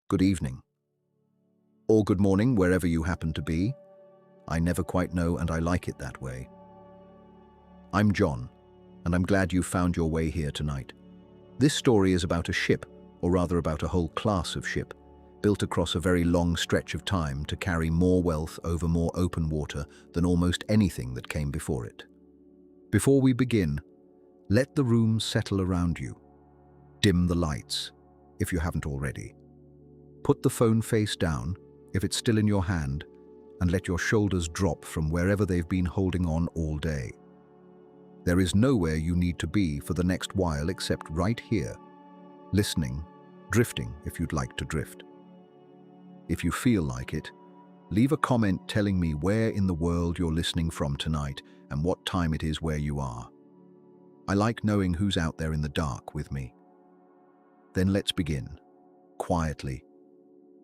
good evening, or good morning wherever you happen to be. I never quite know, and I like it that way. I'm John, and I'm glad you found your way here tonight. This story is about a ship, or rather about a whole class of ship, built across a very long stretch of time to carry more wealth over more open water than almost anything that came before it. Before we begin, let the room settle around you. Dim the lights, if you haven't already. Put the phone face down, if it's still in your hand, and let your shoulders drop from wherever they've been holding on all day. There is nowhere you need to be for the next while except right here, listening, drifting if you'd like to drift. If you feel like it, leave a comment telling me where in the world you're listening from tonight and what time it is where you are. I like knowing who's out there in the dark with me. Then let's begin, quietly,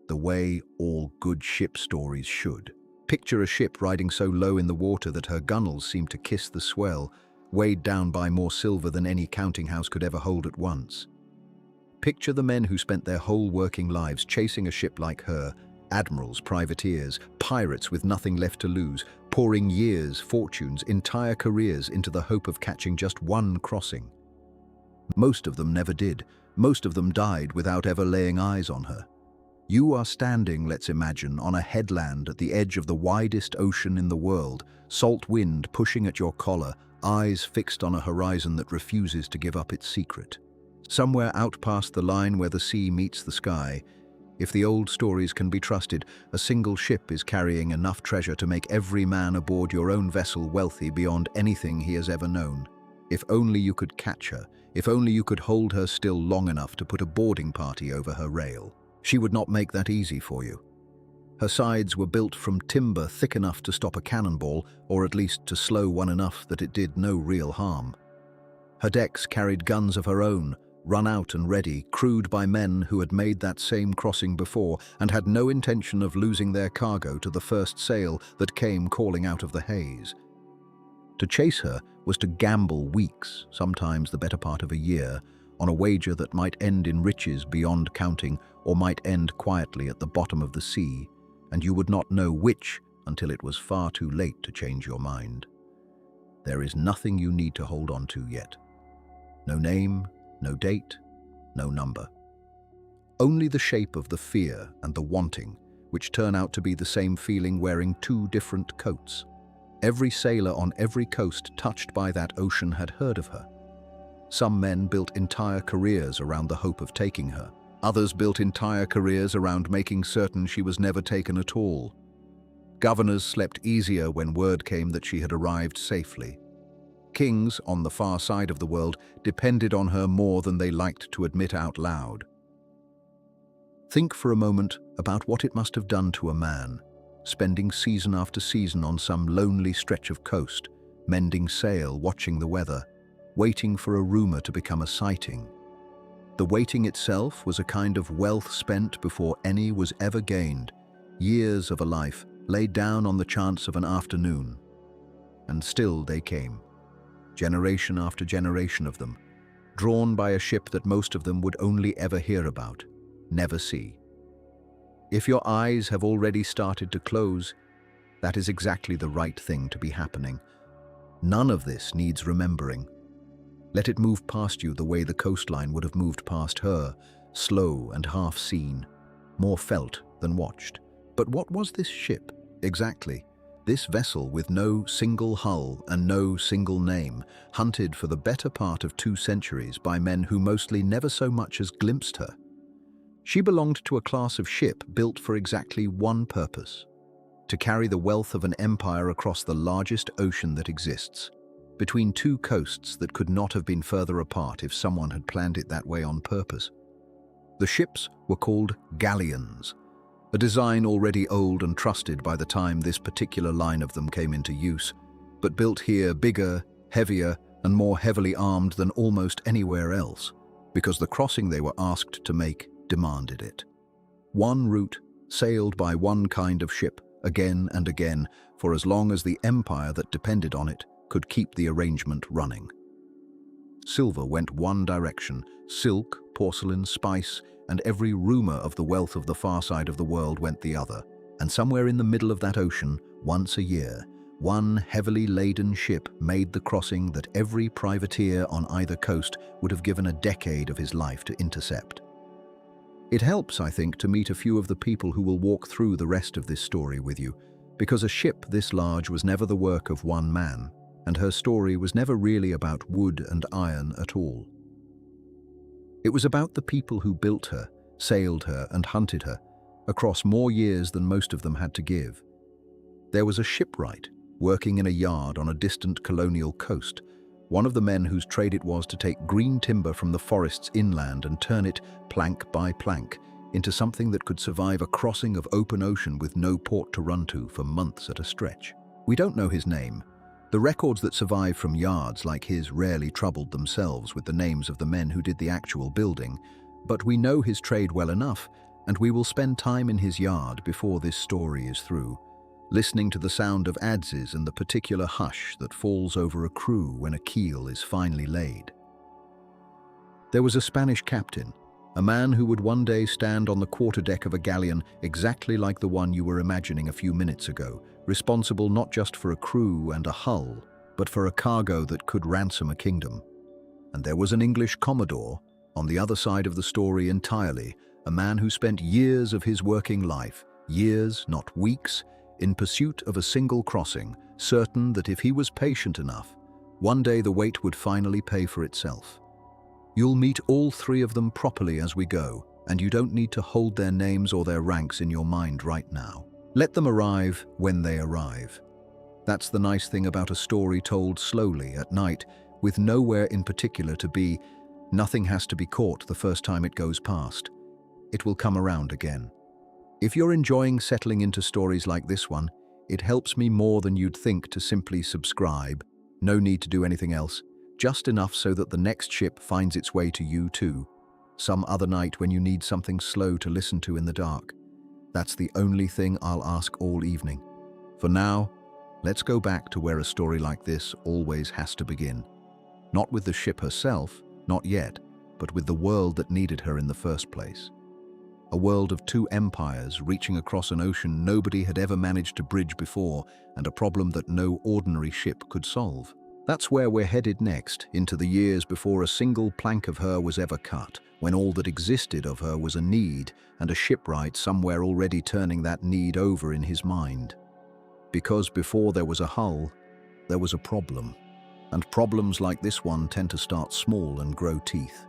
the way all good ship stories should. Picture a ship riding so low in the water that her gunnels seem to kiss the swell, weighed down by more silver than any counting house could ever hold at once. Picture the men who spent their whole working lives chasing a ship like her, admirals, privateers, pirates with nothing left to lose, pouring years, fortunes, entire careers into the hope of catching just one crossing. Most of them never did. Most of them died without ever laying eyes on her. You are standing, let's imagine, on a headland at the edge of the widest ocean in the world, salt wind pushing at your collar, eyes fixed on a horizon that refuses to give up its secret. Somewhere out past the line where the sea meets the sky, if the old stories can be trusted, a single ship is carrying enough treasure to make every man aboard your own vessel wealthy beyond anything he has ever known. If only you could catch her, if only you could hold her still long enough to put a boarding party over her rail. She would not make that easy for you. Her sides were built from timber thick enough to stop a cannonball, or at least to slow one enough that it did no real harm. Her decks carried guns of her own, run out and ready, crewed by men who had made that same crossing before and had no intention of losing their cargo to the first sail that came calling out of the haze. To chase her was to gamble weeks, sometimes the better part of a year, on a wager that might end in riches beyond counting or might end quietly at the bottom of the sea, and you would not know which until it was far too late to change your mind. There is nothing you need to hold on to yet. No name, no date, no number. Only the shape of the fear and the wanting, which turn out to be the same feeling wearing two different coats. Every sailor on every coast touched by that ocean had heard of her. Some men built entire careers around the hope of taking her. Others built entire careers around making certain she was never taken at all. Governors slept easier when word came that she had arrived safely. Kings, on the far side of the world, depended on her more than they liked to admit out loud. Think for a moment about what it must have done to a man, spending season after season on some lonely stretch of coast, mending sail, watching the weather, waiting for a rumor to become a sighting. The waiting itself was a kind of wealth spent before any was ever gained, years of a life laid down on the chance of an afternoon. And still they came. Generation after generation of them, drawn by a ship that most of them would only ever hear about, never see. If your eyes have already started to close, that is exactly the right thing to be happening. None of this needs remembering. Let it move past you the way the coastline would have moved past her, slow and half seen, more felt than watched. But what was this ship, exactly? This vessel with no single hull and no single name, hunted for the better part of 2 centuries by men who mostly never so much as glimpsed her. She belonged to a class of ship built for exactly one purpose: to carry the wealth of an empire across the largest ocean that exists, between 2 coasts that could not have been further apart if someone had planned it that way on purpose. The ships were called galleons, a design already old and trusted by the time this particular line of them came into use, but built here bigger, heavier, and more heavily armed than almost anywhere else, because the crossing they were asked to make demanded it. One route, sailed by one kind of ship, again and again, for as long as the empire that depended on it could keep the arrangement running. Silver went one direction, silk, porcelain, spice, and every rumor of the wealth of the far side of the world went the other. And somewhere in the middle of that ocean, once a year, one heavily laden ship made the crossing that every privateer on either coast would have given a decade of his life to intercept. It helps, I think, to meet a few of the people who will walk through the rest of this story with you, because a ship this large was never the work of one man, and her story was never really about wood and iron at all. It was about the people who built her, sailed her, and hunted her, across more years than most of them had to give. There was a shipwright working in a yard on a distant colonial coast, one of the men whose trade it was to take green timber from the forests inland and turn it, plank by plank, into something that could survive a crossing of open ocean with no port to run to for months at a stretch. We don't know his name. The records that survive from yards like his rarely troubled themselves with the names of the men who did the actual building, but we know his trade well enough, and we will spend time in his yard before this story is through, listening to the sound of adzes and the particular hush that falls over a crew when a keel is finally laid. There was a Spanish captain, a man who would one day stand on the quarterdeck of a galleon exactly like the one you were imagining a few minutes ago, responsible not just for a crew and a hull, but for a cargo that could ransom a kingdom. And there was an English commodore, on the other side of the story entirely, a man who spent years of his working life, years, not weeks, in pursuit of a single crossing, certain that if he was patient enough, one day the wait would finally pay for itself. You'll meet all three of them properly as we go, and you don't need to hold their names or their ranks in your mind right now. Let them arrive when they arrive. That's the nice thing about a story told slowly at night, with nowhere in particular to be. Nothing has to be caught the first time it goes past. It will come around again. If you're enjoying settling into stories like this one, it helps me more than you'd think to simply subscribe. No need to do anything else, just enough so that the next ship finds its way to you too, some other night when you need something slow to listen to in the dark. That's the only thing I'll ask all evening. For now, let's go back to where a story like this always has to begin. Not with the ship herself, not yet, but with the world that needed her in the first place. A world of two empires reaching across an ocean nobody had ever managed to bridge before, and a problem that no ordinary ship could solve. That's where we're headed next, into the years before a single plank of her was ever cut, when all that existed of her was a need, and a shipwright somewhere already turning that need over in his mind. Because before there was a hull, there was a problem. And problems like this one tend to start small and grow teeth.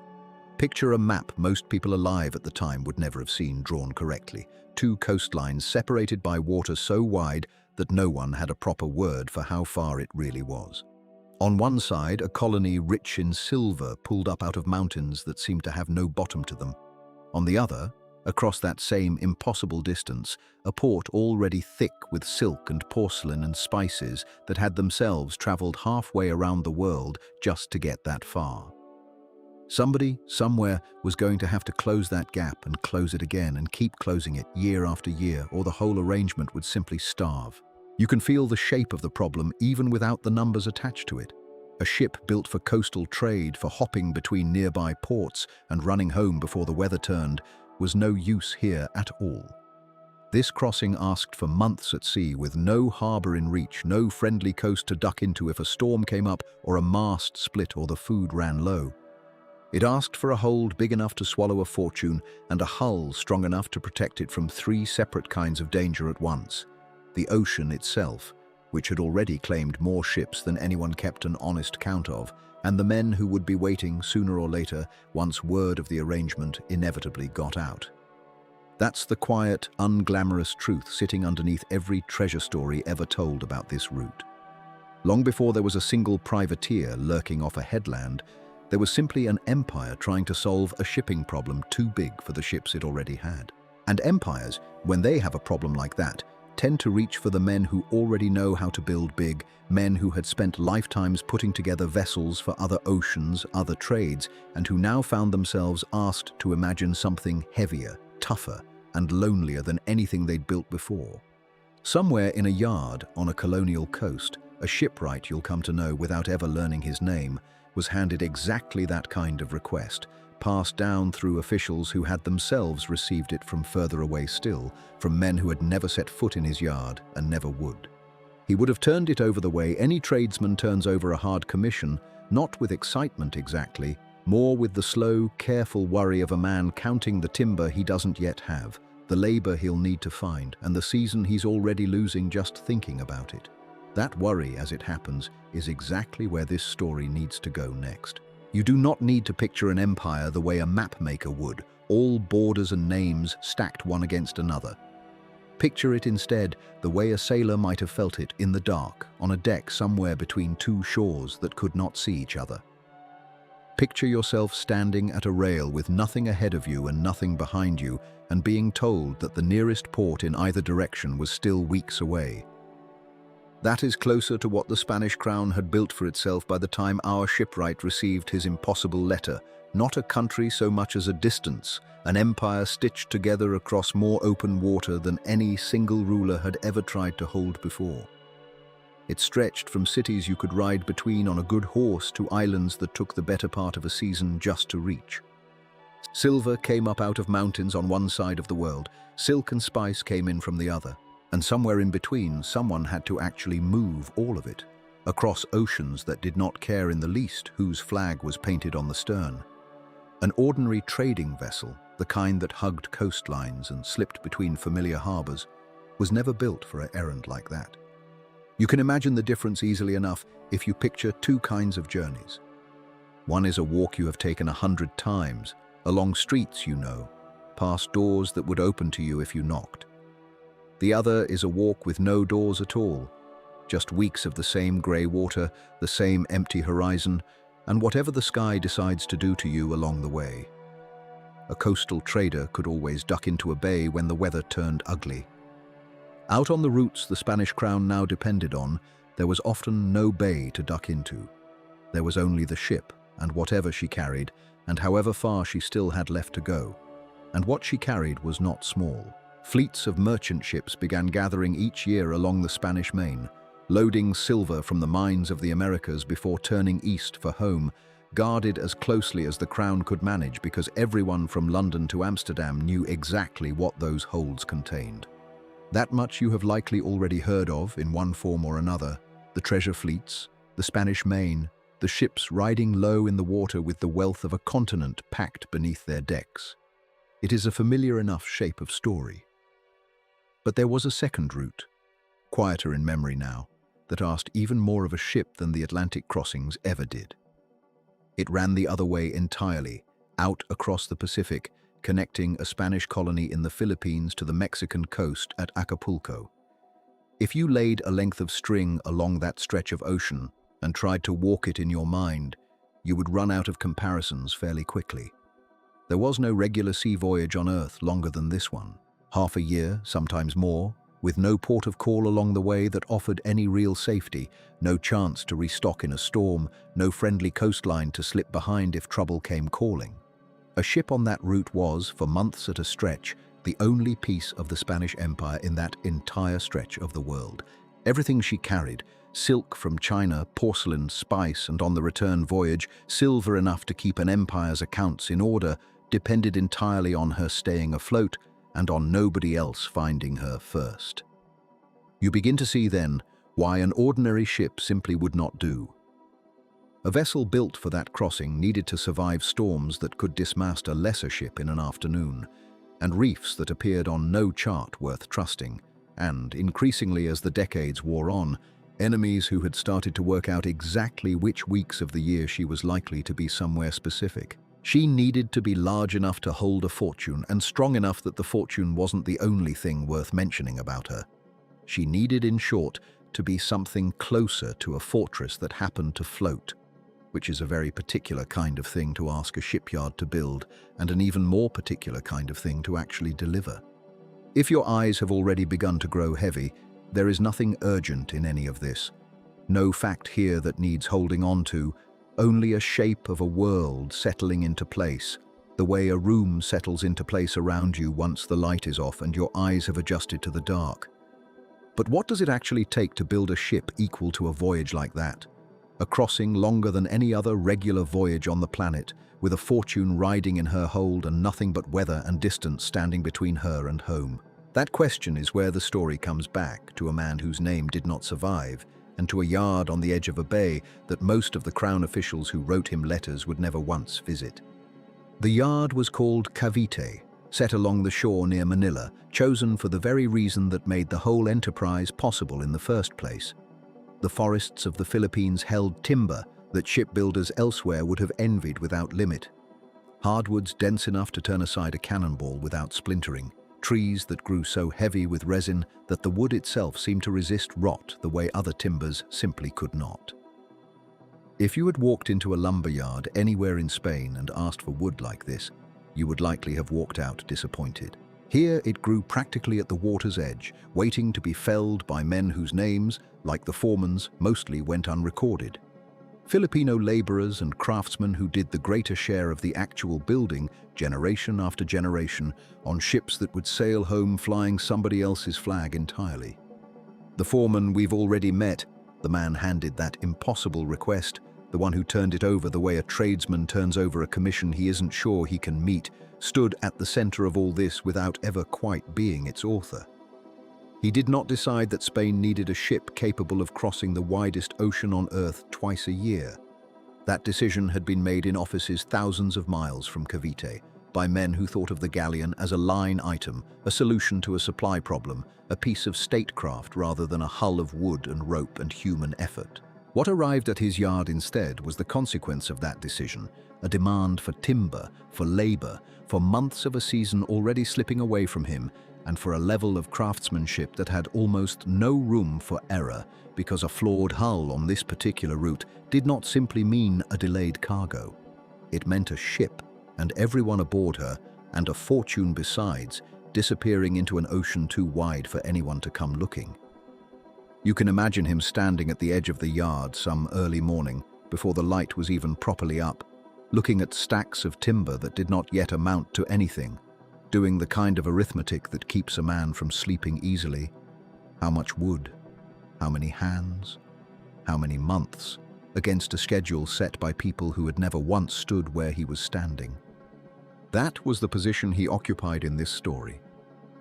Picture a map most people alive at the time would never have seen drawn correctly. Two coastlines separated by water so wide that no one had a proper word for how far it really was. On one side, a colony rich in silver pulled up out of mountains that seemed to have no bottom to them. On the other, across that same impossible distance, a port already thick with silk and porcelain and spices that had themselves traveled halfway around the world just to get that far. Somebody, somewhere, was going to have to close that gap and close it again and keep closing it year after year, or the whole arrangement would simply starve. You can feel the shape of the problem even without the numbers attached to it. A ship built for coastal trade, for hopping between nearby ports and running home before the weather turned, was no use here at all. This crossing asked for months at sea with no harbour in reach, no friendly coast to duck into if a storm came up or a mast split or the food ran low. It asked for a hold big enough to swallow a fortune and a hull strong enough to protect it from three separate kinds of danger at once. The ocean itself, which had already claimed more ships than anyone kept an honest count of, and the men who would be waiting sooner or later once word of the arrangement inevitably got out. That's the quiet, unglamorous truth sitting underneath every treasure story ever told about this route. Long before there was a single privateer lurking off a headland, there was simply an empire trying to solve a shipping problem too big for the ships it already had. And empires, when they have a problem like that, tend to reach for the men who already know how to build big, men who had spent lifetimes putting together vessels for other oceans, other trades, and who now found themselves asked to imagine something heavier, tougher, and lonelier than anything they'd built before. Somewhere in a yard on a colonial coast, a shipwright you'll come to know without ever learning his name, was handed exactly that kind of request, passed down through officials who had themselves received it from further away still, from men who had never set foot in his yard and never would. He would have turned it over the way any tradesman turns over a hard commission, not with excitement exactly, more with the slow, careful worry of a man counting the timber he doesn't yet have, the labor he'll need to find, and the season he's already losing just thinking about it. That worry, as it happens, is exactly where this story needs to go next. You do not need to picture an empire the way a map maker would, all borders and names stacked one against another. Picture it instead the way a sailor might have felt it in the dark, on a deck somewhere between two shores that could not see each other. Picture yourself standing at a rail with nothing ahead of you and nothing behind you, and being told that the nearest port in either direction was still weeks away. That is closer to what the Spanish crown had built for itself by the time our shipwright received his impossible letter. Not a country so much as a distance, an empire stitched together across more open water than any single ruler had ever tried to hold before. It stretched from cities you could ride between on a good horse to islands that took the better part of a season just to reach. Silver came up out of mountains on one side of the world, silk and spice came in from the other, and somewhere in between someone had to actually move all of it, across oceans that did not care in the least whose flag was painted on the stern. An ordinary trading vessel, the kind that hugged coastlines and slipped between familiar harbors, was never built for an errand like that. You can imagine the difference easily enough if you picture two kinds of journeys. One is a walk you have taken 100 times, along streets you know, past doors that would open to you if you knocked. The other is a walk with no doors at all, just weeks of the same grey water, the same empty horizon, and whatever the sky decides to do to you along the way. A coastal trader could always duck into a bay when the weather turned ugly. Out on the routes the Spanish crown now depended on, there was often no bay to duck into. There was only the ship, and whatever she carried, and however far she still had left to go. And what she carried was not small. Fleets of merchant ships began gathering each year along the Spanish Main, loading silver from the mines of the Americas before turning east for home, guarded as closely as the crown could manage because everyone from London to Amsterdam knew exactly what those holds contained. That much you have likely already heard of in one form or another: the treasure fleets, the Spanish Main, the ships riding low in the water with the wealth of a continent packed beneath their decks. It is a familiar enough shape of story. But there was a second route, quieter in memory now, that asked even more of a ship than the Atlantic crossings ever did. It ran the other way entirely, out across the Pacific, connecting a Spanish colony in the Philippines to the Mexican coast at Acapulco. If you laid a length of string along that stretch of ocean and tried to walk it in your mind, you would run out of comparisons fairly quickly. There was no regular sea voyage on Earth longer than this one. Half a year, sometimes more, with no port of call along the way that offered any real safety, no chance to restock in a storm, no friendly coastline to slip behind if trouble came calling. A ship on that route was, for months at a stretch, the only piece of the Spanish Empire in that entire stretch of the world. Everything she carried, silk from China, porcelain, spice, and on the return voyage, silver enough to keep an empire's accounts in order, depended entirely on her staying afloat and on nobody else finding her first. You begin to see then why an ordinary ship simply would not do. A vessel built for that crossing needed to survive storms that could dismast a lesser ship in an afternoon, and reefs that appeared on no chart worth trusting, and, increasingly as the decades wore on, enemies who had started to work out exactly which weeks of the year she was likely to be somewhere specific. She needed to be large enough to hold a fortune, and strong enough that the fortune wasn't the only thing worth mentioning about her. She needed, in short, to be something closer to a fortress that happened to float, which is a very particular kind of thing to ask a shipyard to build, and an even more particular kind of thing to actually deliver. If your eyes have already begun to grow heavy, there is nothing urgent in any of this. No fact here that needs holding on to, only a shape of a world settling into place, the way a room settles into place around you once the light is off and your eyes have adjusted to the dark. But what does it actually take to build a ship equal to a voyage like that? a crossing longer than any other regular voyage on the planet, with a fortune riding in her hold and nothing but weather and distance standing between her and home. That question is where the story comes back to a man whose name did not survive, and to a yard on the edge of a bay that most of the crown officials who wrote him letters would never once visit. The yard was called Cavite, set along the shore near Manila, chosen for the very reason that made the whole enterprise possible in the first place. The forests of the Philippines held timber that shipbuilders elsewhere would have envied without limit. Hardwoods dense enough to turn aside a cannonball without splintering, trees that grew so heavy with resin that the wood itself seemed to resist rot the way other timbers simply could not. If you had walked into a lumber yard anywhere in Spain and asked for wood like this, you would likely have walked out disappointed. Here it grew practically at the water's edge, waiting to be felled by men whose names, like the foreman's, mostly went unrecorded. Filipino laborers and craftsmen who did the greater share of the actual building, generation after generation, on ships that would sail home flying somebody else's flag entirely. The foreman we've already met, the man handed that impossible request, the one who turned it over the way a tradesman turns over a commission he isn't sure he can meet, stood at the center of all this without ever quite being its author. He did not decide that Spain needed a ship capable of crossing the widest ocean on Earth twice a year. That decision had been made in offices thousands of miles from Cavite, by men who thought of the galleon as a line item, a solution to a supply problem, a piece of statecraft rather than a hull of wood and rope and human effort. What arrived at his yard instead was the consequence of that decision, a demand for timber, for labor, for months of a season already slipping away from him, and for a level of craftsmanship that had almost no room for error, because a flawed hull on this particular route did not simply mean a delayed cargo. It meant a ship, and everyone aboard her, and a fortune besides, disappearing into an ocean too wide for anyone to come looking. You can imagine him standing at the edge of the yard some early morning, before the light was even properly up, looking at stacks of timber that did not yet amount to anything, doing the kind of arithmetic that keeps a man from sleeping easily. How much wood? How many hands? How many months? Against a schedule set by people who had never once stood where he was standing. That was the position he occupied in this story.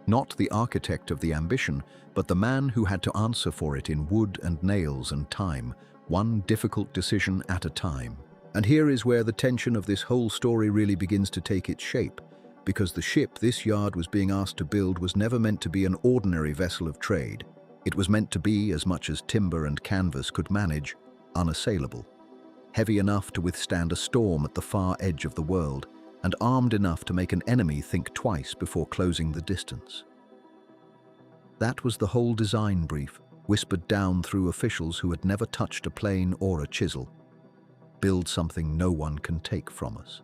Not the architect of the ambition, but the man who had to answer for it in wood and nails and time, one difficult decision at a time. And here is where the tension of this whole story really begins to take its shape, because the ship this yard was being asked to build was never meant to be an ordinary vessel of trade. It was meant to be, as much as timber and canvas could manage, unassailable. Heavy enough to withstand a storm at the far edge of the world, and armed enough to make an enemy think twice before closing the distance. That was the whole design brief, whispered down through officials who had never touched a plane or a chisel. Build something no one can take from us.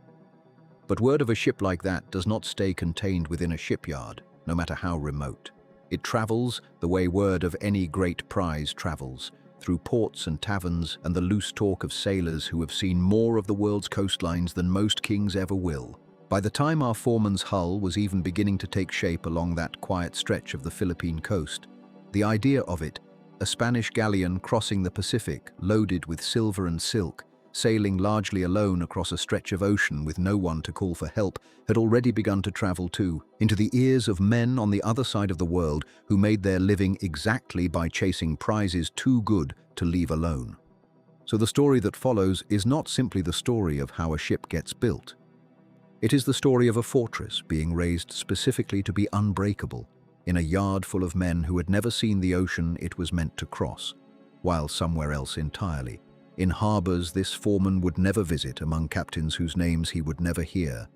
But word of a ship like that does not stay contained within a shipyard, no matter how remote. It travels the way word of any great prize travels, through ports and taverns and the loose talk of sailors who have seen more of the world's coastlines than most kings ever will. By the time our foreman's hull was even beginning to take shape along that quiet stretch of the Philippine coast, the idea of it, a Spanish galleon crossing the Pacific loaded with silver and silk, sailing largely alone across a stretch of ocean with no one to call for help, had already begun to travel too, into the ears of men on the other side of the world who made their living exactly by chasing prizes too good to leave alone. So the story that follows is not simply the story of how a ship gets built. It is the story of a fortress being raised specifically to be unbreakable, in a yard full of men who had never seen the ocean it was meant to cross, while somewhere else entirely, in harbors this foreman would never visit, among captains whose names he would never hear.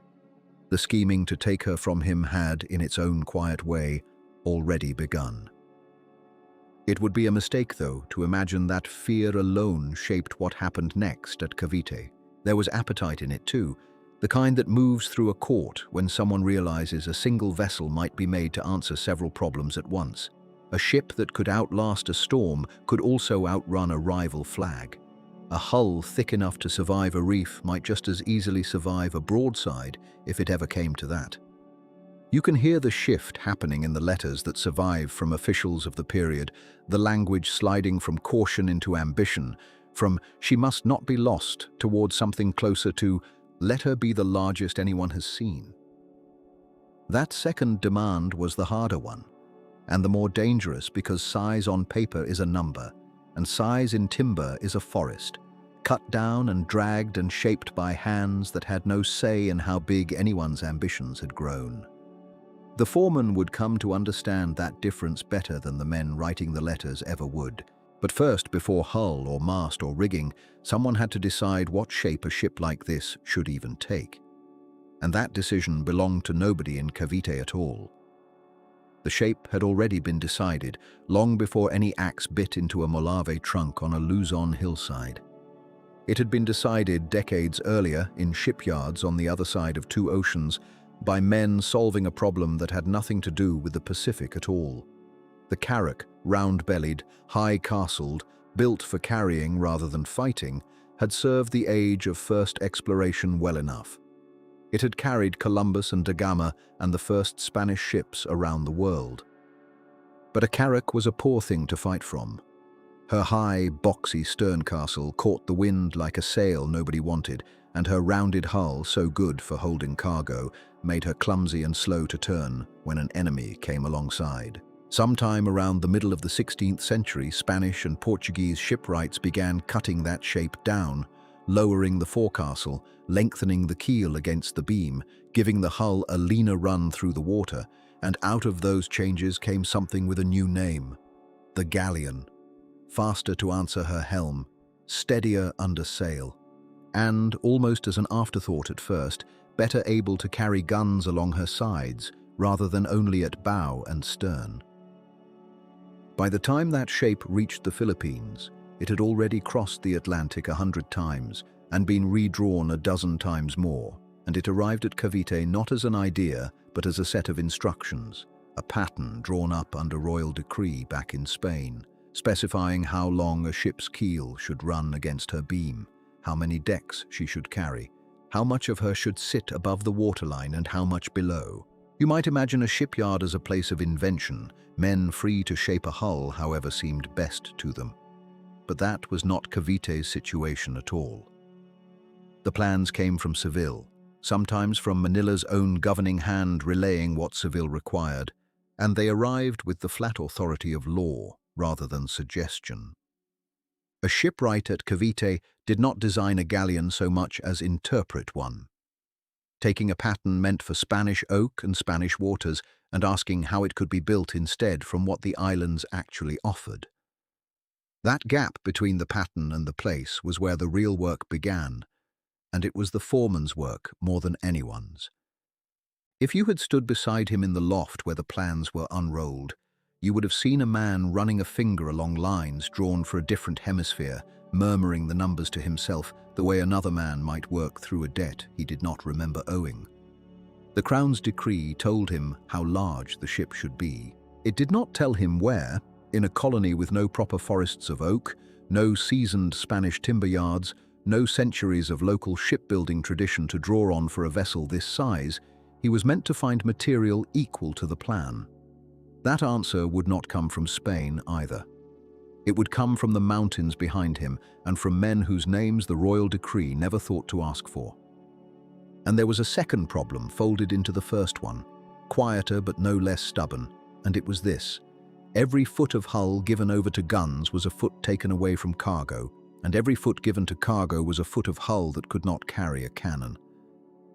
The scheming to take her from him had, in its own quiet way, already begun. It would be a mistake, though, to imagine that fear alone shaped what happened next at Cavite. There was appetite in it too, the kind that moves through a court when someone realizes a single vessel might be made to answer several problems at once. A ship that could outlast a storm could also outrun a rival flag. A hull thick enough to survive a reef might just as easily survive a broadside if it ever came to that. You can hear the shift happening in the letters that survive from officials of the period, the language sliding from caution into ambition, from "she must not be lost" towards something closer to "let her be the largest anyone has seen." That second demand was the harder one, and the more dangerous, because size on paper is a number, and size in timber is a forest, cut down and dragged and shaped by hands that had no say in how big anyone's ambitions had grown. The foreman would come to understand that difference better than the men writing the letters ever would. But first, before hull or mast or rigging, someone had to decide what shape a ship like this should even take. And that decision belonged to nobody in Cavite at all. The shape had already been decided, long before any axe bit into a Molave trunk on a Luzon hillside. It had been decided decades earlier in shipyards on the other side of two oceans by men solving a problem that had nothing to do with the Pacific at all. The carrack, round-bellied, high-castled, built for carrying rather than fighting, had served the age of first exploration well enough. It had carried Columbus and da Gama and the first Spanish ships around the world. But a carrack was a poor thing to fight from. Her high, boxy sterncastle caught the wind like a sail nobody wanted, and her rounded hull, so good for holding cargo, made her clumsy and slow to turn when an enemy came alongside. Sometime around the middle of the 16th century, Spanish and Portuguese shipwrights began cutting that shape down, lowering the forecastle, lengthening the keel against the beam, giving the hull a leaner run through the water, and out of those changes came something with a new name: the galleon. Faster to answer her helm, steadier under sail, and, almost as an afterthought at first, better able to carry guns along her sides rather than only at bow and stern. By the time that shape reached the Philippines, it had already crossed the Atlantic 100 times and been redrawn a dozen times more, and it arrived at Cavite not as an idea but as a set of instructions, a pattern drawn up under royal decree back in Spain, specifying how long a ship's keel should run against her beam, how many decks she should carry, how much of her should sit above the waterline and how much below. You might imagine a shipyard as a place of invention, men free to shape a hull however seemed best to them. But that was not Cavite's situation at all. The plans came from Seville, sometimes from Manila's own governing hand relaying what Seville required, and they arrived with the flat authority of law rather than suggestion. A shipwright at Cavite did not design a galleon so much as interpret one, taking a pattern meant for Spanish oak and Spanish waters and asking how it could be built instead from what the islands actually offered. That gap between the pattern and the place was where the real work began, and it was the foreman's work more than anyone's. If you had stood beside him in the loft where the plans were unrolled, you would have seen a man running a finger along lines drawn for a different hemisphere, murmuring the numbers to himself the way another man might work through a debt he did not remember owing. The Crown's decree told him how large the ship should be. It did not tell him where, in a colony with no proper forests of oak, no seasoned Spanish timber yards, no centuries of local shipbuilding tradition to draw on for a vessel this size, he was meant to find material equal to the plan. That answer would not come from Spain either. It would come from the mountains behind him and from men whose names the royal decree never thought to ask for. And there was a second problem folded into the first one, quieter but no less stubborn, and it was this: every foot of hull given over to guns was a foot taken away from cargo, and every foot given to cargo was a foot of hull that could not carry a cannon.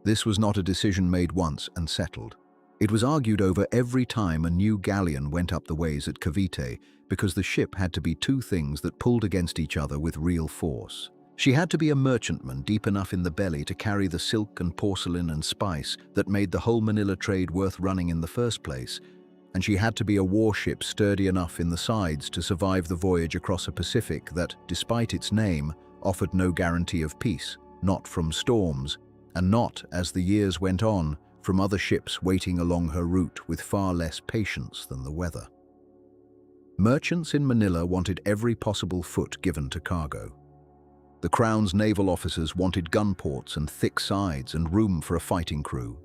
This was not a decision made once and settled. It was argued over every time a new galleon went up the ways at Cavite, because the ship had to be two things that pulled against each other with real force. She had to be a merchantman deep enough in the belly to carry the silk and porcelain and spice that made the whole Manila trade worth running in the first place, and she had to be a warship sturdy enough in the sides to survive the voyage across a Pacific that, despite its name, offered no guarantee of peace, not from storms, and not, as the years went on, from other ships waiting along her route with far less patience than the weather. Merchants in Manila wanted every possible foot given to cargo. The Crown's naval officers wanted gun ports and thick sides and room for a fighting crew.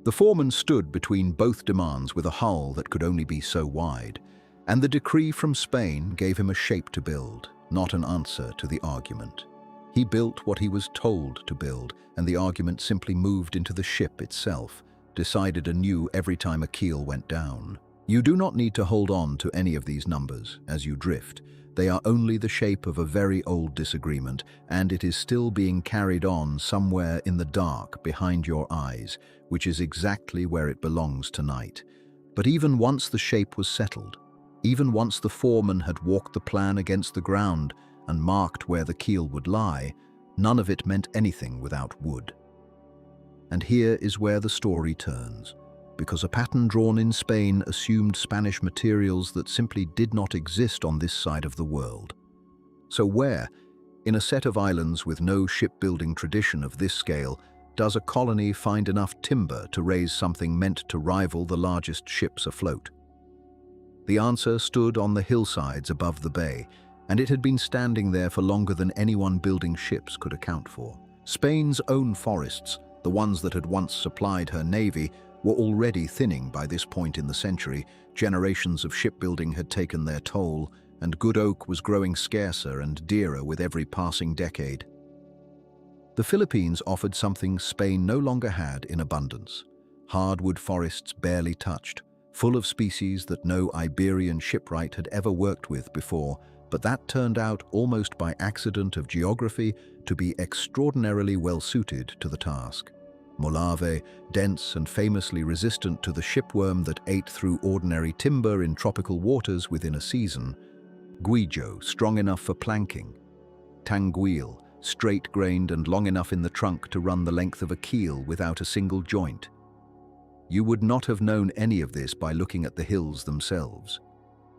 The foreman stood between both demands with a hull that could only be so wide, and the decree from Spain gave him a shape to build, not an answer to the argument. He built what he was told to build, and the argument simply moved into the ship itself, decided anew every time a keel went down. You do not need to hold on to any of these numbers as you drift. They are only the shape of a very old disagreement, and it is still being carried on somewhere in the dark behind your eyes, which is exactly where it belongs tonight. But even once the shape was settled, even once the foreman had walked the plan against the ground and marked where the keel would lie, none of it meant anything without wood. And here is where the story turns, because a pattern drawn in Spain assumed Spanish materials that simply did not exist on this side of the world. So where, in a set of islands with no shipbuilding tradition of this scale, does a colony find enough timber to raise something meant to rival the largest ships afloat? The answer stood on the hillsides above the bay, and it had been standing there for longer than anyone building ships could account for. Spain's own forests, the ones that had once supplied her navy, were already thinning by this point in the century. Generations of shipbuilding had taken their toll, and good oak was growing scarcer and dearer with every passing decade. The Philippines offered something Spain no longer had in abundance: hardwood forests barely touched, full of species that no Iberian shipwright had ever worked with before, but that turned out, almost by accident of geography, to be extraordinarily well suited to the task. Molave, dense and famously resistant to the shipworm that ate through ordinary timber in tropical waters within a season. Guijo, strong enough for planking. Tanguil, straight-grained and long enough in the trunk to run the length of a keel without a single joint. You would not have known any of this by looking at the hills themselves.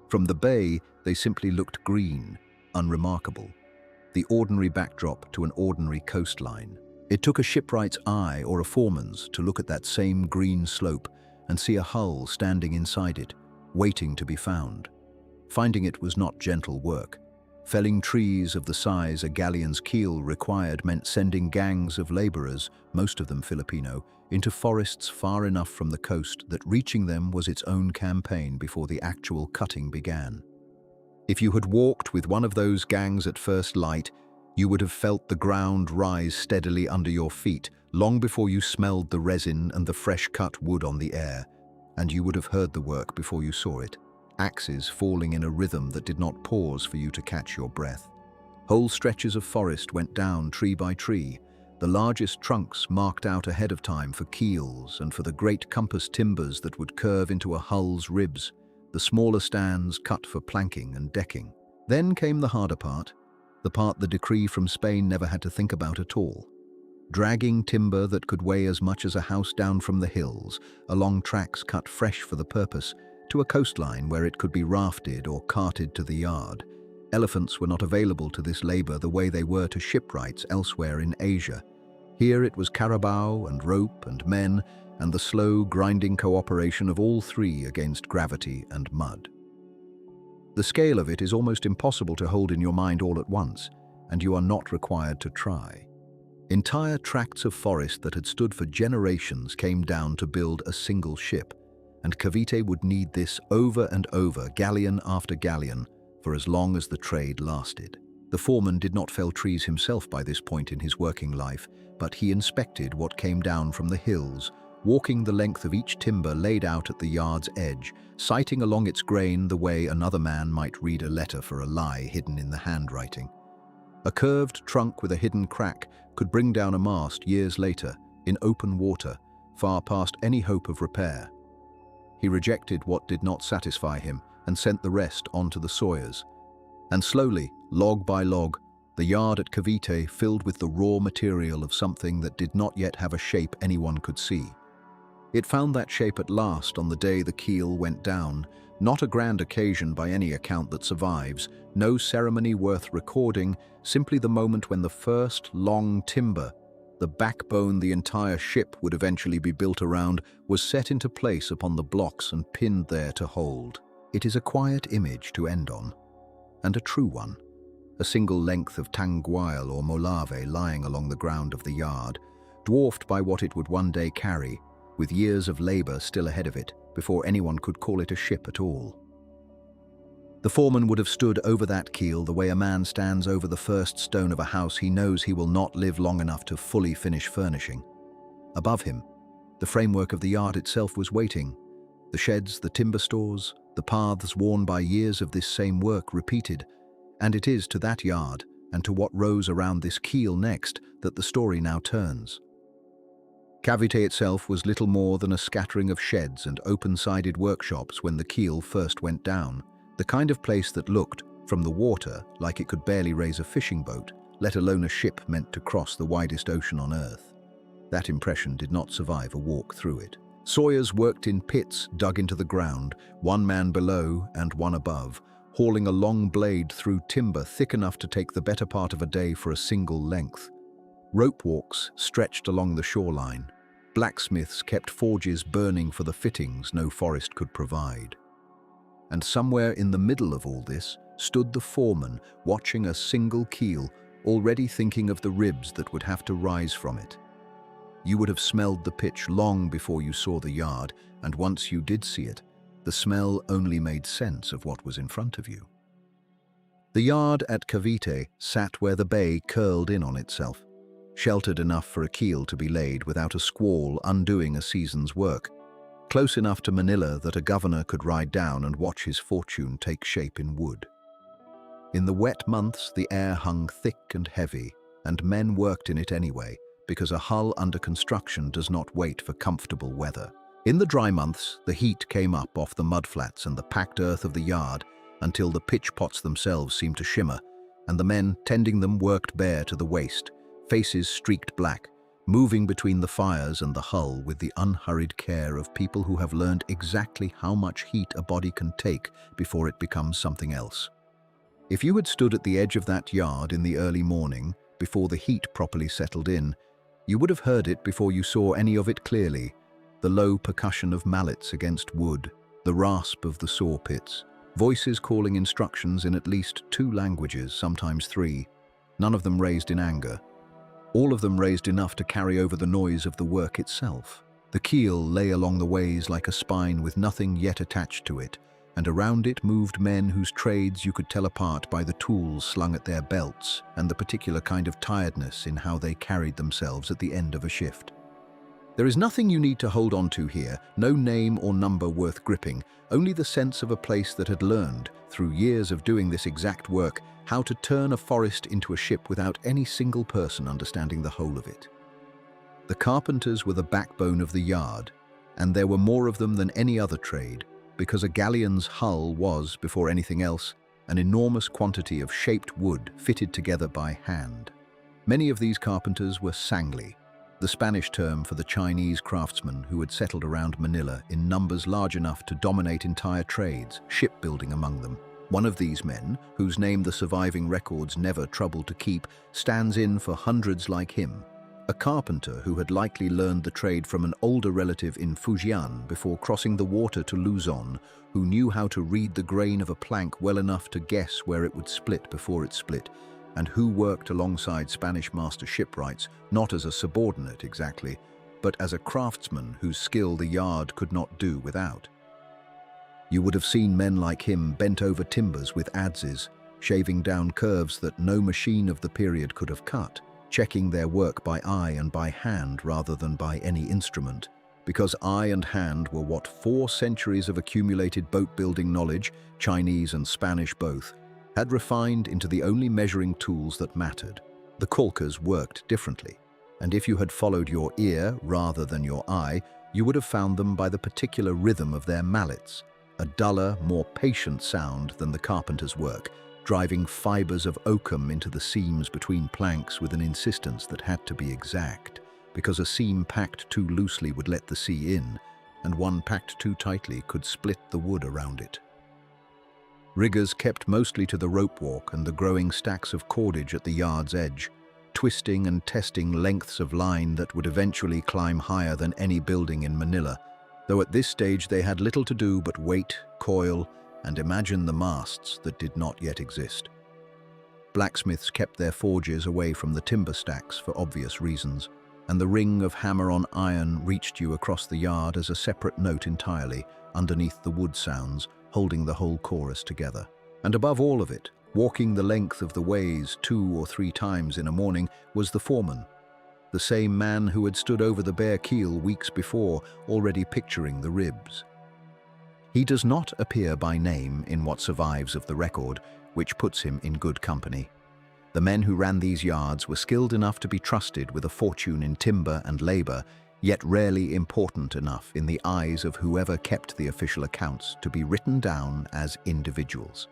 From the bay, they simply looked green, unremarkable, the ordinary backdrop to an ordinary coastline. It took a shipwright's eye or a foreman's to look at that same green slope and see a hull standing inside it, waiting to be found. Finding it was not gentle work. Felling trees of the size a galleon's keel required meant sending gangs of laborers, most of them Filipino, into forests far enough from the coast that reaching them was its own campaign before the actual cutting began. If you had walked with one of those gangs at first light, you would have felt the ground rise steadily under your feet long before you smelled the resin and the fresh-cut wood on the air, and you would have heard the work before you saw it, axes falling in a rhythm that did not pause for you to catch your breath. Whole stretches of forest went down tree by tree, the largest trunks marked out ahead of time for keels and for the great compass timbers that would curve into a hull's ribs, the smaller stands cut for planking and decking. Then came the harder part, the part the decree from Spain never had to think about at all. Dragging timber that could weigh as much as a house down from the hills, along tracks cut fresh for the purpose, to a coastline where it could be rafted or carted to the yard. Elephants were not available to this labor the way they were to shipwrights elsewhere in Asia. Here it was carabao and rope and men, and the slow, grinding cooperation of all three against gravity and mud. The scale of it is almost impossible to hold in your mind all at once, and you are not required to try. Entire tracts of forest that had stood for generations came down to build a single ship, and Cavite would need this over and over, galleon after galleon, for as long as the trade lasted. The foreman did not fell trees himself by this point in his working life, but he inspected what came down from the hills, walking the length of each timber laid out at the yard's edge, citing along its grain the way another man might read a letter for a lie hidden in the handwriting. A curved trunk with a hidden crack could bring down a mast years later, in open water, far past any hope of repair. He rejected what did not satisfy him and sent the rest onto the sawyers. And slowly, log by log, the yard at Cavite filled with the raw material of something that did not yet have a shape anyone could see. It found that shape at last on the day the keel went down, not a grand occasion by any account that survives, no ceremony worth recording, simply the moment when the first long timber, the backbone the entire ship would eventually be built around, was set into place upon the blocks and pinned there to hold. It is a quiet image to end on, and a true one. A single length of tanguil or molave lying along the ground of the yard, dwarfed by what it would one day carry, with years of labor still ahead of it, before anyone could call it a ship at all. The foreman would have stood over that keel the way a man stands over the first stone of a house he knows he will not live long enough to fully finish furnishing. Above him, the framework of the yard itself was waiting. The sheds, the timber stores, the paths worn by years of this same work repeated. And it is to that yard, and to what rose around this keel next, that the story now turns. Cavite itself was little more than a scattering of sheds and open-sided workshops when the keel first went down, the kind of place that looked, from the water, like it could barely raise a fishing boat, let alone a ship meant to cross the widest ocean on Earth. That impression did not survive a walk through it. Sawyers worked in pits dug into the ground, one man below and one above, hauling a long blade through timber thick enough to take the better part of a day for a single length. Rope walks stretched along the shoreline. Blacksmiths kept forges burning for the fittings no forest could provide. And somewhere in the middle of all this stood the foreman, watching a single keel, already thinking of the ribs that would have to rise from it. You would have smelled the pitch long before you saw the yard, and once you did see it, the smell only made sense of what was in front of you. The yard at Cavite sat where the bay curled in on itself, sheltered enough for a keel to be laid without a squall undoing a season's work, close enough to Manila that a governor could ride down and watch his fortune take shape in wood. In the wet months, the air hung thick and heavy, and men worked in it anyway, because a hull under construction does not wait for comfortable weather. In the dry months, the heat came up off the mudflats and the packed earth of the yard until the pitch pots themselves seemed to shimmer, and the men tending them worked bare to the waist, faces streaked black, moving between the fires and the hull with the unhurried care of people who have learned exactly how much heat a body can take before it becomes something else. If you had stood at the edge of that yard in the early morning, before the heat properly settled in, you would have heard it before you saw any of it clearly. The low percussion of mallets against wood, the rasp of the saw pits, voices calling instructions in at least 2 languages, sometimes 3, none of them raised in anger. All of them raised enough to carry over the noise of the work itself. The keel lay along the ways like a spine with nothing yet attached to it, and around it moved men whose trades you could tell apart by the tools slung at their belts and the particular kind of tiredness in how they carried themselves at the end of a shift. There is nothing you need to hold on to here, no name or number worth gripping, only the sense of a place that had learned, through years of doing this exact work, how to turn a forest into a ship without any single person understanding the whole of it. The carpenters were the backbone of the yard, and there were more of them than any other trade, because a galleon's hull was, before anything else, an enormous quantity of shaped wood fitted together by hand. Many of these carpenters were sangli, the Spanish term for the Chinese craftsmen who had settled around Manila in numbers large enough to dominate entire trades, shipbuilding among them. One of these men, whose name the surviving records never troubled to keep, stands in for hundreds like him. A carpenter who had likely learned the trade from an older relative in Fujian before crossing the water to Luzon, who knew how to read the grain of a plank well enough to guess where it would split before it split, and who worked alongside Spanish master shipwrights, not as a subordinate exactly, but as a craftsman whose skill the yard could not do without. You would have seen men like him bent over timbers with adzes, shaving down curves that no machine of the period could have cut, checking their work by eye and by hand rather than by any instrument, because eye and hand were what 4 centuries of accumulated boat-building knowledge, Chinese and Spanish both, had refined into the only measuring tools that mattered. The caulkers worked differently, and if you had followed your ear rather than your eye, you would have found them by the particular rhythm of their mallets, a duller, more patient sound than the carpenter's work, driving fibers of oakum into the seams between planks with an insistence that had to be exact, because a seam packed too loosely would let the sea in, and one packed too tightly could split the wood around it. Riggers kept mostly to the rope walk and the growing stacks of cordage at the yard's edge, twisting and testing lengths of line that would eventually climb higher than any building in Manila, though at this stage they had little to do but wait, coil, and imagine the masts that did not yet exist. Blacksmiths kept their forges away from the timber stacks for obvious reasons, and the ring of hammer on iron reached you across the yard as a separate note entirely, underneath the wood sounds, holding the whole chorus together. And above all of it, walking the length of the ways 2 or 3 times in a morning, was the foreman, the same man who had stood over the bare keel weeks before, already picturing the ribs. He does not appear by name in what survives of the record, which puts him in good company. The men who ran these yards were skilled enough to be trusted with a fortune in timber and labor, yet rarely important enough in the eyes of whoever kept the official accounts to be written down as individuals.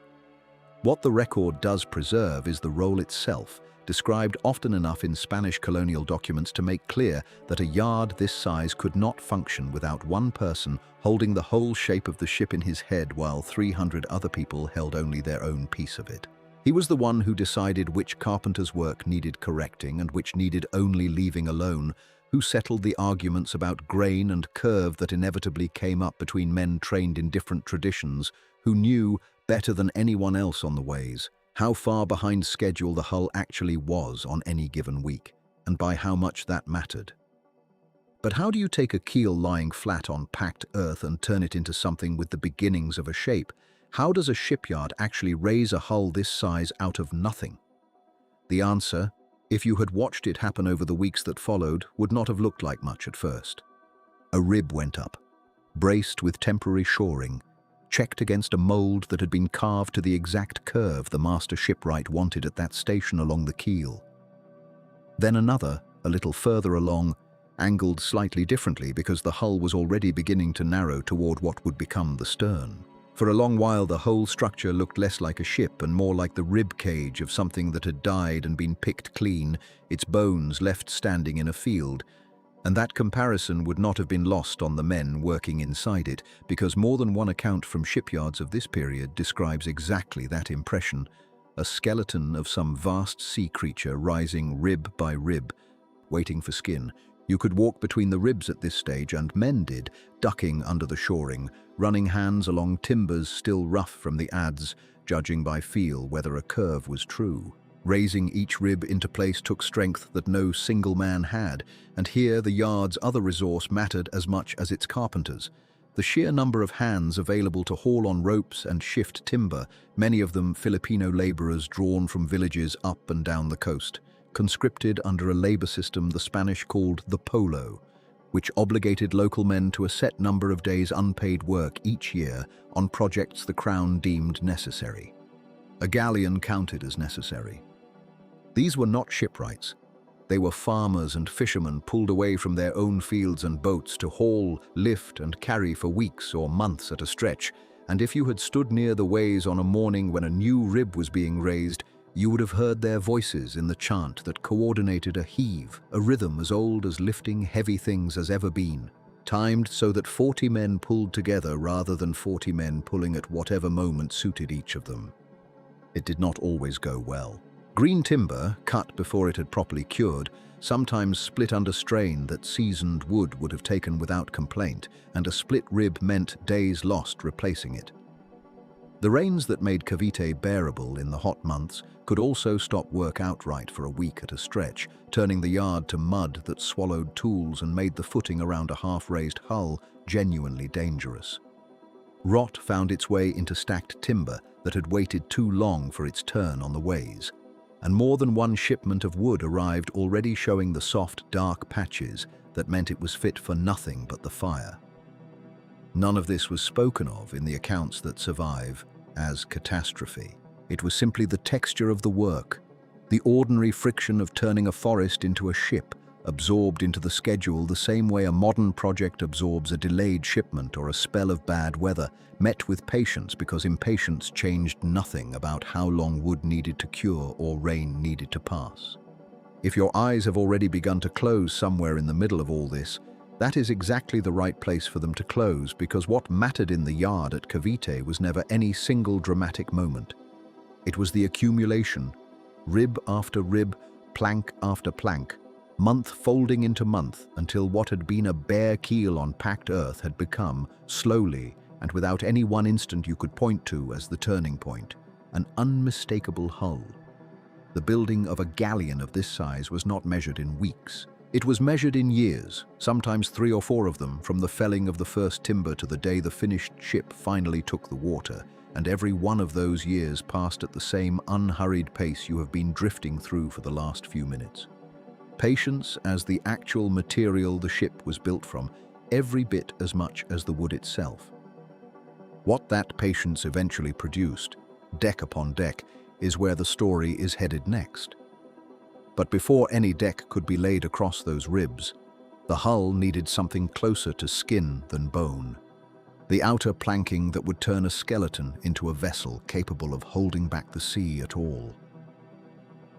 What the record does preserve is the role itself, described often enough in Spanish colonial documents to make clear that a yard this size could not function without one person holding the whole shape of the ship in his head while 300 other people held only their own piece of it. He was the one who decided which carpenter's work needed correcting and which needed only leaving alone, who settled the arguments about grain and curve that inevitably came up between men trained in different traditions, who knew, better than anyone else on the ways, how far behind schedule the hull actually was on any given week, and by how much that mattered. But how do you take a keel lying flat on packed earth and turn it into something with the beginnings of a shape? How does a shipyard actually raise a hull this size out of nothing? The answer, if you had watched it happen over the weeks that followed, would not have looked like much at first. A rib went up, braced with temporary shoring, checked against a mold that had been carved to the exact curve the master shipwright wanted at that station along the keel. Then another, a little further along, angled slightly differently because the hull was already beginning to narrow toward what would become the stern. For a long while the whole structure looked less like a ship and more like the rib cage of something that had died and been picked clean, its bones left standing in a field. And that comparison would not have been lost on the men working inside it, because more than one account from shipyards of this period describes exactly that impression, a skeleton of some vast sea creature rising rib by rib, waiting for skin. You could walk between the ribs at this stage, and men did, ducking under the shoring, running hands along timbers still rough from the adze, judging by feel whether a curve was true. Raising each rib into place took strength that no single man had, and here the yard's other resource mattered as much as its carpenters. The sheer number of hands available to haul on ropes and shift timber, many of them Filipino laborers drawn from villages up and down the coast, conscripted under a labor system the Spanish called the polo, which obligated local men to a set number of days' unpaid work each year on projects the Crown deemed necessary. A galleon counted as necessary. These were not shipwrights. They were farmers and fishermen pulled away from their own fields and boats to haul, lift, and carry for weeks or months at a stretch, and if you had stood near the ways on a morning when a new rib was being raised, you would have heard their voices in the chant that coordinated a heave, a rhythm as old as lifting heavy things has ever been, timed so that 40 men pulled together rather than 40 men pulling at whatever moment suited each of them. It did not always go well. Green timber, cut before it had properly cured, sometimes split under strain that seasoned wood would have taken without complaint, and a split rib meant days lost replacing it. The rains that made Cavite bearable in the hot months could also stop work outright for a week at a stretch, turning the yard to mud that swallowed tools and made the footing around a half-raised hull genuinely dangerous. Rot found its way into stacked timber that had waited too long for its turn on the ways, and more than one shipment of wood arrived already showing the soft, dark patches that meant it was fit for nothing but the fire. None of this was spoken of in the accounts that survive as catastrophe. It was simply the texture of the work, the ordinary friction of turning a forest into a ship, absorbed into the schedule the same way a modern project absorbs a delayed shipment or a spell of bad weather, met with patience because impatience changed nothing about how long wood needed to cure or rain needed to pass. If your eyes have already begun to close somewhere in the middle of all this, that is exactly the right place for them to close, because what mattered in the yard at Cavite was never any single dramatic moment. It was the accumulation, rib after rib, plank after plank, month folding into month, until what had been a bare keel on packed earth had become, slowly and without any one instant you could point to as the turning point, an unmistakable hull. The building of a galleon of this size was not measured in weeks. It was measured in years, sometimes 3 or 4 of them, from the felling of the first timber to the day the finished ship finally took the water, and every one of those years passed at the same unhurried pace you have been drifting through for the last few minutes. Patience as the actual material the ship was built from, every bit as much as the wood itself. What that patience eventually produced, deck upon deck, is where the story is headed next. But before any deck could be laid across those ribs, the hull needed something closer to skin than bone. The outer planking that would turn a skeleton into a vessel capable of holding back the sea at all.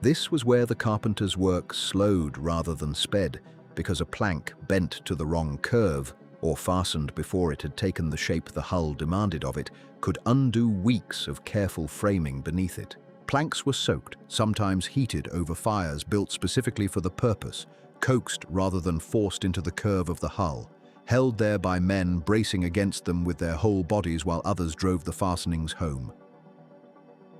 This was where the carpenter's work slowed rather than sped, because a plank bent to the wrong curve, or fastened before it had taken the shape the hull demanded of it, could undo weeks of careful framing beneath it. Planks were soaked, sometimes heated over fires built specifically for the purpose, coaxed rather than forced into the curve of the hull, held there by men bracing against them with their whole bodies while others drove the fastenings home.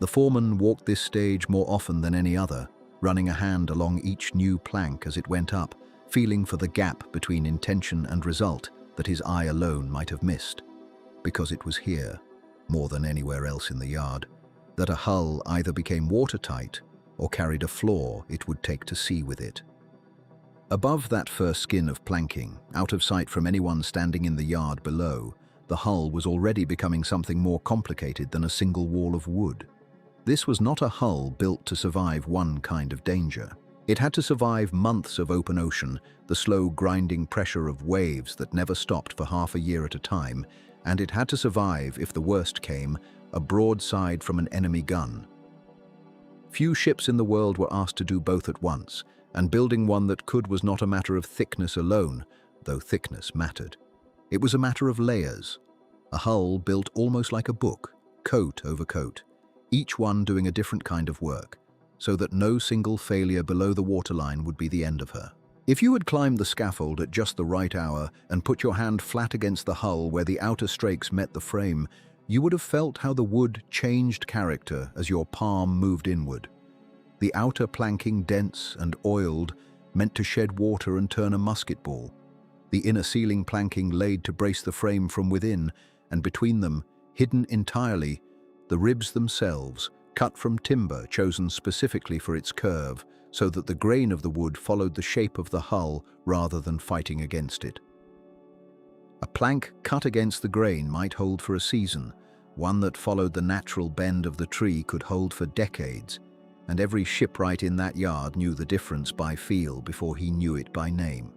The foreman walked this stage more often than any other, running a hand along each new plank as it went up, feeling for the gap between intention and result that his eye alone might have missed, because it was here, more than anywhere else in the yard, that a hull either became watertight or carried a flaw it would take to sea with it. Above that first skin of planking, out of sight from anyone standing in the yard below, the hull was already becoming something more complicated than a single wall of wood. This was not a hull built to survive one kind of danger. It had to survive months of open ocean, the slow grinding pressure of waves that never stopped for half a year at a time, and it had to survive, if the worst came, a broadside from an enemy gun. Few ships in the world were asked to do both at once, and building one that could was not a matter of thickness alone, though thickness mattered. It was a matter of layers. A hull built almost like a book, coat over coat, each one doing a different kind of work, so that no single failure below the waterline would be the end of her. If you had climbed the scaffold at just the right hour and put your hand flat against the hull where the outer strakes met the frame, you would have felt how the wood changed character as your palm moved inward. The outer planking, dense and oiled, meant to shed water and turn a musket ball. The inner ceiling planking laid to brace the frame from within, and between them, hidden entirely, the ribs themselves, cut from timber chosen specifically for its curve, so that the grain of the wood followed the shape of the hull rather than fighting against it. A plank cut against the grain might hold for a season. One that followed the natural bend of the tree could hold for decades, and every shipwright in that yard knew the difference by feel before he knew it by name.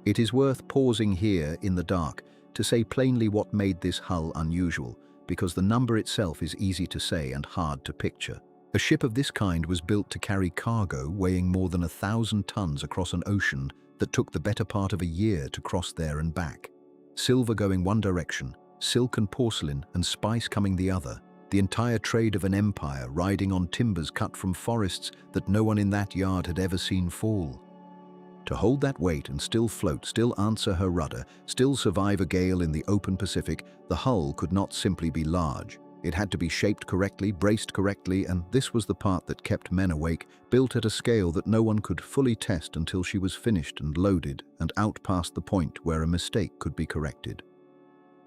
It is worth pausing here in the dark to say plainly what made this hull unusual, because the number itself is easy to say and hard to picture. A ship of this kind was built to carry cargo weighing more than 1,000 tons across an ocean that took the better part of a year to cross there and back. Silver going one direction, silk and porcelain and spice coming the other, the entire trade of an empire riding on timbers cut from forests that no one in that yard had ever seen fall. To hold that weight and still float, still answer her rudder, still survive a gale in the open Pacific, the hull could not simply be large. It had to be shaped correctly, braced correctly, and this was the part that kept men awake, built at a scale that no one could fully test until she was finished and loaded and out past the point where a mistake could be corrected.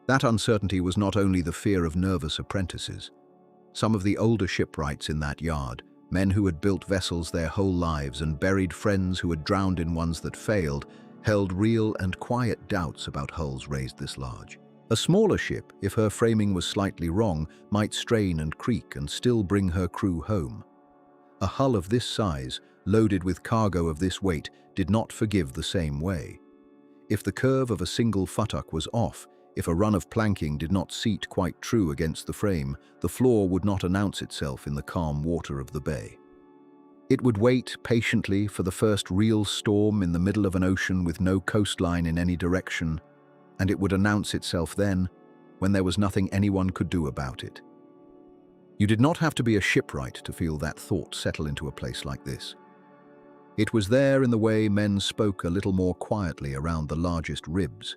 That uncertainty was not only the fear of nervous apprentices. Some of the older shipwrights in that yard, men who had built vessels their whole lives and buried friends who had drowned in ones that failed, held real and quiet doubts about hulls raised this large. A smaller ship, if her framing was slightly wrong, might strain and creak and still bring her crew home. A hull of this size, loaded with cargo of this weight, did not forgive the same way. If the curve of a single futtock was off, if a run of planking did not seat quite true against the frame, the flaw would not announce itself in the calm water of the bay. It would wait patiently for the first real storm in the middle of an ocean with no coastline in any direction, and it would announce itself then, when there was nothing anyone could do about it. You did not have to be a shipwright to feel that thought settle into a place like this. It was there in the way men spoke a little more quietly around the largest ribs,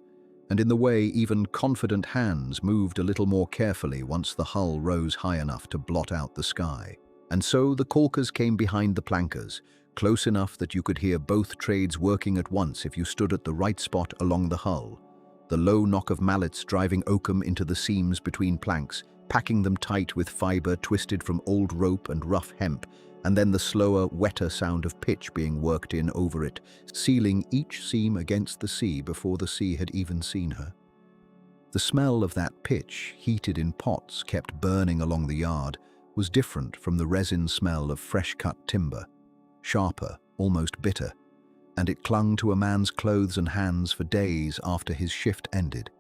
and in the way even confident hands moved a little more carefully once the hull rose high enough to blot out the sky. And so the caulkers came behind the plankers, close enough that you could hear both trades working at once if you stood at the right spot along the hull. The low knock of mallets driving oakum into the seams between planks, packing them tight with fibre twisted from old rope and rough hemp, and then the slower, wetter sound of pitch being worked in over it, sealing each seam against the sea before the sea had even seen her. The smell of that pitch, heated in pots kept burning along the yard, was different from the resin smell of fresh-cut timber, sharper, almost bitter, and it clung to a man's clothes and hands for days after his shift ended.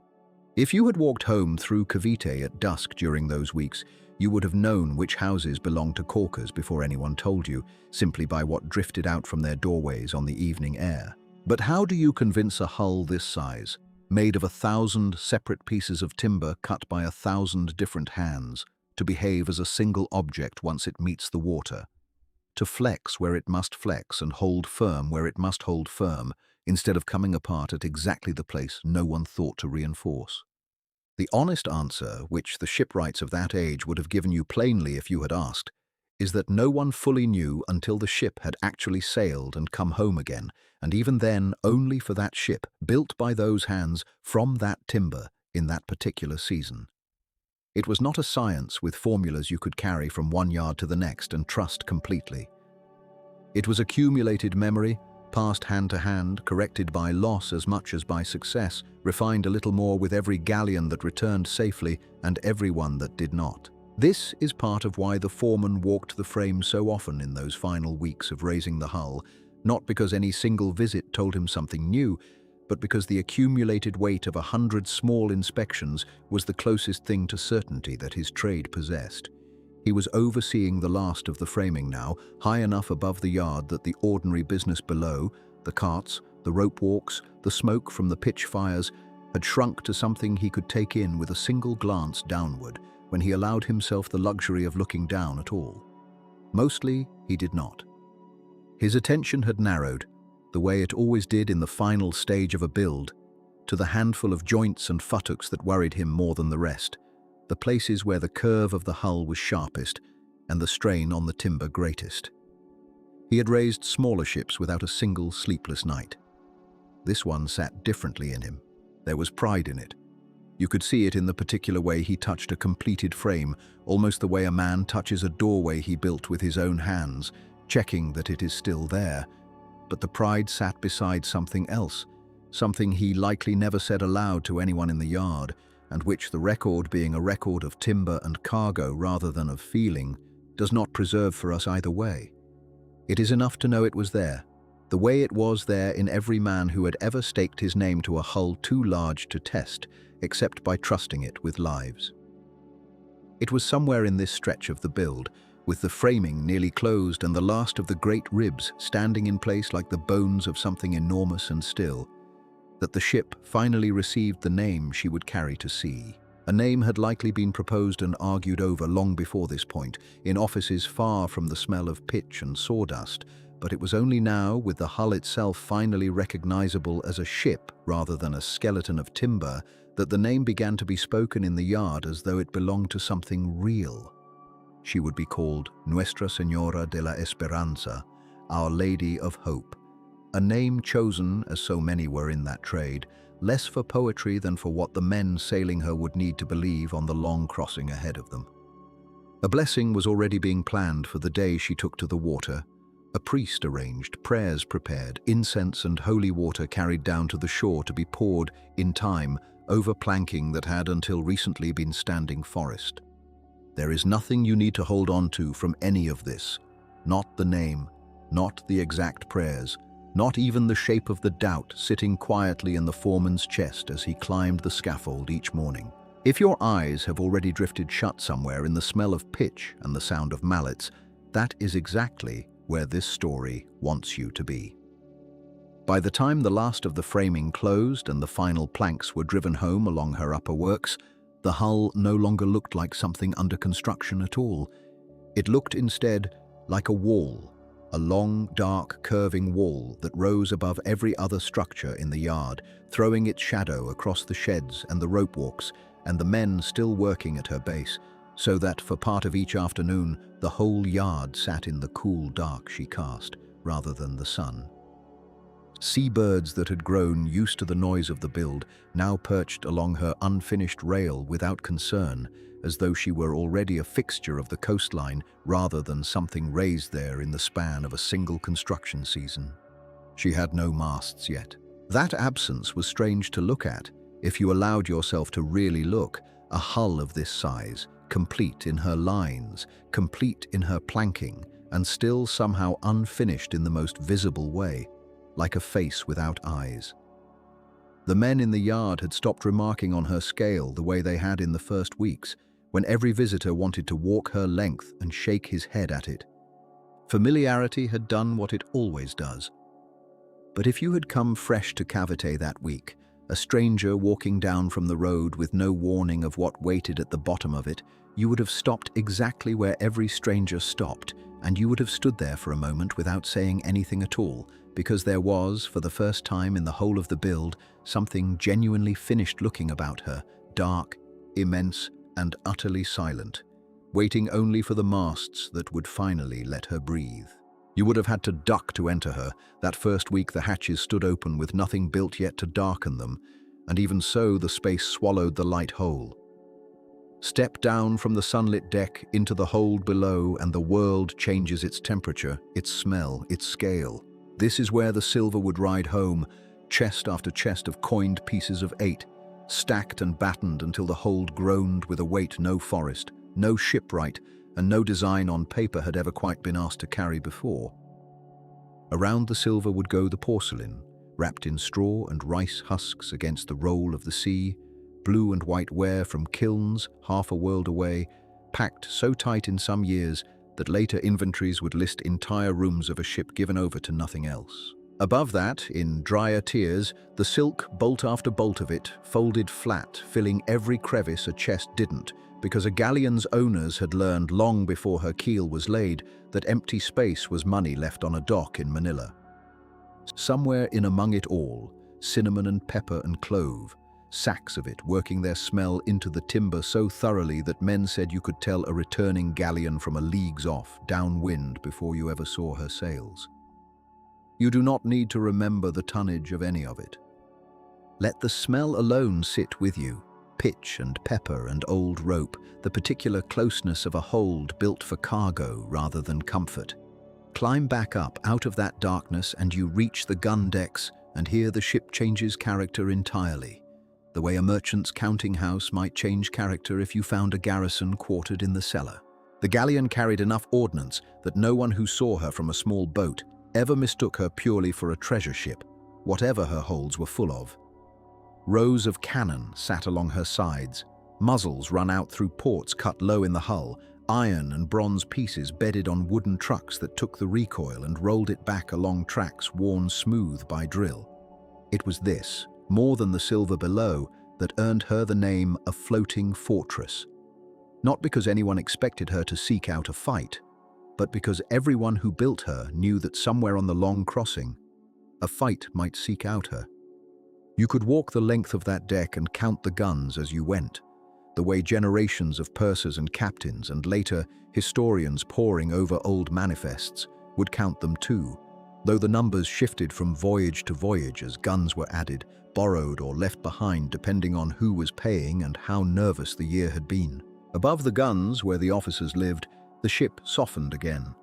If you had walked home through Cavite at dusk during those weeks, you would have known which houses belonged to caulkers before anyone told you, simply by what drifted out from their doorways on the evening air. But how do you convince a hull this size, made of 1,000 separate pieces of timber cut by 1,000 different hands, to behave as a single object once it meets the water, to flex where it must flex and hold firm where it must hold firm, instead of coming apart at exactly the place no one thought to reinforce? The honest answer, which the shipwrights of that age would have given you plainly if you had asked, is that no one fully knew until the ship had actually sailed and come home again, and even then only for that ship, built by those hands from that timber in that particular season. It was not a science with formulas you could carry from one yard to the next and trust completely. It was accumulated memory, passed hand to hand, corrected by loss as much as by success, refined a little more with every galleon that returned safely and every one that did not. This is part of why the foreman walked the frame so often in those final weeks of raising the hull, not because any single visit told him something new, but because the accumulated weight of 100 small inspections was the closest thing to certainty that his trade possessed. He was overseeing the last of the framing now, high enough above the yard that the ordinary business below, the carts, the rope walks, the smoke from the pitch fires, had shrunk to something he could take in with a single glance downward when he allowed himself the luxury of looking down at all. Mostly, he did not. His attention had narrowed, the way it always did in the final stage of a build, to the handful of joints and futtocks that worried him more than the rest, the places where the curve of the hull was sharpest and the strain on the timber greatest. He had raised smaller ships without a single sleepless night. This one sat differently in him. There was pride in it. You could see it in the particular way he touched a completed frame, almost the way a man touches a doorway he built with his own hands, checking that it is still there. But the pride sat beside something else, something he likely never said aloud to anyone in the yard, and which, the record being a record of timber and cargo rather than of feeling, does not preserve for us either way. It is enough to know it was there, the way it was there in every man who had ever staked his name to a hull too large to test, except by trusting it with lives. It was somewhere in this stretch of the build, with the framing nearly closed and the last of the great ribs standing in place like the bones of something enormous and still, that the ship finally received the name she would carry to sea. A name had likely been proposed and argued over long before this point, in offices far from the smell of pitch and sawdust, but it was only now, with the hull itself finally recognizable as a ship rather than a skeleton of timber, that the name began to be spoken in the yard as though it belonged to something real. She would be called Nuestra Señora de la Esperanza, Our Lady of Hope, a name chosen, as so many were in that trade, less for poetry than for what the men sailing her would need to believe on the long crossing ahead of them. A blessing was already being planned for the day she took to the water. A priest arranged, prayers prepared, incense and holy water carried down to the shore to be poured, in time, over planking that had until recently been standing forest. There is nothing you need to hold on to from any of this, not the name, not the exact prayers, not even the shape of the doubt sitting quietly in the foreman's chest as he climbed the scaffold each morning. If your eyes have already drifted shut somewhere in the smell of pitch and the sound of mallets, that is exactly where this story wants you to be. By the time the last of the framing closed and the final planks were driven home along her upper works, the hull no longer looked like something under construction at all. It looked instead like a wall, a long, dark, curving wall that rose above every other structure in the yard, throwing its shadow across the sheds and the rope walks, and the men still working at her base, so that for part of each afternoon the whole yard sat in the cool dark she cast, rather than the sun. Seabirds that had grown used to the noise of the build now perched along her unfinished rail without concern, as though she were already a fixture of the coastline rather than something raised there in the span of a single construction season. She had no masts yet. That absence was strange to look at, if you allowed yourself to really look. A hull of this size, complete in her lines, complete in her planking, and still somehow unfinished in the most visible way, like a face without eyes. The men in the yard had stopped remarking on her scale the way they had in the first weeks, when every visitor wanted to walk her length and shake his head at it. Familiarity had done what it always does. But if you had come fresh to Cavite that week, a stranger walking down from the road with no warning of what waited at the bottom of it, you would have stopped exactly where every stranger stopped, and you would have stood there for a moment without saying anything at all, because there was, for the first time in the whole of the build, something genuinely finished-looking about her, dark, immense, and utterly silent, waiting only for the masts that would finally let her breathe. You would have had to duck to enter her. That first week the hatches stood open with nothing built yet to darken them, and even so the space swallowed the light whole. Step down from the sunlit deck into the hold below and the world changes its temperature, its smell, its scale. This is where the silver would ride home, chest after chest of coined pieces of 8, stacked and battened until the hold groaned with a weight no forest, no shipwright, and no design on paper had ever quite been asked to carry before. Around the silver would go the porcelain, wrapped in straw and rice husks against the roll of the sea, blue and white ware from kilns half a world away, packed so tight in some years that later inventories would list entire rooms of a ship given over to nothing else. Above that, in drier tiers, the silk, bolt after bolt of it, folded flat, filling every crevice a chest didn't, because a galleon's owners had learned long before her keel was laid that empty space was money left on a dock in Manila. Somewhere in among it all, cinnamon and pepper and clove, sacks of it working their smell into the timber so thoroughly that men said you could tell a returning galleon from a leagues off, downwind, before you ever saw her sails. You do not need to remember the tonnage of any of it. Let the smell alone sit with you. Pitch and pepper and old rope, the particular closeness of a hold built for cargo rather than comfort. Climb back up out of that darkness and you reach the gun decks, and here the ship changes character entirely, the way a merchant's counting house might change character if you found a garrison quartered in the cellar. The galleon carried enough ordnance that no one who saw her from a small boat ever mistook her purely for a treasure ship, whatever her holds were full of. Rows of cannon sat along her sides, muzzles run out through ports cut low in the hull, iron and bronze pieces bedded on wooden trucks that took the recoil and rolled it back along tracks worn smooth by drill. It was this, more than the silver below, that earned her the name a floating fortress. Not because anyone expected her to seek out a fight, but because everyone who built her knew that somewhere on the long crossing, a fight might seek out her. You could walk the length of that deck and count the guns as you went, the way generations of pursers and captains and later historians poring over old manifests would count them too, though the numbers shifted from voyage to voyage as guns were added, borrowed or left behind depending on who was paying and how nervous the year had been. Above the guns, where the officers lived, the ship softened again.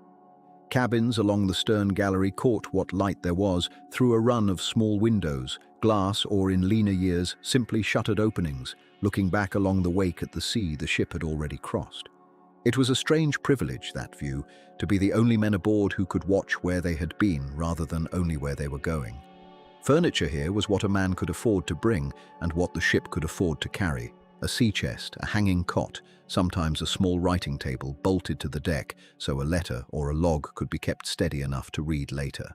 Cabins along the stern gallery caught what light there was through a run of small windows, glass or in leaner years simply shuttered openings, looking back along the wake at the sea the ship had already crossed. It was a strange privilege, that view, to be the only men aboard who could watch where they had been rather than only where they were going. Furniture here was what a man could afford to bring and what the ship could afford to carry. A sea chest, a hanging cot, sometimes a small writing table bolted to the deck so a letter or a log could be kept steady enough to read later.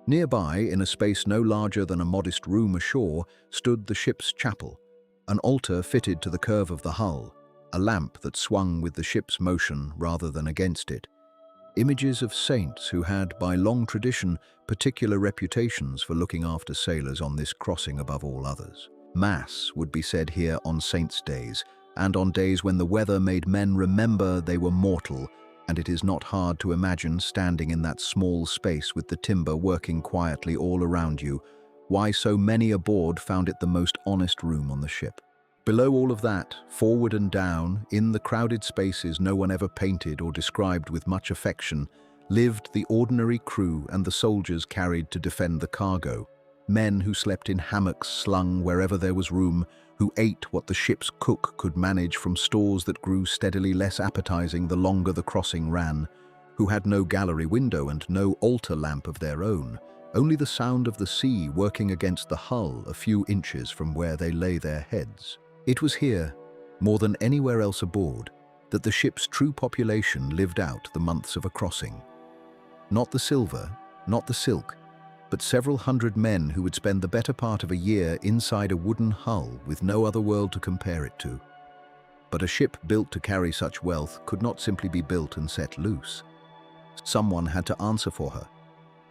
Nearby, in a space no larger than a modest room ashore, stood the ship's chapel, an altar fitted to the curve of the hull, a lamp that swung with the ship's motion rather than against it. Images of saints who had, by long tradition, particular reputations for looking after sailors on this crossing above all others. Mass would be said here on saints' days, and on days when the weather made men remember they were mortal and it is not hard to imagine standing in that small space with the timber working quietly all around you, why so many aboard found it the most honest room on the ship. Below all of that, forward and down, in the crowded spaces no one ever painted or described with much affection, lived the ordinary crew and the soldiers carried to defend the cargo. Men who slept in hammocks slung wherever there was room, who ate what the ship's cook could manage from stores that grew steadily less appetizing the longer the crossing ran, who had no gallery window and no altar lamp of their own, only the sound of the sea working against the hull a few inches from where they lay their heads. It was here, more than anywhere else aboard, that the ship's true population lived out the months of a crossing. Not the silver, not the silk, but several hundred men who would spend the better part of a year inside a wooden hull with no other world to compare it to. But a ship built to carry such wealth could not simply be built and set loose. Someone had to answer for her.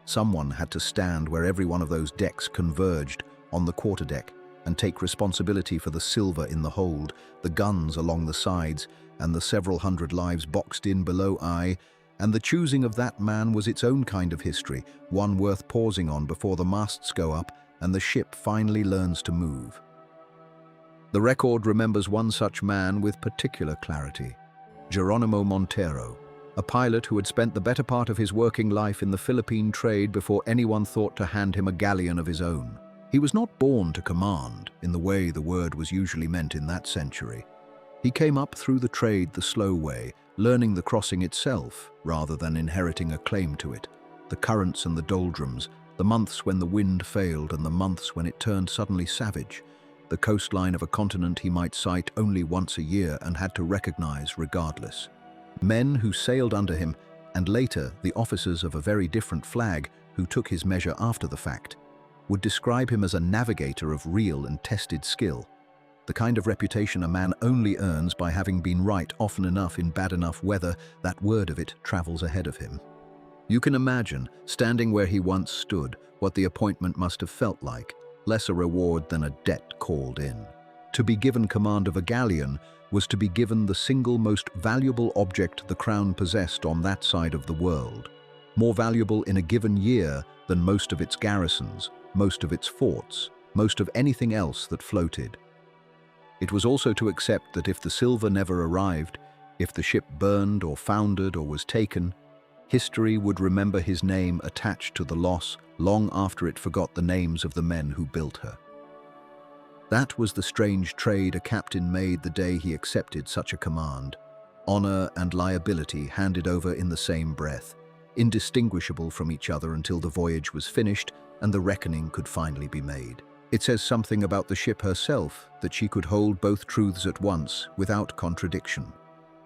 Someone had to stand where every one of those decks converged on the quarterdeck and take responsibility for the silver in the hold, the guns along the sides, and the several hundred lives boxed in below and the choosing of that man was its own kind of history, one worth pausing on before the masts go up and the ship finally learns to move. The record remembers one such man with particular clarity, Geronimo Montero, a pilot who had spent the better part of his working life in the Philippine trade before anyone thought to hand him a galleon of his own. He was not born to command, in the way the word was usually meant in that century. He came up through the trade the slow way, learning the crossing itself, rather than inheriting a claim to it. The currents and the doldrums, the months when the wind failed and the months when it turned suddenly savage, the coastline of a continent he might sight only once a year and had to recognize regardless. Men who sailed under him, and later the officers of a very different flag who took his measure after the fact, would describe him as a navigator of real and tested skill, the kind of reputation a man only earns by having been right often enough in bad enough weather that word of it travels ahead of him. You can imagine, standing where he once stood, what the appointment must have felt like, less a reward than a debt called in. To be given command of a galleon was to be given the single most valuable object the crown possessed on that side of the world, more valuable in a given year than most of its garrisons, most of its forts, most of anything else that floated. It was also to accept that if the silver never arrived, if the ship burned or foundered or was taken, history would remember his name attached to the loss long after it forgot the names of the men who built her. That was the strange trade a captain made the day he accepted such a command. Honor and liability handed over in the same breath, indistinguishable from each other until the voyage was finished and the reckoning could finally be made. It says something about the ship herself that she could hold both truths at once without contradiction,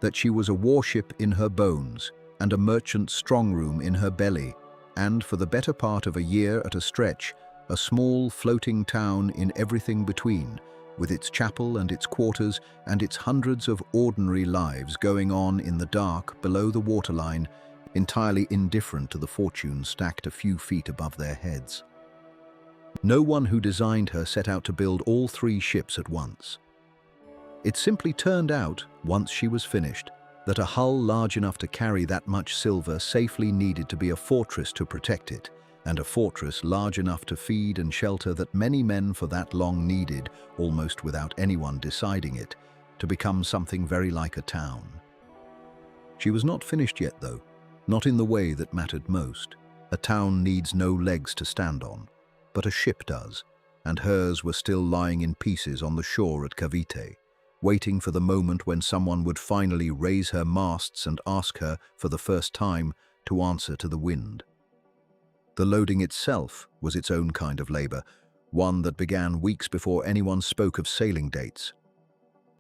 that she was a warship in her bones and a merchant strongroom in her belly, and for the better part of a year at a stretch, a small floating town in everything between, with its chapel and its quarters and its hundreds of ordinary lives going on in the dark below the waterline, entirely indifferent to the fortune stacked a few feet above their heads. No one who designed her set out to build all three ships at once. It simply turned out, once she was finished, that a hull large enough to carry that much silver safely needed to be a fortress to protect it, and a fortress large enough to feed and shelter that many men for that long needed, almost without anyone deciding it, to become something very like a town. She was not finished yet, though, not in the way that mattered most. A town needs no legs to stand on, but a ship does, and hers were still lying in pieces on the shore at Cavite, waiting for the moment when someone would finally raise her masts and ask her, for the first time, to answer to the wind. The loading itself was its own kind of labor, one that began weeks before anyone spoke of sailing dates.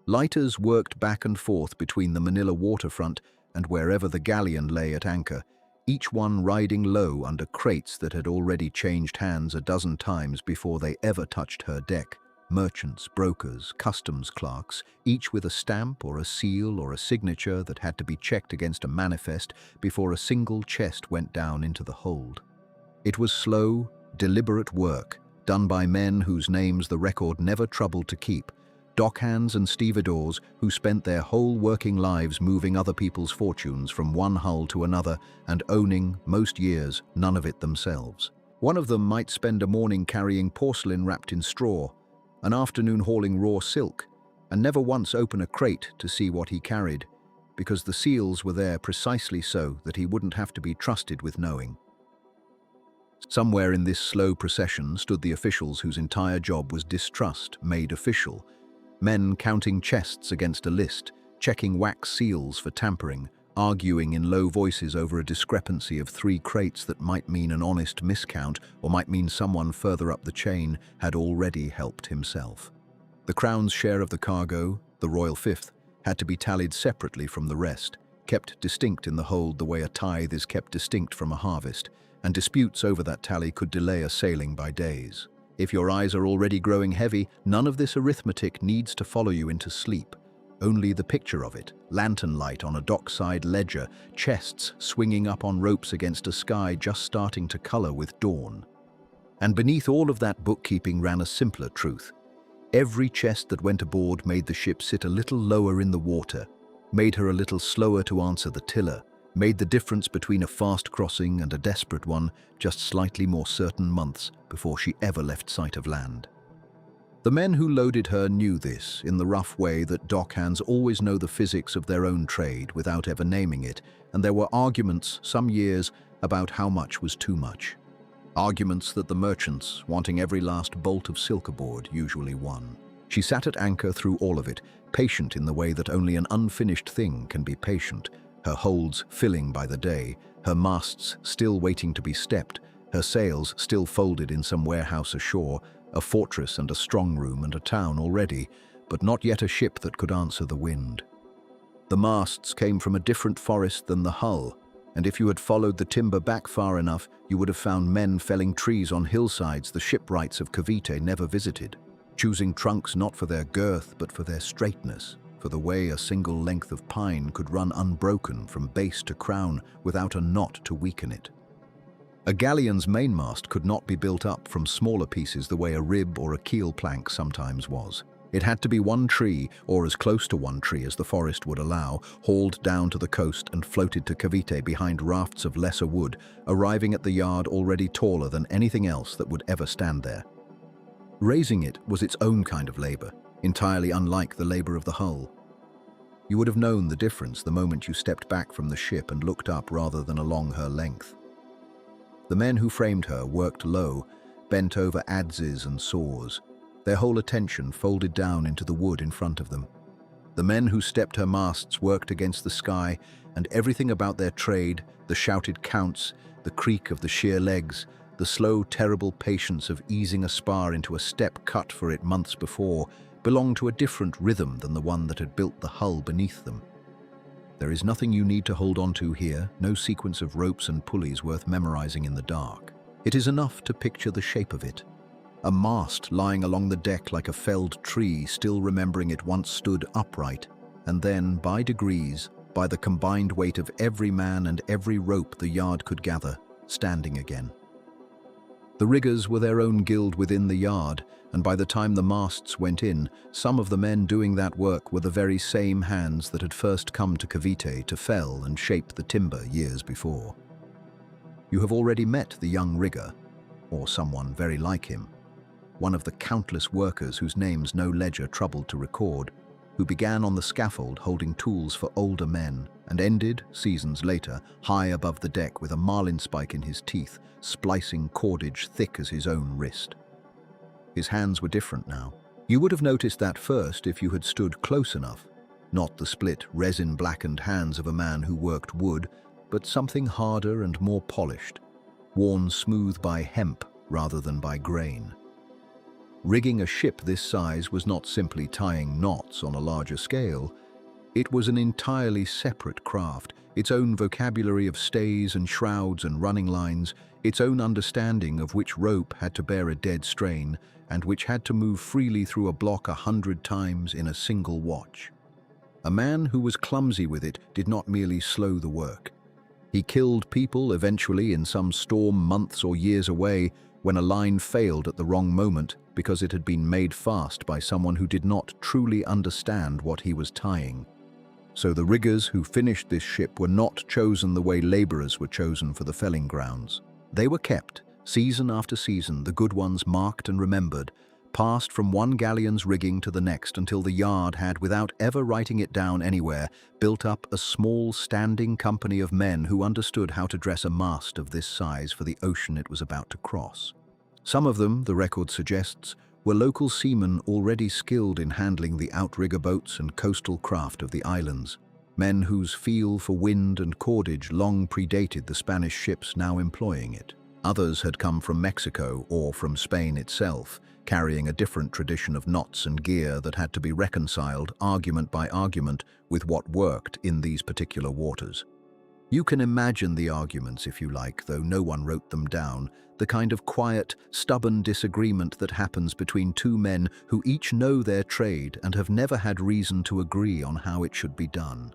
Lighters worked back and forth between the Manila waterfront and wherever the galleon lay at anchor, each one riding low under crates that had already changed hands a dozen times before they ever touched her deck. Merchants, brokers, customs clerks, each with a stamp or a seal or a signature that had to be checked against a manifest before a single chest went down into the hold. It was slow, deliberate work, done by men whose names the record never troubled to keep, Dockhands and stevedores who spent their whole working lives moving other people's fortunes from one hull to another and owning, most years, none of it themselves. One of them might spend a morning carrying porcelain wrapped in straw, an afternoon hauling raw silk, and never once open a crate to see what he carried, because the seals were there precisely so that he wouldn't have to be trusted with knowing. Somewhere in this slow procession stood the officials whose entire job was distrust made official. Men counting chests against a list, checking wax seals for tampering, arguing in low voices over a discrepancy of 3 crates that might mean an honest miscount or might mean someone further up the chain had already helped himself. The Crown's share of the cargo, the Royal Fifth, had to be tallied separately from the rest, kept distinct in the hold the way a tithe is kept distinct from a harvest, and disputes over that tally could delay a sailing by days. If your eyes are already growing heavy, none of this arithmetic needs to follow you into sleep. Only the picture of it, lantern light on a dockside ledger, chests swinging up on ropes against a sky just starting to color with dawn. And beneath all of that bookkeeping ran a simpler truth. Every chest that went aboard made the ship sit a little lower in the water, made her a little slower to answer the tiller, made the difference between a fast crossing and a desperate one just slightly more certain months before she ever left sight of land. The men who loaded her knew this in the rough way that dockhands always know the physics of their own trade without ever naming it, and there were arguments some years about how much was too much. Arguments that the merchants, wanting every last bolt of silk aboard, usually won. She sat at anchor through all of it, patient in the way that only an unfinished thing can be patient, her holds filling by the day, her masts still waiting to be stepped, her sails still folded in some warehouse ashore, a fortress and a strong room and a town already, but not yet a ship that could answer the wind. The masts came from a different forest than the hull, and if you had followed the timber back far enough, you would have found men felling trees on hillsides the shipwrights of Cavite never visited, choosing trunks not for their girth but for their straightness, for the way a single length of pine could run unbroken from base to crown without a knot to weaken it. A galleon's mainmast could not be built up from smaller pieces the way a rib or a keel plank sometimes was. It had to be one tree, or as close to one tree as the forest would allow, hauled down to the coast and floated to Cavite behind rafts of lesser wood, arriving at the yard already taller than anything else that would ever stand there. Raising it was its own kind of labor, entirely unlike the labor of the hull. You would have known the difference the moment you stepped back from the ship and looked up rather than along her length. The men who framed her worked low, bent over adzes and saws, their whole attention folded down into the wood in front of them. The men who stepped her masts worked against the sky, and everything about their trade, the shouted counts, the creak of the sheer legs, the slow, terrible patience of easing a spar into a step cut for it months before, belonged to a different rhythm than the one that had built the hull beneath them. There is nothing you need to hold on to here, no sequence of ropes and pulleys worth memorizing in the dark. It is enough to picture the shape of it. A mast lying along the deck like a felled tree, still remembering it once stood upright, and then, by degrees, by the combined weight of every man and every rope the yard could gather, standing again. The riggers were their own guild within the yard, and by the time the masts went in, some of the men doing that work were the very same hands that had first come to Cavite to fell and shape the timber years before. You have already met the young rigger, or someone very like him, one of the countless workers whose names no ledger troubled to record, who began on the scaffold holding tools for older men and ended, seasons later, high above the deck with a marlinspike in his teeth, splicing cordage thick as his own wrist. His hands were different now. You would have noticed that first if you had stood close enough, not the split, resin-blackened hands of a man who worked wood, but something harder and more polished, worn smooth by hemp rather than by grain. Rigging a ship this size was not simply tying knots on a larger scale. It was an entirely separate craft, its own vocabulary of stays and shrouds and running lines, its own understanding of which rope had to bear a dead strain and which had to move freely through a block 100 times in a single watch. A man who was clumsy with it did not merely slow the work. He killed people eventually in some storm months or years away when a line failed at the wrong moment because it had been made fast by someone who did not truly understand what he was tying. So the riggers who finished this ship were not chosen the way laborers were chosen for the felling grounds. They were kept, season after season, the good ones marked and remembered, passed from one galleon's rigging to the next until the yard had, without ever writing it down anywhere, built up a small standing company of men who understood how to dress a mast of this size for the ocean it was about to cross. Some of them, the record suggests, were local seamen already skilled in handling the outrigger boats and coastal craft of the islands, men whose feel for wind and cordage long predated the Spanish ships now employing it. Others had come from Mexico or from Spain itself, carrying a different tradition of knots and gear that had to be reconciled, argument by argument, with what worked in these particular waters. You can imagine the arguments, if you like, though no one wrote them down, the kind of quiet, stubborn disagreement that happens between two men who each know their trade and have never had reason to agree on how it should be done.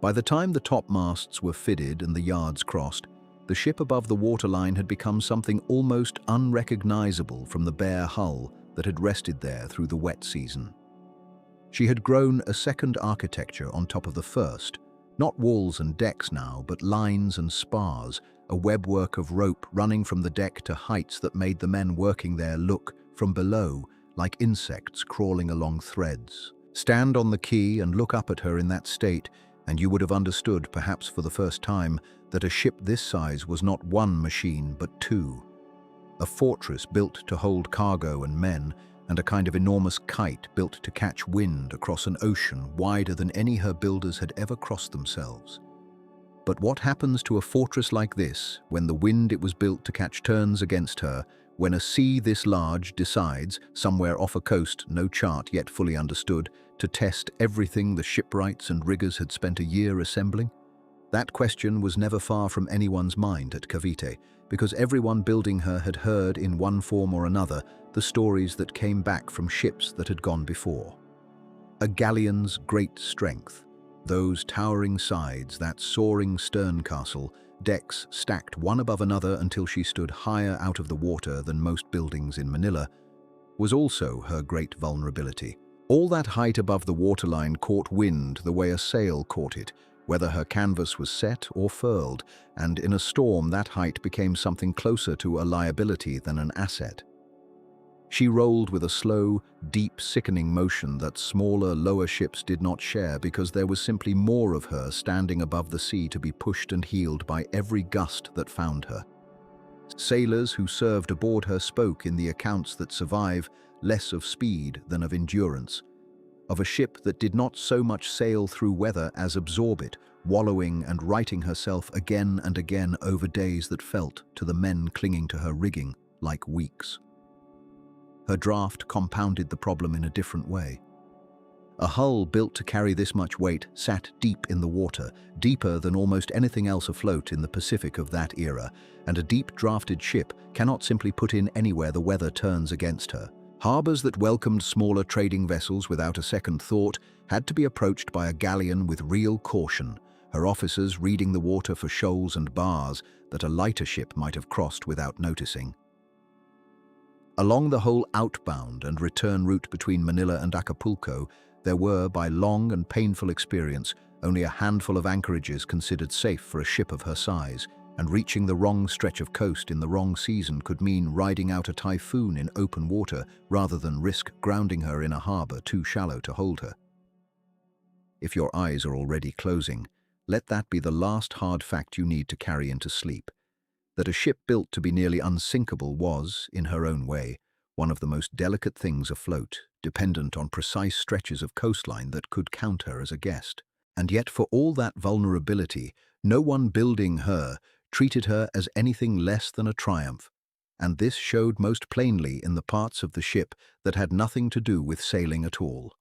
By the time the topmasts were fitted and the yards crossed, the ship above the waterline had become something almost unrecognizable from the bare hull that had rested there through the wet season. She had grown a second architecture on top of the first, not walls and decks now, but lines and spars, a webwork of rope running from the deck to heights that made the men working there look, from below, like insects crawling along threads. Stand on the quay and look up at her in that state, and you would have understood, perhaps for the first time, that a ship this size was not one machine but two. A fortress built to hold cargo and men, and a kind of enormous kite built to catch wind across an ocean wider than any her builders had ever crossed themselves. But what happens to a fortress like this when the wind it was built to catch turns against her, when a sea this large decides, somewhere off a coast, no chart yet fully understood, to test everything the shipwrights and riggers had spent a year assembling? That question was never far from anyone's mind at Cavite, because everyone building her had heard in one form or another the stories that came back from ships that had gone before. A galleon's great strength, those towering sides, that soaring sterncastle, decks stacked one above another until she stood higher out of the water than most buildings in Manila, was also her great vulnerability. All that height above the waterline caught wind the way a sail caught it, whether her canvas was set or furled, and in a storm that height became something closer to a liability than an asset. She rolled with a slow, deep, sickening motion that smaller, lower ships did not share because there was simply more of her standing above the sea to be pushed and heeled by every gust that found her. Sailors who served aboard her spoke in the accounts that survive less of speed than of endurance, of a ship that did not so much sail through weather as absorb it, wallowing and righting herself again and again over days that felt, to the men clinging to her rigging, like weeks. Her draft compounded the problem in a different way. A hull built to carry this much weight sat deep in the water, deeper than almost anything else afloat in the Pacific of that era, and a deep-drafted ship cannot simply put in anywhere the weather turns against her. Harbors that welcomed smaller trading vessels without a second thought had to be approached by a galleon with real caution, her officers reading the water for shoals and bars that a lighter ship might have crossed without noticing. Along the whole outbound and return route between Manila and Acapulco, there were, by long and painful experience, only a handful of anchorages considered safe for a ship of her size, and reaching the wrong stretch of coast in the wrong season could mean riding out a typhoon in open water rather than risk grounding her in a harbor too shallow to hold her. If your eyes are already closing, let that be the last hard fact you need to carry into sleep. That a ship built to be nearly unsinkable was, in her own way, one of the most delicate things afloat, dependent on precise stretches of coastline that could count her as a guest. And yet, for all that vulnerability, no one building her treated her as anything less than a triumph, and this showed most plainly in the parts of the ship that had nothing to do with sailing at all.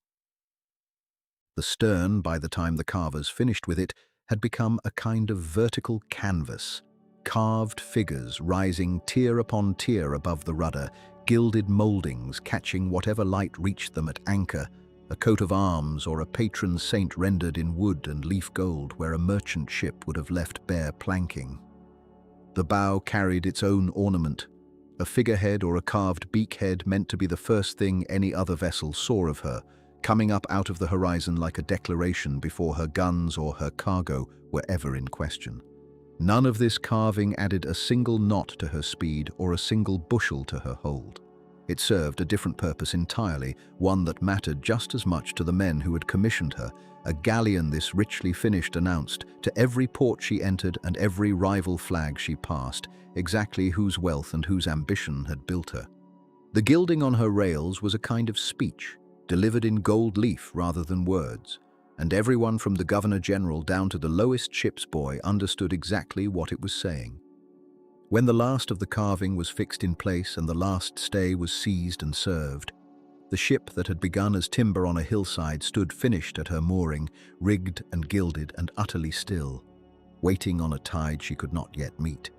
The stern, by the time the carvers finished with it, had become a kind of vertical canvas, carved figures rising tier upon tier above the rudder, gilded mouldings catching whatever light reached them at anchor, a coat of arms or a patron saint rendered in wood and leaf gold where a merchant ship would have left bare planking. The bow carried its own ornament, a figurehead or a carved beakhead meant to be the first thing any other vessel saw of her, coming up out of the horizon like a declaration before her guns or her cargo were ever in question. None of this carving added a single knot to her speed or a single bushel to her hold. It served a different purpose entirely, one that mattered just as much to the men who had commissioned her. A galleon this richly finished announced, to every port she entered and every rival flag she passed, exactly whose wealth and whose ambition had built her. The gilding on her rails was a kind of speech, delivered in gold leaf rather than words, and everyone from the Governor-General down to the lowest ship's boy understood exactly what it was saying. When the last of the carving was fixed in place and the last stay was seized and served, the ship that had begun as timber on a hillside stood finished at her mooring, rigged and gilded and utterly still, waiting on a tide she could not yet meet.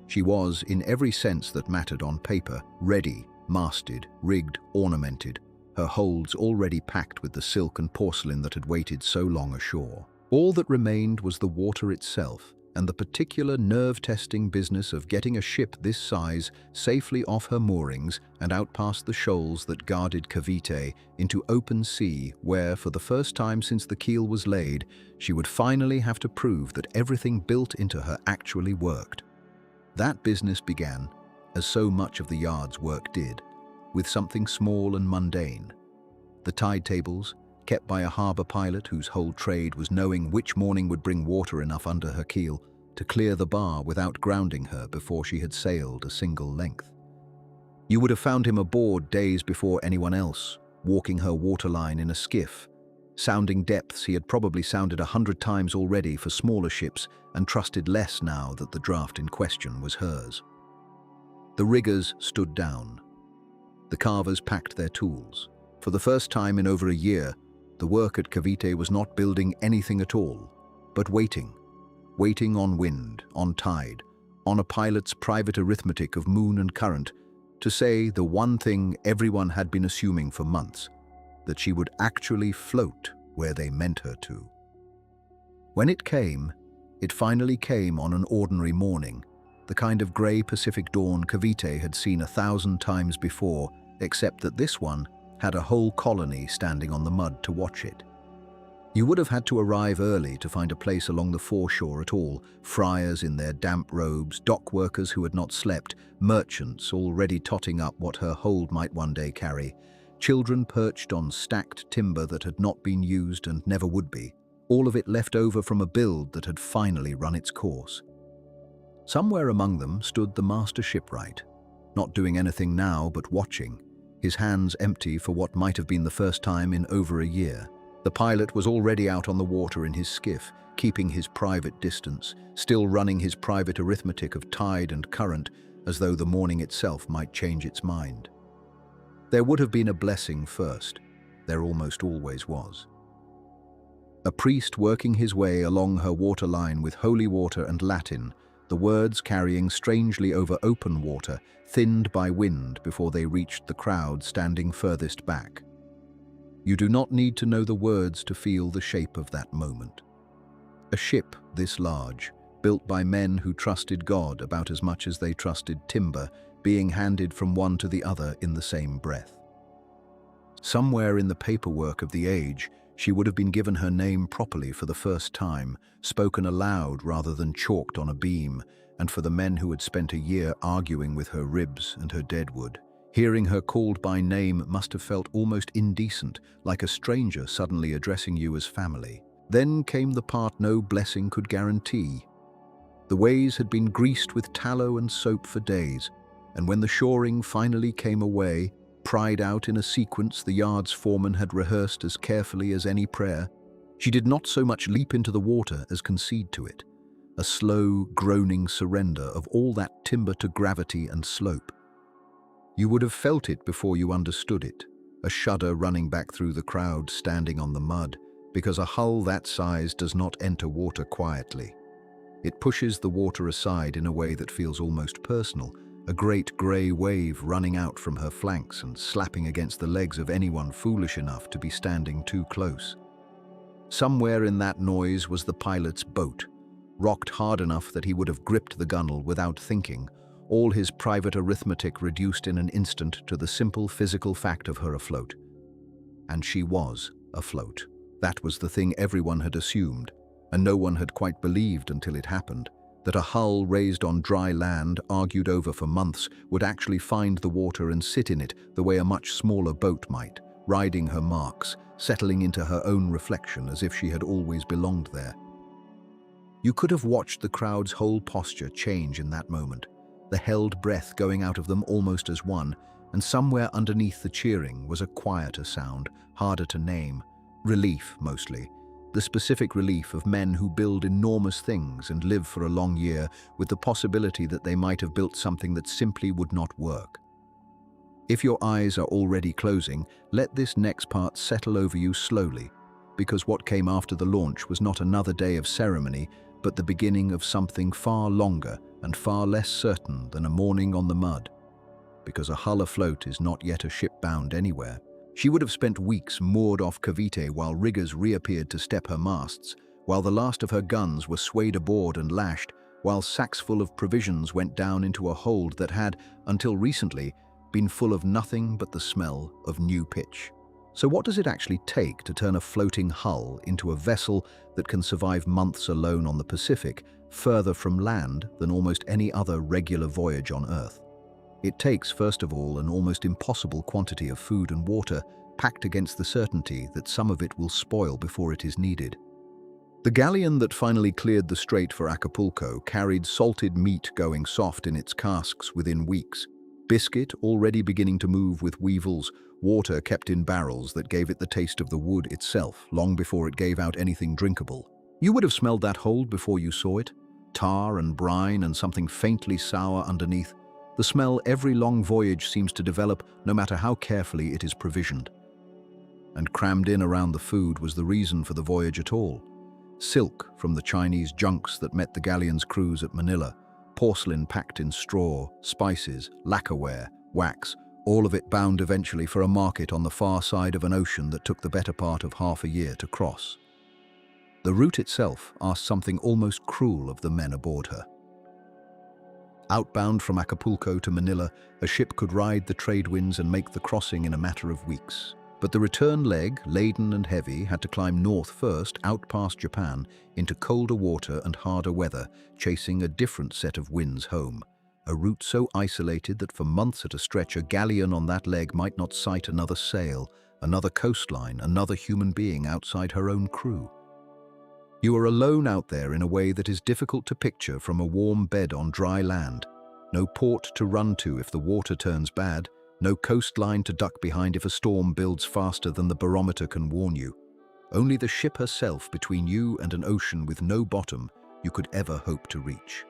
She was, in every sense that mattered on paper, ready, masted, rigged, ornamented, her holds already packed with the silk and porcelain that had waited so long ashore. All that remained was the water itself, and the particular nerve-testing business of getting a ship this size safely off her moorings and out past the shoals that guarded Cavite into open sea where, for the first time since the keel was laid, she would finally have to prove that everything built into her actually worked. That business began, as so much of the yard's work did, with something small and mundane. The tide tables, kept by a harbour pilot whose whole trade was knowing which morning would bring water enough under her keel to clear the bar without grounding her before she had sailed a single length. You would have found him aboard days before anyone else, walking her waterline in a skiff, sounding depths he had probably sounded 100 times already for smaller ships and trusted less now that the draft in question was hers. The riggers stood down. The carvers packed their tools. For the first time in over a year, the work at Cavite was not building anything at all, but waiting on wind, on tide, on a pilot's private arithmetic of moon and current, to say the one thing everyone had been assuming for months, that she would actually float where they meant her to. When it came, it finally came on an ordinary morning, the kind of grey Pacific dawn Cavite had seen 1,000 times before, except that this one had a whole colony standing on the mud to watch it. You would have had to arrive early to find a place along the foreshore at all, friars in their damp robes, dock workers who had not slept, merchants already totting up what her hold might one day carry, children perched on stacked timber that had not been used and never would be, all of it left over from a build that had finally run its course. Somewhere among them stood the master shipwright, not doing anything now but watching, his hands empty for what might have been the first time in over a year. The pilot was already out on the water in his skiff, keeping his private distance, still running his private arithmetic of tide and current, as though the morning itself might change its mind. There would have been a blessing first. There almost always was. A priest working his way along her waterline with holy water and Latin, the words carrying strangely over open water, thinned by wind before they reached the crowd standing furthest back. You do not need to know the words to feel the shape of that moment. A ship this large, built by men who trusted God about as much as they trusted timber, being handed from one to the other in the same breath. Somewhere in the paperwork of the age, she would have been given her name properly for the first time, spoken aloud rather than chalked on a beam, and for the men who had spent a year arguing with her ribs and her deadwood. Hearing her called by name must have felt almost indecent, like a stranger suddenly addressing you as family. Then came the part no blessing could guarantee. The ways had been greased with tallow and soap for days, and when the shoring finally came away, pried out in a sequence the yard's foreman had rehearsed as carefully as any prayer, she did not so much leap into the water as concede to it, a slow, groaning surrender of all that timber to gravity and slope. You would have felt it before you understood it, a shudder running back through the crowd standing on the mud, because a hull that size does not enter water quietly. It pushes the water aside in a way that feels almost personal, a great grey wave running out from her flanks and slapping against the legs of anyone foolish enough to be standing too close. Somewhere in that noise was the pilot's boat, rocked hard enough that he would have gripped the gunwale without thinking, all his private arithmetic reduced in an instant to the simple physical fact of her afloat. And she was afloat. That was the thing everyone had assumed, and no one had quite believed until it happened, that a hull raised on dry land, argued over for months, would actually find the water and sit in it the way a much smaller boat might, riding her marks, settling into her own reflection as if she had always belonged there. You could have watched the crowd's whole posture change in that moment, the held breath going out of them almost as one, and somewhere underneath the cheering was a quieter sound, harder to name. Relief, mostly. The specific relief of men who build enormous things and live for a long year with the possibility that they might have built something that simply would not work. If your eyes are already closing, let this next part settle over you slowly, because what came after the launch was not another day of ceremony, but the beginning of something far longer and far less certain than a morning on the mud. Because a hull afloat is not yet a ship bound anywhere. She would have spent weeks moored off Cavite while riggers reappeared to step her masts, while the last of her guns were swayed aboard and lashed, while sacks full of provisions went down into a hold that had, until recently, been full of nothing but the smell of new pitch. So what does it actually take to turn a floating hull into a vessel that can survive months alone on the Pacific, further from land than almost any other regular voyage on Earth? It takes, first of all, an almost impossible quantity of food and water, packed against the certainty that some of it will spoil before it is needed. The galleon that finally cleared the strait for Acapulco carried salted meat going soft in its casks within weeks, biscuit already beginning to move with weevils, water kept in barrels that gave it the taste of the wood itself long before it gave out anything drinkable. You would have smelled that hold before you saw it, tar and brine and something faintly sour underneath. The smell every long voyage seems to develop, no matter how carefully it is provisioned. And crammed in around the food was the reason for the voyage at all. Silk from the Chinese junks that met the galleon's crews at Manila, porcelain packed in straw, spices, lacquerware, wax, all of it bound eventually for a market on the far side of an ocean that took the better part of half a year to cross. The route itself asked something almost cruel of the men aboard her. Outbound from Acapulco to Manila, a ship could ride the trade winds and make the crossing in a matter of weeks. But the return leg, laden and heavy, had to climb north first, out past Japan, into colder water and harder weather, chasing a different set of winds home. A route so isolated that for months at a stretch, a galleon on that leg might not sight another sail, another coastline, another human being outside her own crew. You are alone out there in a way that is difficult to picture from a warm bed on dry land. No port to run to if the water turns bad, no coastline to duck behind if a storm builds faster than the barometer can warn you. Only the ship herself between you and an ocean with no bottom you could ever hope to reach.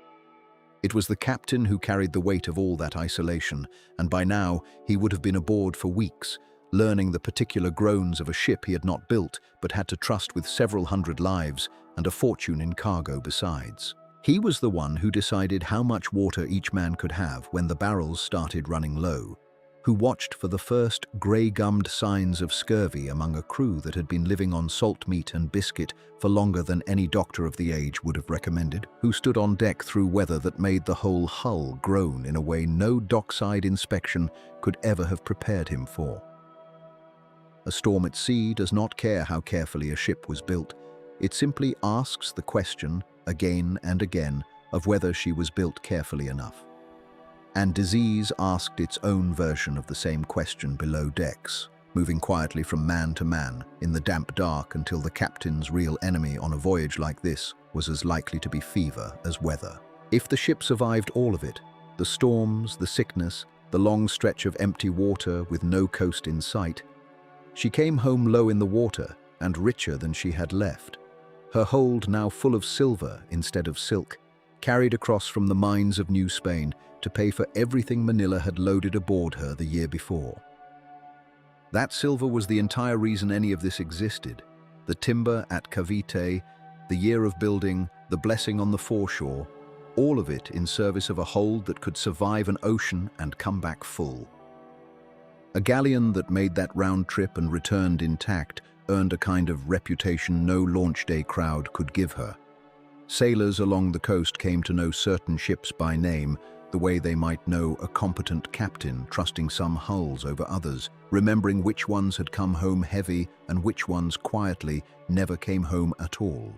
It was the captain who carried the weight of all that isolation, and by now he would have been aboard for weeks, learning the particular groans of a ship he had not built but had to trust with several hundred lives and a fortune in cargo besides. He was the one who decided how much water each man could have when the barrels started running low, who watched for the first grey-gummed signs of scurvy among a crew that had been living on salt meat and biscuit for longer than any doctor of the age would have recommended, who stood on deck through weather that made the whole hull groan in a way no dockside inspection could ever have prepared him for. A storm at sea does not care how carefully a ship was built. It simply asks the question, again and again, of whether she was built carefully enough. And disease asked its own version of the same question below decks, moving quietly from man to man in the damp dark until the captain's real enemy on a voyage like this was as likely to be fever as weather. If the ship survived all of it, the storms, the sickness, the long stretch of empty water with no coast in sight, she came home low in the water and richer than she had left, her hold now full of silver instead of silk, carried across from the mines of New Spain to pay for everything Manila had loaded aboard her the year before. That silver was the entire reason any of this existed. The timber at Cavite, the year of building, the blessing on the foreshore, all of it in service of a hold that could survive an ocean and come back full. A galleon that made that round trip and returned intact earned a kind of reputation no launch day crowd could give her. Sailors along the coast came to know certain ships by name, the way they might know a competent captain trusting some hulls over others, remembering which ones had come home heavy and which ones quietly never came home at all.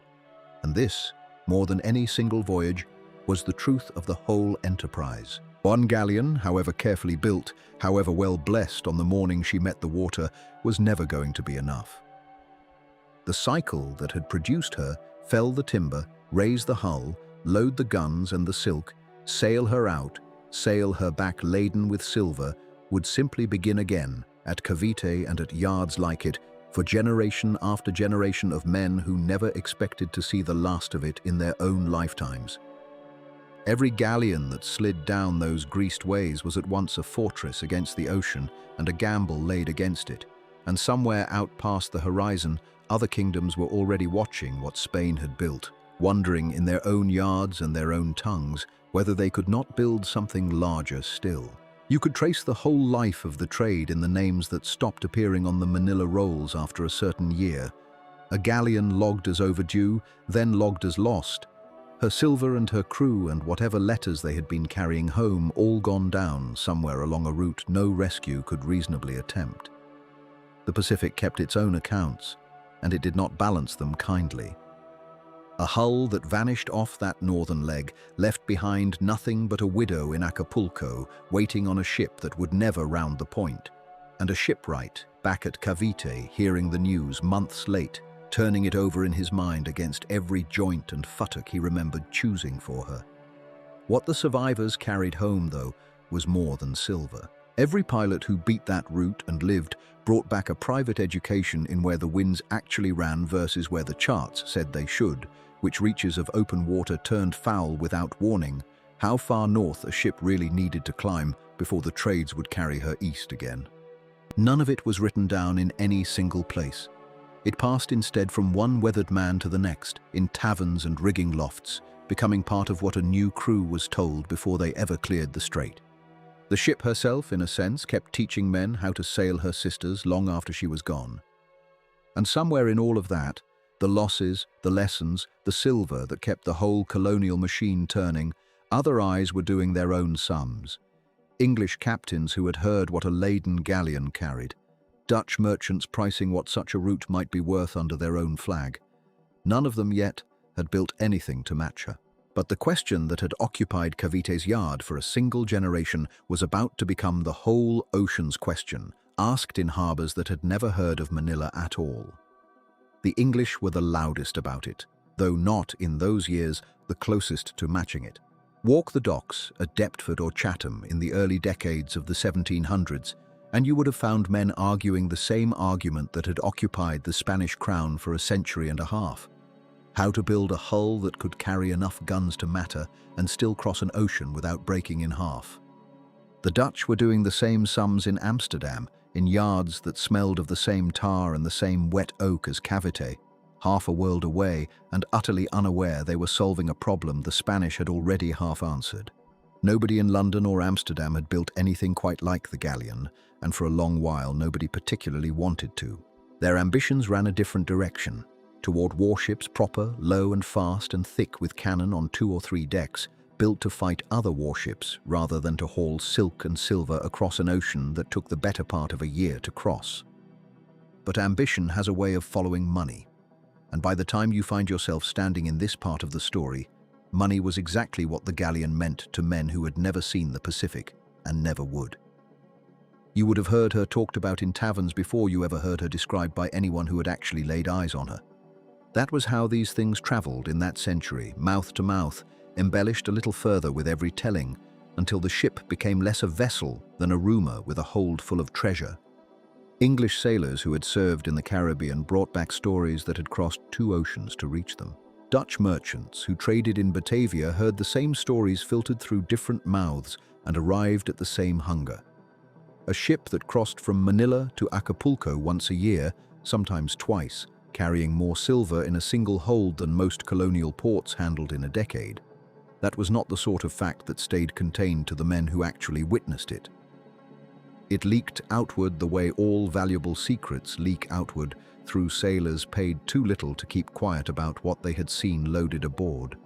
And this, more than any single voyage, was the truth of the whole enterprise. One galleon, however carefully built, however well blessed on the morning she met the water, was never going to be enough. The cycle that had produced her, fell the timber, raise the hull, load the guns and the silk, sail her out, sail her back laden with silver, would simply begin again at Cavite and at yards like it, for generation after generation of men who never expected to see the last of it in their own lifetimes. Every galleon that slid down those greased ways was at once a fortress against the ocean and a gamble laid against it, and somewhere out past the horizon, other kingdoms were already watching what Spain had built, wondering in their own yards and their own tongues whether they could not build something larger still. You could trace the whole life of the trade in the names that stopped appearing on the Manila rolls after a certain year. A galleon logged as overdue, then logged as lost. Her silver and her crew and whatever letters they had been carrying home all gone down somewhere along a route no rescue could reasonably attempt. The Pacific kept its own accounts, and it did not balance them kindly. A hull that vanished off that northern leg left behind nothing but a widow in Acapulco waiting on a ship that would never round the point, and a shipwright back at Cavite hearing the news months late, turning it over in his mind against every joint and futtock he remembered choosing for her. What the survivors carried home, though, was more than silver. Every pilot who beat that route and lived brought back a private education in where the winds actually ran versus where the charts said they should, which reaches of open water turned foul without warning, how far north a ship really needed to climb before the trades would carry her east again. None of it was written down in any single place. It passed instead from one weathered man to the next, in taverns and rigging lofts, becoming part of what a new crew was told before they ever cleared the strait. The ship herself, in a sense, kept teaching men how to sail her sisters long after she was gone. And somewhere in all of that, the losses, the lessons, the silver that kept the whole colonial machine turning, other eyes were doing their own sums. English captains who had heard what a laden galleon carried, Dutch merchants pricing what such a route might be worth under their own flag. None of them yet had built anything to match her. But the question that had occupied Cavite's yard for a single generation was about to become the whole ocean's question, asked in harbors that had never heard of Manila at all. The English were the loudest about it, though not, in those years, the closest to matching it. Walk the docks at Deptford or Chatham in the early decades of the 1700s, and you would have found men arguing the same argument that had occupied the Spanish crown for a century and a half. How to build a hull that could carry enough guns to matter and still cross an ocean without breaking in half. The Dutch were doing the same sums in Amsterdam, in yards that smelled of the same tar and the same wet oak as Cavite, half a world away and utterly unaware they were solving a problem the Spanish had already half answered. Nobody in London or Amsterdam had built anything quite like the galleon, and for a long while nobody particularly wanted to. Their ambitions ran a different direction, toward warships proper, low and fast and thick with cannon on 2 or 3 decks, built to fight other warships rather than to haul silk and silver across an ocean that took the better part of a year to cross. But ambition has a way of following money, and by the time you find yourself standing in this part of the story, money was exactly what the galleon meant to men who had never seen the Pacific and never would. You would have heard her talked about in taverns before you ever heard her described by anyone who had actually laid eyes on her. That was how these things traveled in that century, mouth to mouth, embellished a little further with every telling, until the ship became less a vessel than a rumor with a hold full of treasure. English sailors who had served in the Caribbean brought back stories that had crossed 2 oceans to reach them. Dutch merchants who traded in Batavia heard the same stories filtered through different mouths and arrived at the same hunger. A ship that crossed from Manila to Acapulco once a year, sometimes twice, carrying more silver in a single hold than most colonial ports handled in a decade. That was not the sort of fact that stayed contained to the men who actually witnessed it. It leaked outward the way all valuable secrets leak outward through sailors paid too little to keep quiet about what they had seen loaded aboard.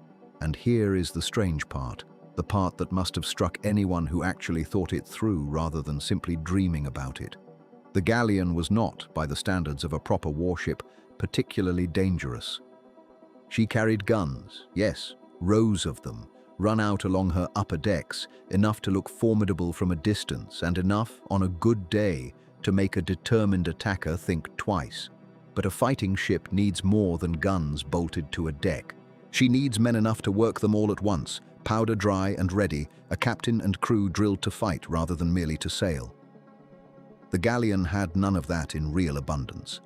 And here is the strange part. the part that must have struck anyone who actually thought it through rather than simply dreaming about it. The Galleon was not, by the standards of a proper warship, particularly dangerous. She carried guns, yes, rows of them, run out along her upper decks, enough to look formidable from a distance and enough, on a good day, to make a determined attacker think twice. But a fighting ship needs more than guns bolted to a deck. She needs men enough to work them all at once, powder dry and ready, a captain and crew drilled to fight rather than merely to sail. The Galleon had none of that in real abundance.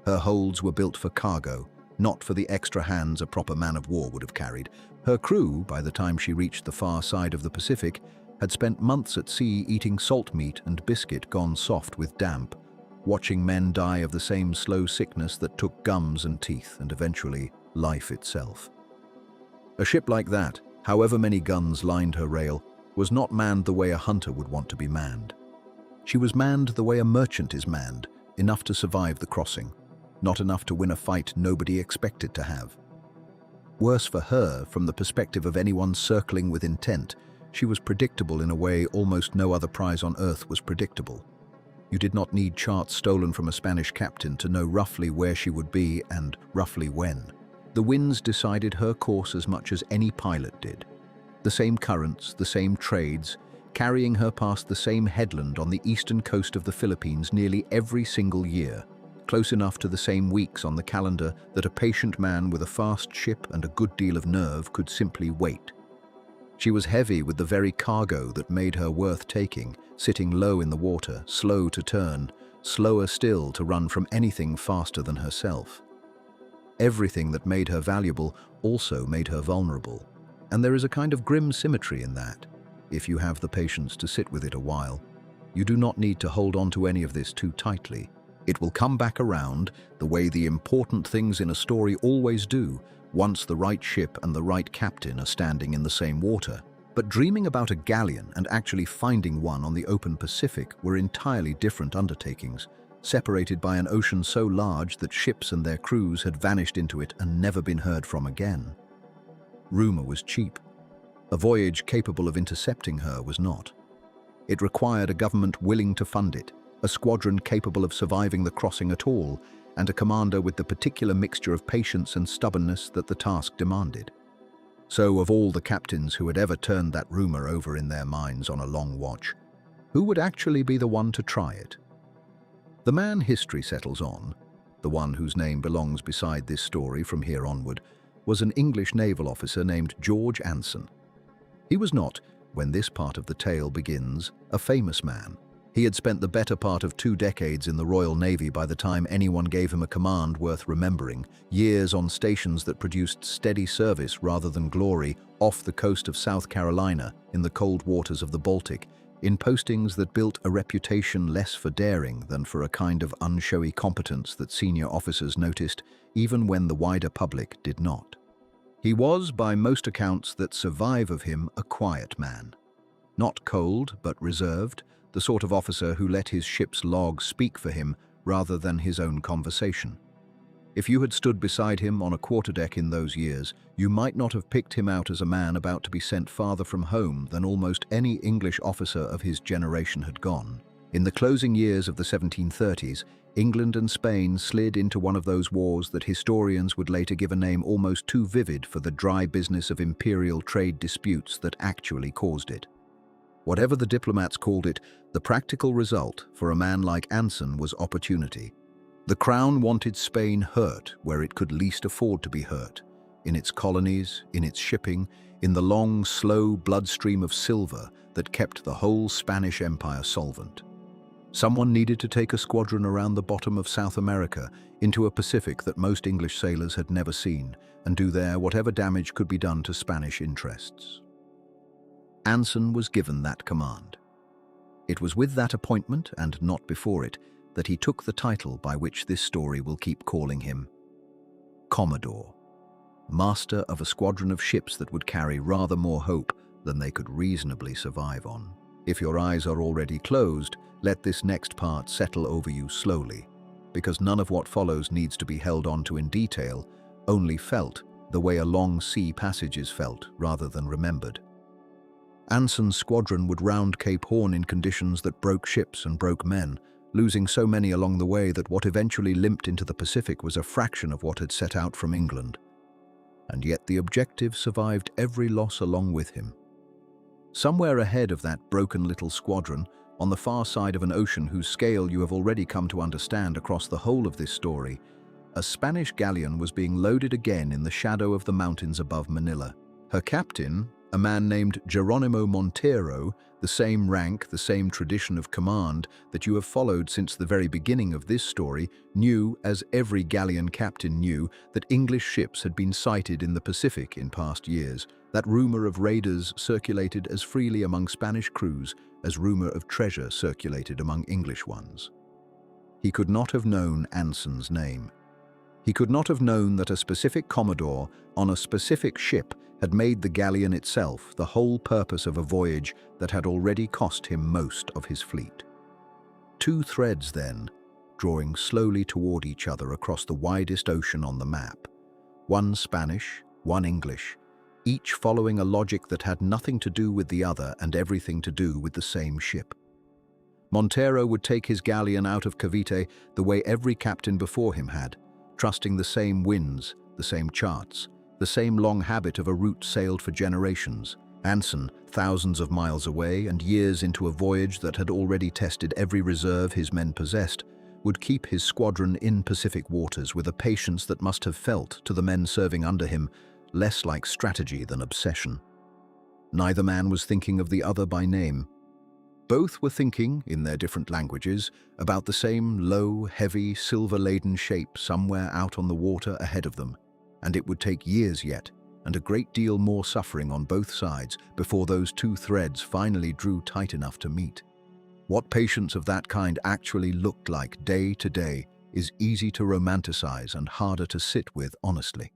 Her holds were built for cargo, not for the extra hands a proper man-of-war would have carried. Her crew, by the time she reached the far side of the Pacific, had spent months at sea eating salt meat and biscuit gone soft with damp, watching men die of the same slow sickness that took gums and teeth and eventually life itself. A ship like that, however many guns lined her rail, was not manned the way a hunter would want to be manned. She was manned the way a merchant is manned, enough to survive the crossing, not enough to win a fight nobody expected to have. Worse for her, from the perspective of anyone circling with intent, she was predictable in a way almost no other prize on earth was predictable. You did not need charts stolen from a Spanish captain to know roughly where she would be and roughly when. The winds decided her course as much as any pilot did. The same currents, the same trades, carrying her past the same headland on the eastern coast of the Philippines nearly every single year, close enough to the same weeks on the calendar that a patient man with a fast ship and a good deal of nerve could simply wait. She was heavy with the very cargo that made her worth taking, sitting low in the water, slow to turn, slower still to run from anything faster than herself. Everything that made her valuable also made her vulnerable, and there is a kind of grim symmetry in that. If you have the patience to sit with it a while, you do not need to hold on to any of this too tightly. It will come back around the way the important things in a story always do, once the right ship and the right captain are standing in the same water. But dreaming about a galleon and actually finding one on the open Pacific were entirely different undertakings, separated by an ocean so large that ships and their crews had vanished into it and never been heard from again. Rumor was cheap. A voyage capable of intercepting her was not. It required a government willing to fund it, a squadron capable of surviving the crossing at all, and a commander with the particular mixture of patience and stubbornness that the task demanded. So, of all the captains who had ever turned that rumor over in their minds on a long watch, who would actually be the one to try it? The man history settles on, the one whose name belongs beside this story from here onward, was an English naval officer named George Anson. He was not, when this part of the tale begins, a famous man. He had spent the better part of 2 decades in the Royal Navy by the time anyone gave him a command worth remembering, years on stations that produced steady service rather than glory off the coast of South Carolina in the cold waters of the Baltic, in postings that built a reputation less for daring than for a kind of unshowy competence that senior officers noticed, even when the wider public did not. He was, by most accounts that survive of him, a quiet man. Not cold, but reserved, the sort of officer who let his ship's log speak for him rather than his own conversation. If you had stood beside him on a quarterdeck in those years, you might not have picked him out as a man about to be sent farther from home than almost any English officer of his generation had gone. In the closing years of the 1730s, England and Spain slid into one of those wars that historians would later give a name almost too vivid for the dry business of imperial trade disputes that actually caused it. Whatever the diplomats called it, the practical result for a man like Anson was opportunity. The Crown wanted Spain hurt where it could least afford to be hurt, in its colonies, in its shipping, in the long, slow bloodstream of silver that kept the whole Spanish Empire solvent. Someone needed to take a squadron around the bottom of South America into a Pacific that most English sailors had never seen, and do there whatever damage could be done to Spanish interests. Anson was given that command. It was with that appointment, and not before it, that he took the title by which this story will keep calling him: Commodore, master of a squadron of ships that would carry rather more hope than they could reasonably survive on. If your eyes are already closed, let this next part settle over you slowly, because none of what follows needs to be held on to in detail, only felt the way a long sea passage is felt rather than remembered. Anson's squadron would round Cape Horn in conditions that broke ships and broke men, losing so many along the way that what eventually limped into the Pacific was a fraction of what had set out from England. And yet the objective survived every loss along with him. Somewhere ahead of that broken little squadron, on the far side of an ocean whose scale you have already come to understand across the whole of this story, a Spanish galleon was being loaded again in the shadow of the mountains above Manila. Her captain, a man named Geronimo Montero, the same rank, the same tradition of command that you have followed since the very beginning of this story, knew, as every galleon captain knew, that English ships had been sighted in the Pacific in past years. That rumor of raiders circulated as freely among Spanish crews as rumor of treasure circulated among English ones. He could not have known Anson's name. He could not have known that a specific commodore on a specific ship had made the galleon itself the whole purpose of a voyage that had already cost him most of his fleet. Two threads then, drawing slowly toward each other across the widest ocean on the map. One Spanish, one English, each following a logic that had nothing to do with the other and everything to do with the same ship. Montero would take his galleon out of Cavite the way every captain before him had, trusting the same winds, the same charts, the same long habit of a route sailed for generations. Anson, thousands of miles away and years into a voyage that had already tested every reserve his men possessed, would keep his squadron in Pacific waters with a patience that must have felt, to the men serving under him, less like strategy than obsession. Neither man was thinking of the other by name. Both were thinking, in their different languages, about the same low, heavy, silver-laden shape somewhere out on the water ahead of them, and it would take years yet, and a great deal more suffering on both sides before those two threads finally drew tight enough to meet. What patience of that kind actually looked like day to day is easy to romanticize and harder to sit with honestly.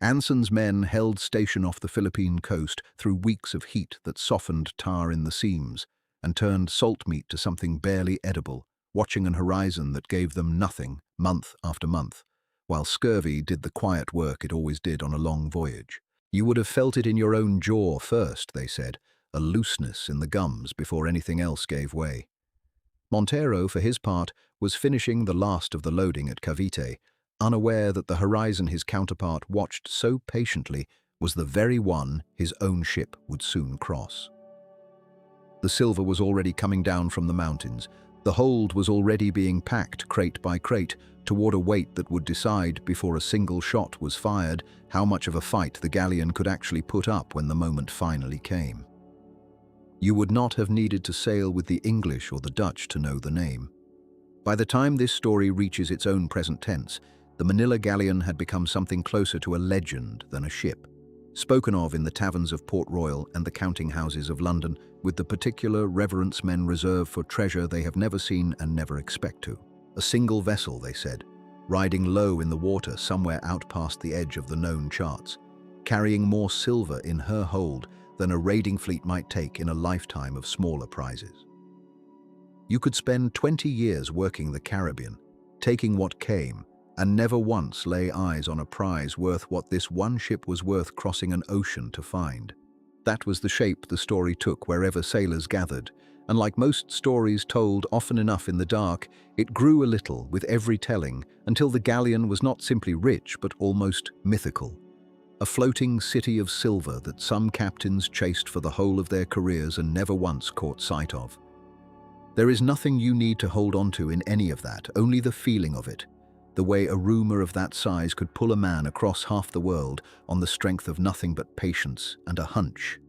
Anson's men held station off the Philippine coast through weeks of heat that softened tar in the seams and turned salt meat to something barely edible, watching an horizon that gave them nothing month after month, while scurvy did the quiet work it always did on a long voyage. You would have felt it in your own jaw first, they said, a looseness in the gums before anything else gave way. Montero, for his part, was finishing the last of the loading at Cavite, unaware that the horizon his counterpart watched so patiently was the very one his own ship would soon cross. The silver was already coming down from the mountains. The hold was already being packed crate by crate toward a weight that would decide, before a single shot was fired, how much of a fight the galleon could actually put up when the moment finally came. You would not have needed to sail with the English or the Dutch to know the name. By the time this story reaches its own present tense, the Manila galleon had become something closer to a legend than a ship, spoken of in the taverns of Port Royal and the counting houses of London with the particular reverence men reserve for treasure they have never seen and never expect to. A single vessel, they said, riding low in the water somewhere out past the edge of the known charts, carrying more silver in her hold than a raiding fleet might take in a lifetime of smaller prizes. You could spend 20 years working the Caribbean, taking what came, and never once lay eyes on a prize worth what this one ship was worth crossing an ocean to find. That was the shape the story took wherever sailors gathered, and like most stories told often enough in the dark, it grew a little with every telling until the galleon was not simply rich but almost mythical. A floating city of silver that some captains chased for the whole of their careers and never once caught sight of. There is nothing you need to hold on to in any of that, only the feeling of it. The way a rumor of that size could pull a man across half the world on the strength of nothing but patience and a hunch.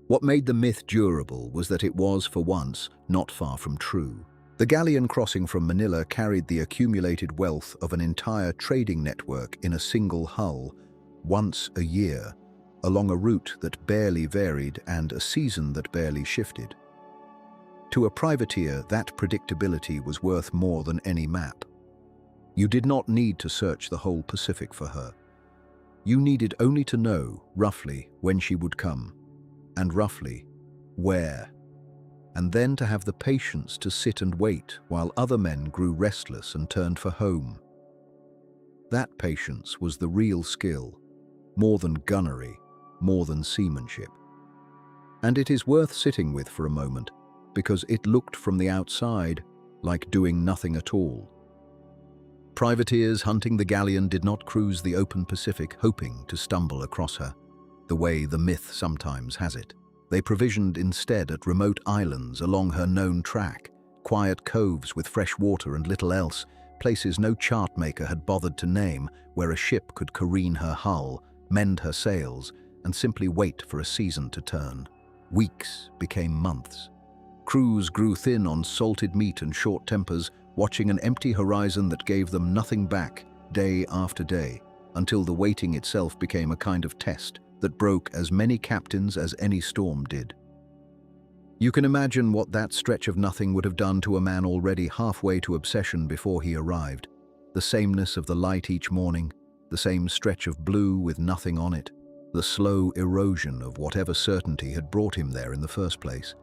What made the myth durable was that it was, for once, not far from true. The galleon crossing from Manila carried the accumulated wealth of an entire trading network in a single hull, once a year, along a route that barely varied and a season that barely shifted. To a privateer, that predictability was worth more than any map. You did not need to search the whole Pacific for her. You needed only to know, roughly, when she would come, and roughly, where, and then to have the patience to sit and wait while other men grew restless and turned for home. That patience was the real skill, more than gunnery, more than seamanship. And it is worth sitting with for a moment, because it looked from the outside like doing nothing at all. Privateers hunting the Galleon did not cruise the open Pacific hoping to stumble across her, the way the myth sometimes has it. They provisioned instead at remote islands along her known track, quiet coves with fresh water and little else, places no chartmaker had bothered to name, where a ship could careen her hull, mend her sails, and simply wait for a season to turn. Weeks became months. Crews grew thin on salted meat and short tempers, watching an empty horizon that gave them nothing back day after day, until the waiting itself became a kind of test that broke as many captains as any storm did. You can imagine what that stretch of nothing would have done to a man already halfway to obsession before he arrived. The sameness of the light each morning, the same stretch of blue with nothing on it, the slow erosion of whatever certainty had brought him there in the first place.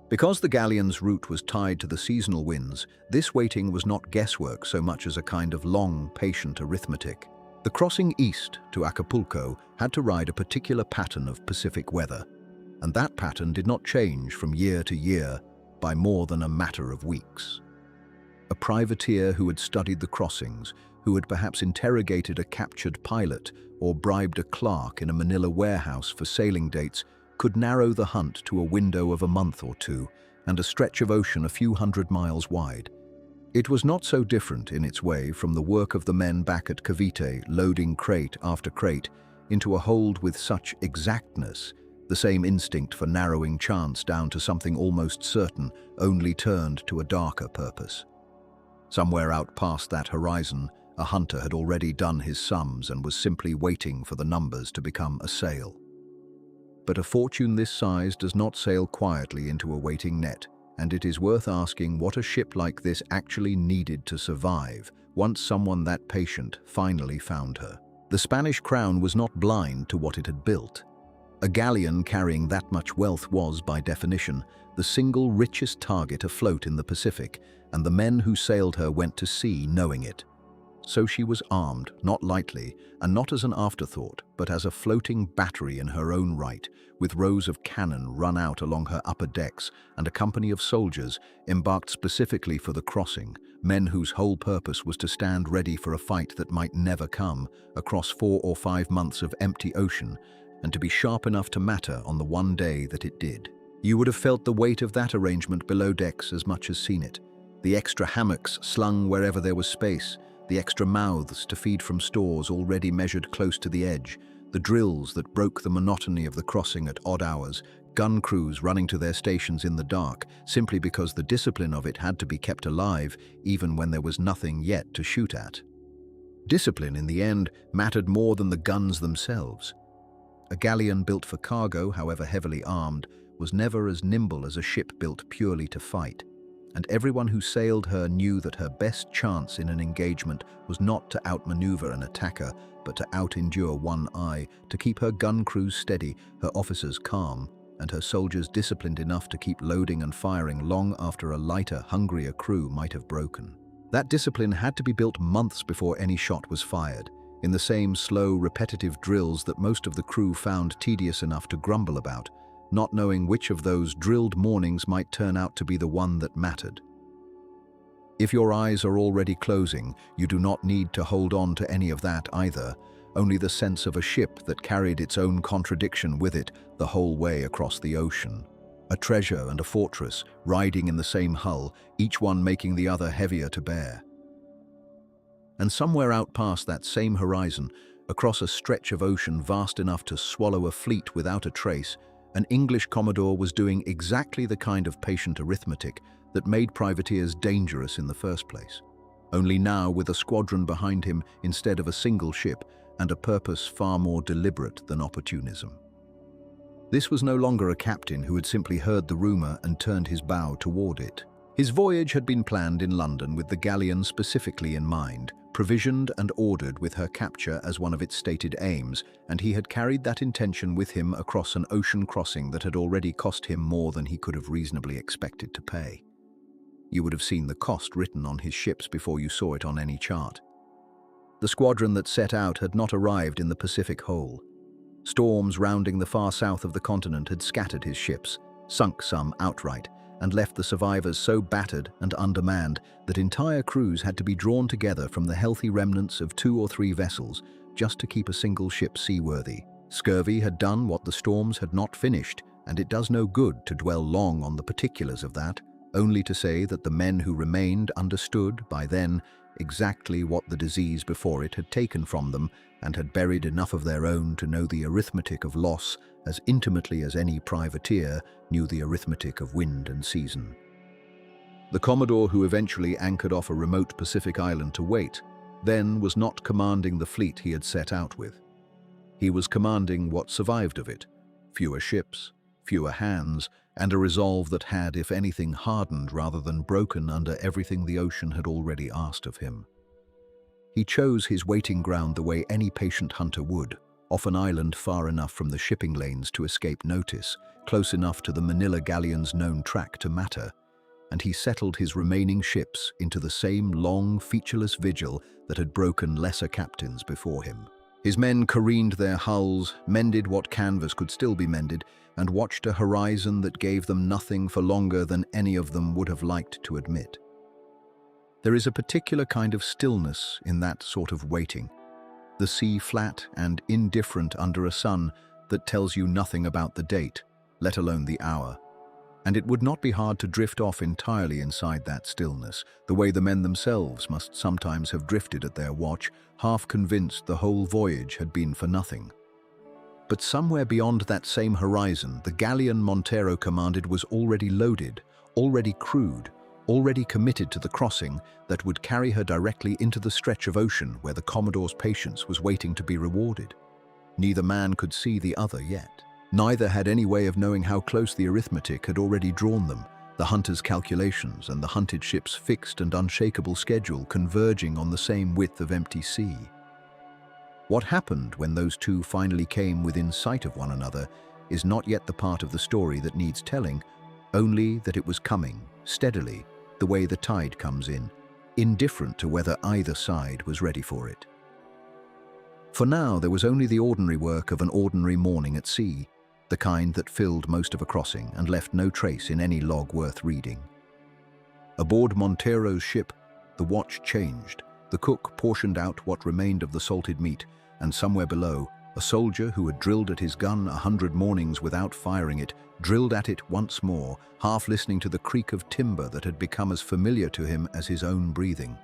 Because the Galleon's route was tied to the seasonal winds, this waiting was not guesswork so much as a kind of long, patient arithmetic. The crossing east to Acapulco had to ride a particular pattern of Pacific weather, and that pattern did not change from year to year by more than a matter of weeks. A privateer who had studied the crossings, who had perhaps interrogated a captured pilot or bribed a clerk in a Manila warehouse for sailing dates, could narrow the hunt to a window of a month or two and a stretch of ocean a few hundred miles wide. It was not so different in its way from the work of the men back at Cavite, loading crate after crate into a hold with such exactness, the same instinct for narrowing chance down to something almost certain, only turned to a darker purpose. Somewhere out past that horizon, a hunter had already done his sums and was simply waiting for the numbers to become a sail. But a fortune this size does not sail quietly into a waiting net, and it is worth asking what a ship like this actually needed to survive once someone that patient finally found her. The Spanish crown was not blind to what it had built. A galleon carrying that much wealth was, by definition, the single richest target afloat in the Pacific, and the men who sailed her went to sea knowing it. So she was armed, not lightly, and not as an afterthought, but as a floating battery in her own right, with rows of cannon run out along her upper decks and a company of soldiers embarked specifically for the crossing, men whose whole purpose was to stand ready for a fight that might never come, across 4 or 5 months of empty ocean, and to be sharp enough to matter on the one day that it did. You would have felt the weight of that arrangement below decks as much as seen it. The extra hammocks slung wherever there was space, the extra mouths to feed from stores already measured close to the edge, the drills that broke the monotony of the crossing at odd hours, gun crews running to their stations in the dark, simply because the discipline of it had to be kept alive even when there was nothing yet to shoot at. Discipline, in the end, mattered more than the guns themselves. A galleon built for cargo, however heavily armed, was never as nimble as a ship built purely to fight. And everyone who sailed her knew that her best chance in an engagement was not to outmaneuver an attacker, but to out-endure one eye, to keep her gun crews steady, her officers calm, and her soldiers disciplined enough to keep loading and firing long after a lighter, hungrier crew might have broken. That discipline had to be built months before any shot was fired, in the same slow, repetitive drills that most of the crew found tedious enough to grumble about, not knowing which of those drilled mornings might turn out to be the one that mattered. If your eyes are already closing, you do not need to hold on to any of that either, only the sense of a ship that carried its own contradiction with it the whole way across the ocean. A treasure and a fortress, riding in the same hull, each one making the other heavier to bear. And somewhere out past that same horizon, across a stretch of ocean vast enough to swallow a fleet without a trace, an English commodore was doing exactly the kind of patient arithmetic that made privateers dangerous in the first place, only now with a squadron behind him instead of a single ship and a purpose far more deliberate than opportunism. This was no longer a captain who had simply heard the rumor and turned his bow toward it. His voyage had been planned in London with the Galleon specifically in mind, provisioned and ordered with her capture as one of its stated aims, and he had carried that intention with him across an ocean crossing that had already cost him more than he could have reasonably expected to pay. You would have seen the cost written on his ships before you saw it on any chart. The squadron that set out had not arrived in the Pacific whole. Storms rounding the far south of the continent had scattered his ships, sunk some outright, and left the survivors so battered and undermanned that entire crews had to be drawn together from the healthy remnants of 2 or 3 vessels just to keep a single ship seaworthy. Scurvy had done what the storms had not finished, and it does no good to dwell long on the particulars of that, only to say that the men who remained understood, by then, exactly what the disease before it had taken from them, and had buried enough of their own to know the arithmetic of loss as intimately as any privateer knew the arithmetic of wind and season. The Commodore, who eventually anchored off a remote Pacific island to wait, then was not commanding the fleet he had set out with. He was commanding what survived of it: fewer ships, fewer hands, and a resolve that had, if anything, hardened rather than broken under everything the ocean had already asked of him. He chose his waiting ground the way any patient hunter would, off an island far enough from the shipping lanes to escape notice, close enough to the Manila galleon's known track to matter, and he settled his remaining ships into the same long, featureless vigil that had broken lesser captains before him. His men careened their hulls, mended what canvas could still be mended, and watched a horizon that gave them nothing for longer than any of them would have liked to admit. There is a particular kind of stillness in that sort of waiting, the sea flat and indifferent under a sun that tells you nothing about the date, let alone the hour. And it would not be hard to drift off entirely inside that stillness, the way the men themselves must sometimes have drifted at their watch, half convinced the whole voyage had been for nothing. But somewhere beyond that same horizon, the galleon Montero commanded was already loaded, already crewed, already committed to the crossing that would carry her directly into the stretch of ocean where the Commodore's patience was waiting to be rewarded. Neither man could see the other yet. Neither had any way of knowing how close the arithmetic had already drawn them, the hunter's calculations and the hunted ship's fixed and unshakable schedule converging on the same width of empty sea. What happened when those two finally came within sight of one another is not yet the part of the story that needs telling, only that it was coming, steadily, the way the tide comes in, indifferent to whether either side was ready for it. For now, there was only the ordinary work of an ordinary morning at sea, the kind that filled most of a crossing and left no trace in any log worth reading. Aboard Montero's ship, the watch changed. The cook portioned out what remained of the salted meat, and somewhere below, a soldier who had drilled at his gun 100 mornings without firing it, drilled at it once more, half listening to the creak of timber that had become as familiar to him as his own breathing.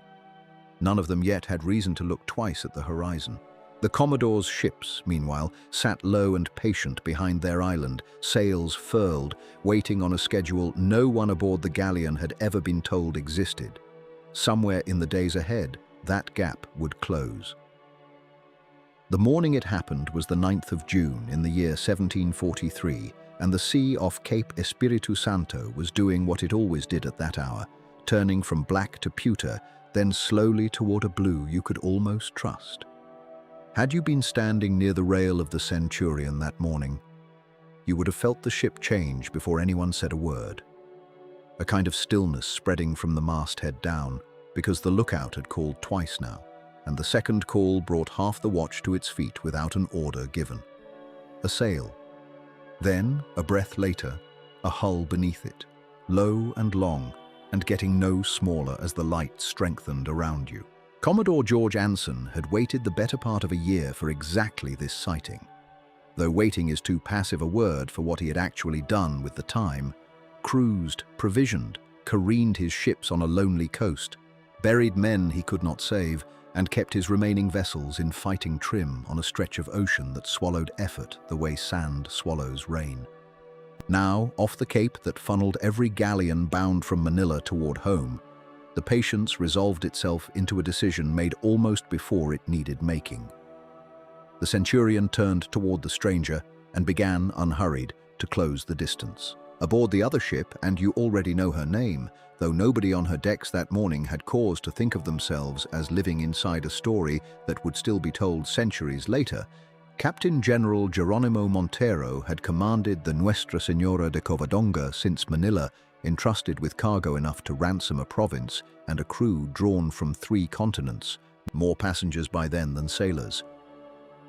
None of them yet had reason to look twice at the horizon. The Commodore's ships, meanwhile, sat low and patient behind their island, sails furled, waiting on a schedule no one aboard the galleon had ever been told existed. Somewhere in the days ahead, that gap would close. The morning it happened was the 9th of June in the year 1743, and the sea off Cape Espiritu Santo was doing what it always did at that hour, turning from black to pewter, then slowly toward a blue you could almost trust. Had you been standing near the rail of the Centurion that morning, you would have felt the ship change before anyone said a word. A kind of stillness spreading from the masthead down, because the lookout had called twice now, and the second call brought half the watch to its feet without an order given. A sail. Then, a breath later, a hull beneath it, low and long, and getting no smaller as the light strengthened around you. Commodore George Anson had waited the better part of a year for exactly this sighting. Though waiting is too passive a word for what he had actually done with the time, cruised, provisioned, careened his ships on a lonely coast, buried men he could not save, and kept his remaining vessels in fighting trim on a stretch of ocean that swallowed effort the way sand swallows rain. Now, off the cape that funneled every galleon bound from Manila toward home, the patience resolved itself into a decision made almost before it needed making. The Centurion turned toward the stranger and began, unhurried, to close the distance. Aboard the other ship, and you already know her name, though nobody on her decks that morning had cause to think of themselves as living inside a story that would still be told centuries later, Captain General Geronimo Montero had commanded the Nuestra Señora de Covadonga since Manila, entrusted with cargo enough to ransom a province and a crew drawn from 3 continents, more passengers by then than sailors.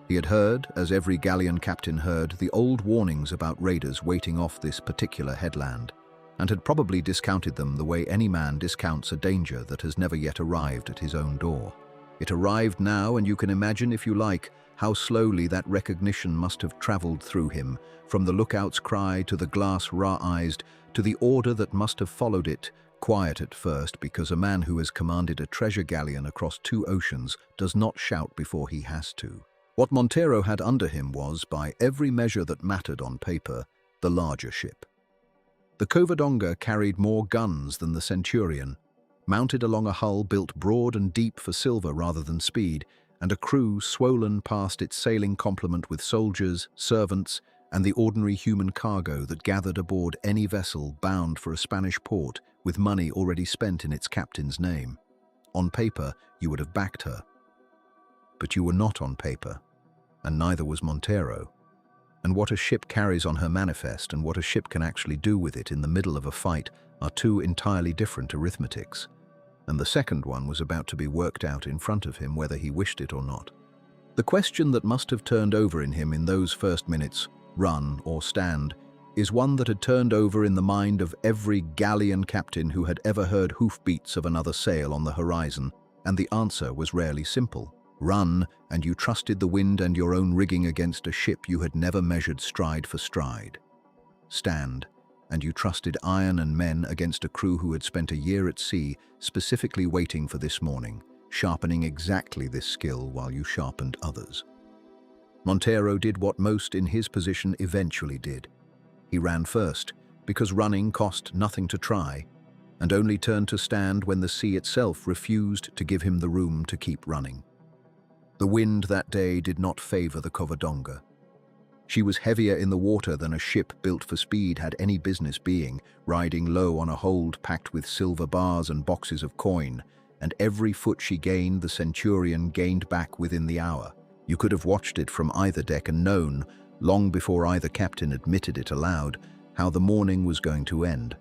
He had heard, as every galleon captain heard, the old warnings about raiders waiting off this particular headland, and had probably discounted them the way any man discounts a danger that has never yet arrived at his own door. It arrived now, and you can imagine, if you like, how slowly that recognition must have travelled through him, from the lookout's cry to the glass raw-eyes to the order that must have followed it, quiet at first, because a man who has commanded a treasure galleon across 2 oceans does not shout before he has to. What Montero had under him was, by every measure that mattered on paper, the larger ship. The Covadonga carried more guns than the Centurion, mounted along a hull built broad and deep for silver rather than speed, and a crew swollen past its sailing complement with soldiers, servants, and the ordinary human cargo that gathered aboard any vessel bound for a Spanish port with money already spent in its captain's name. On paper, you would have backed her. But you were not on paper, and neither was Montero. And what a ship carries on her manifest and what a ship can actually do with it in the middle of a fight are 2 entirely different arithmetics. And the second one was about to be worked out in front of him whether he wished it or not. The question that must have turned over in him in those first minutes, run or stand, is one that had turned over in the mind of every galleon captain who had ever heard hoofbeats of another sail on the horizon, and the answer was rarely simple. Run, and you trusted the wind and your own rigging against a ship you had never measured stride for stride. Stand, and you trusted iron and men against a crew who had spent a year at sea specifically waiting for this morning, sharpening exactly this skill while you sharpened others. Montero did what most in his position eventually did. He ran first, because running cost nothing to try, and only turned to stand when the sea itself refused to give him the room to keep running. The wind that day did not favor the Covadonga. She was heavier in the water than a ship built for speed had any business being, riding low on a hold packed with silver bars and boxes of coin, and every foot she gained the Centurion gained back within the hour. You could have watched it from either deck and known, long before either captain admitted it aloud, how the morning was going to end,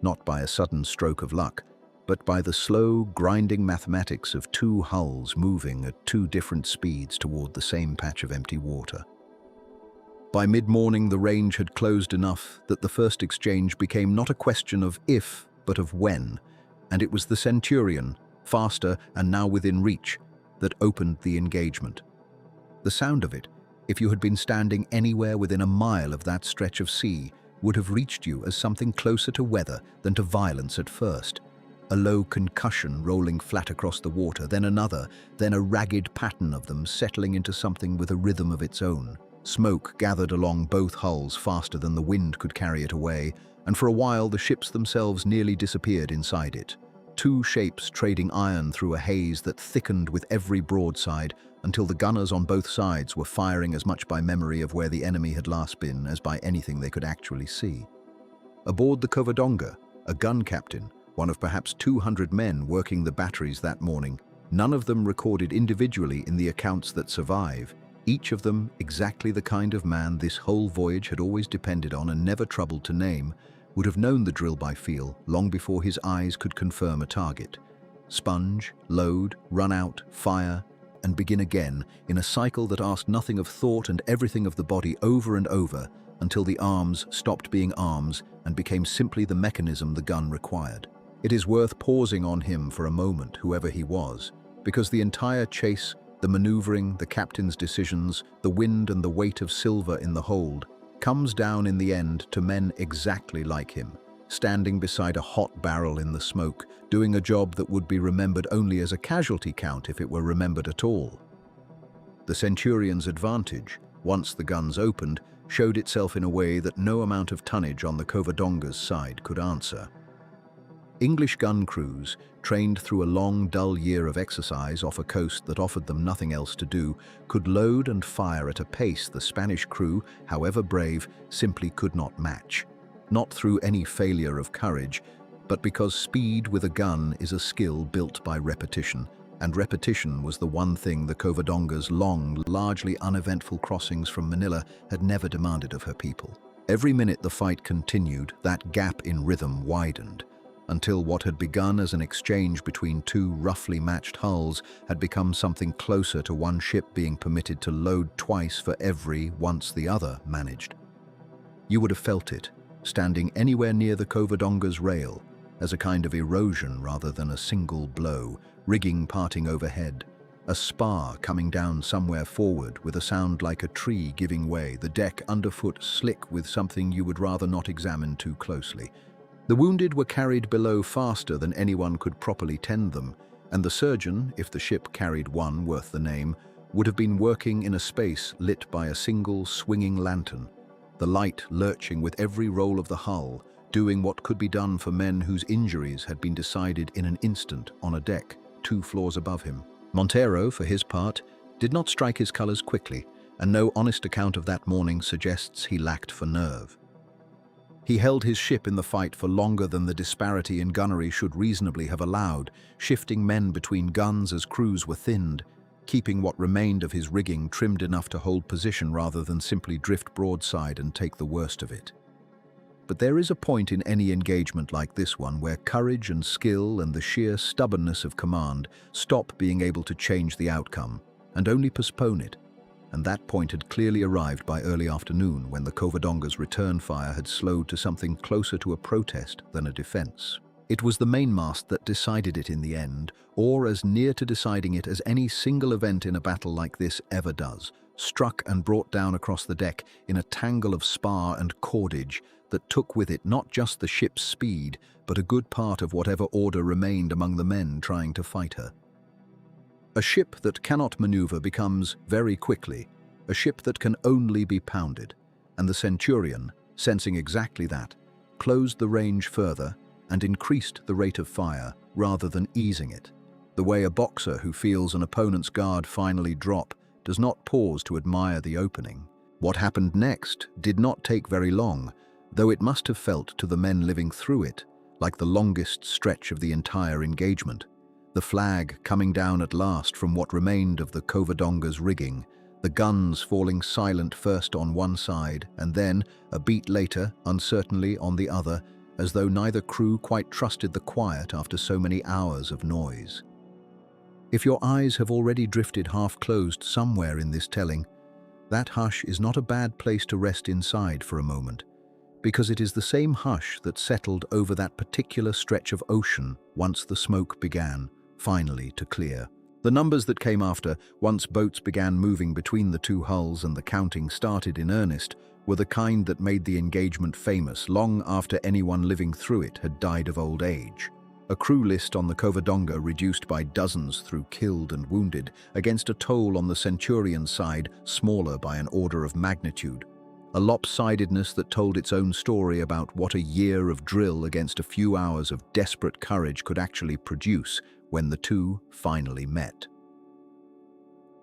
not by a sudden stroke of luck, but by the slow, grinding mathematics of 2 hulls moving at 2 different speeds toward the same patch of empty water. By mid-morning, the range had closed enough that the first exchange became not a question of if, but of when, and it was the Centurion, faster and now within reach, that opened the engagement. The sound of it, if you had been standing anywhere within a mile of that stretch of sea, would have reached you as something closer to weather than to violence at first. A low concussion rolling flat across the water, then another, then a ragged pattern of them settling into something with a rhythm of its own. Smoke gathered along both hulls faster than the wind could carry it away, and for a while the ships themselves nearly disappeared inside it. 2 shapes trading iron through a haze that thickened with every broadside until the gunners on both sides were firing as much by memory of where the enemy had last been as by anything they could actually see. Aboard the Covadonga, a gun captain, one of perhaps 200 men working the batteries that morning, none of them recorded individually in the accounts that survive, each of them exactly the kind of man this whole voyage had always depended on and never troubled to name, would have known the drill by feel long before his eyes could confirm a target. Sponge, load, run out, fire, and begin again in a cycle that asked nothing of thought and everything of the body over and over until the arms stopped being arms and became simply the mechanism the gun required. It is worth pausing on him for a moment, whoever he was, because the entire chase, the maneuvering, the captain's decisions, the wind and the weight of silver in the hold, comes down in the end to men exactly like him, standing beside a hot barrel in the smoke, doing a job that would be remembered only as a casualty count if it were remembered at all. The Centurion's advantage, once the guns opened, showed itself in a way that no amount of tonnage on the Covadonga's side could answer. English gun crews, trained through a long, dull year of exercise off a coast that offered them nothing else to do, could load and fire at a pace the Spanish crew, however brave, simply could not match. Not through any failure of courage, but because speed with a gun is a skill built by repetition, and repetition was the one thing the Covadonga's long, largely uneventful crossings from Manila had never demanded of her people. Every minute the fight continued, that gap in rhythm widened. until what had begun as an exchange between two roughly matched hulls had become something closer to one ship being permitted to load twice for every once the other managed. You would have felt it, standing anywhere near the Covadonga's rail, as a kind of erosion rather than a single blow, rigging parting overhead, a spar coming down somewhere forward with a sound like a tree giving way, the deck underfoot slick with something you would rather not examine too closely. The wounded were carried below faster than anyone could properly tend them, and the surgeon, if the ship carried one worth the name, would have been working in a space lit by a single swinging lantern, the light lurching with every roll of the hull, doing what could be done for men whose injuries had been decided in an instant on a deck 2 floors above him. Montero, for his part, did not strike his colours quickly, and no honest account of that morning suggests he lacked for nerve. He held his ship in the fight for longer than the disparity in gunnery should reasonably have allowed, shifting men between guns as crews were thinned, keeping what remained of his rigging trimmed enough to hold position rather than simply drift broadside and take the worst of it. But there is a point in any engagement like this one where courage and skill and the sheer stubbornness of command stop being able to change the outcome and only postpone it. And that point had clearly arrived by early afternoon when the Covadonga's return fire had slowed to something closer to a protest than a defense. It was the mainmast that decided it in the end, or as near to deciding it as any single event in a battle like this ever does, struck and brought down across the deck in a tangle of spar and cordage that took with it not just the ship's speed, but a good part of whatever order remained among the men trying to fight her. A ship that cannot maneuver becomes, very quickly, a ship that can only be pounded, and the Centurion, sensing exactly that, closed the range further and increased the rate of fire rather than easing it, the way a boxer who feels an opponent's guard finally drop does not pause to admire the opening. What happened next did not take very long, though it must have felt to the men living through it like the longest stretch of the entire engagement. The flag coming down at last from what remained of the Covadonga's rigging, the guns falling silent first on one side and then, a beat later, uncertainly on the other, as though neither crew quite trusted the quiet after so many hours of noise. If your eyes have already drifted half-closed somewhere in this telling, that hush is not a bad place to rest inside for a moment, because it is the same hush that settled over that particular stretch of ocean once the smoke began, finally to clear. The numbers that came after, once boats began moving between the two hulls and the counting started in earnest, were the kind that made the engagement famous long after anyone living through it had died of old age. A crew list on the Covadonga reduced by dozens through killed and wounded, against a toll on the Centurion's side smaller by an order of magnitude. A lopsidedness that told its own story about what a year of drill against a few hours of desperate courage could actually produce when the two finally met.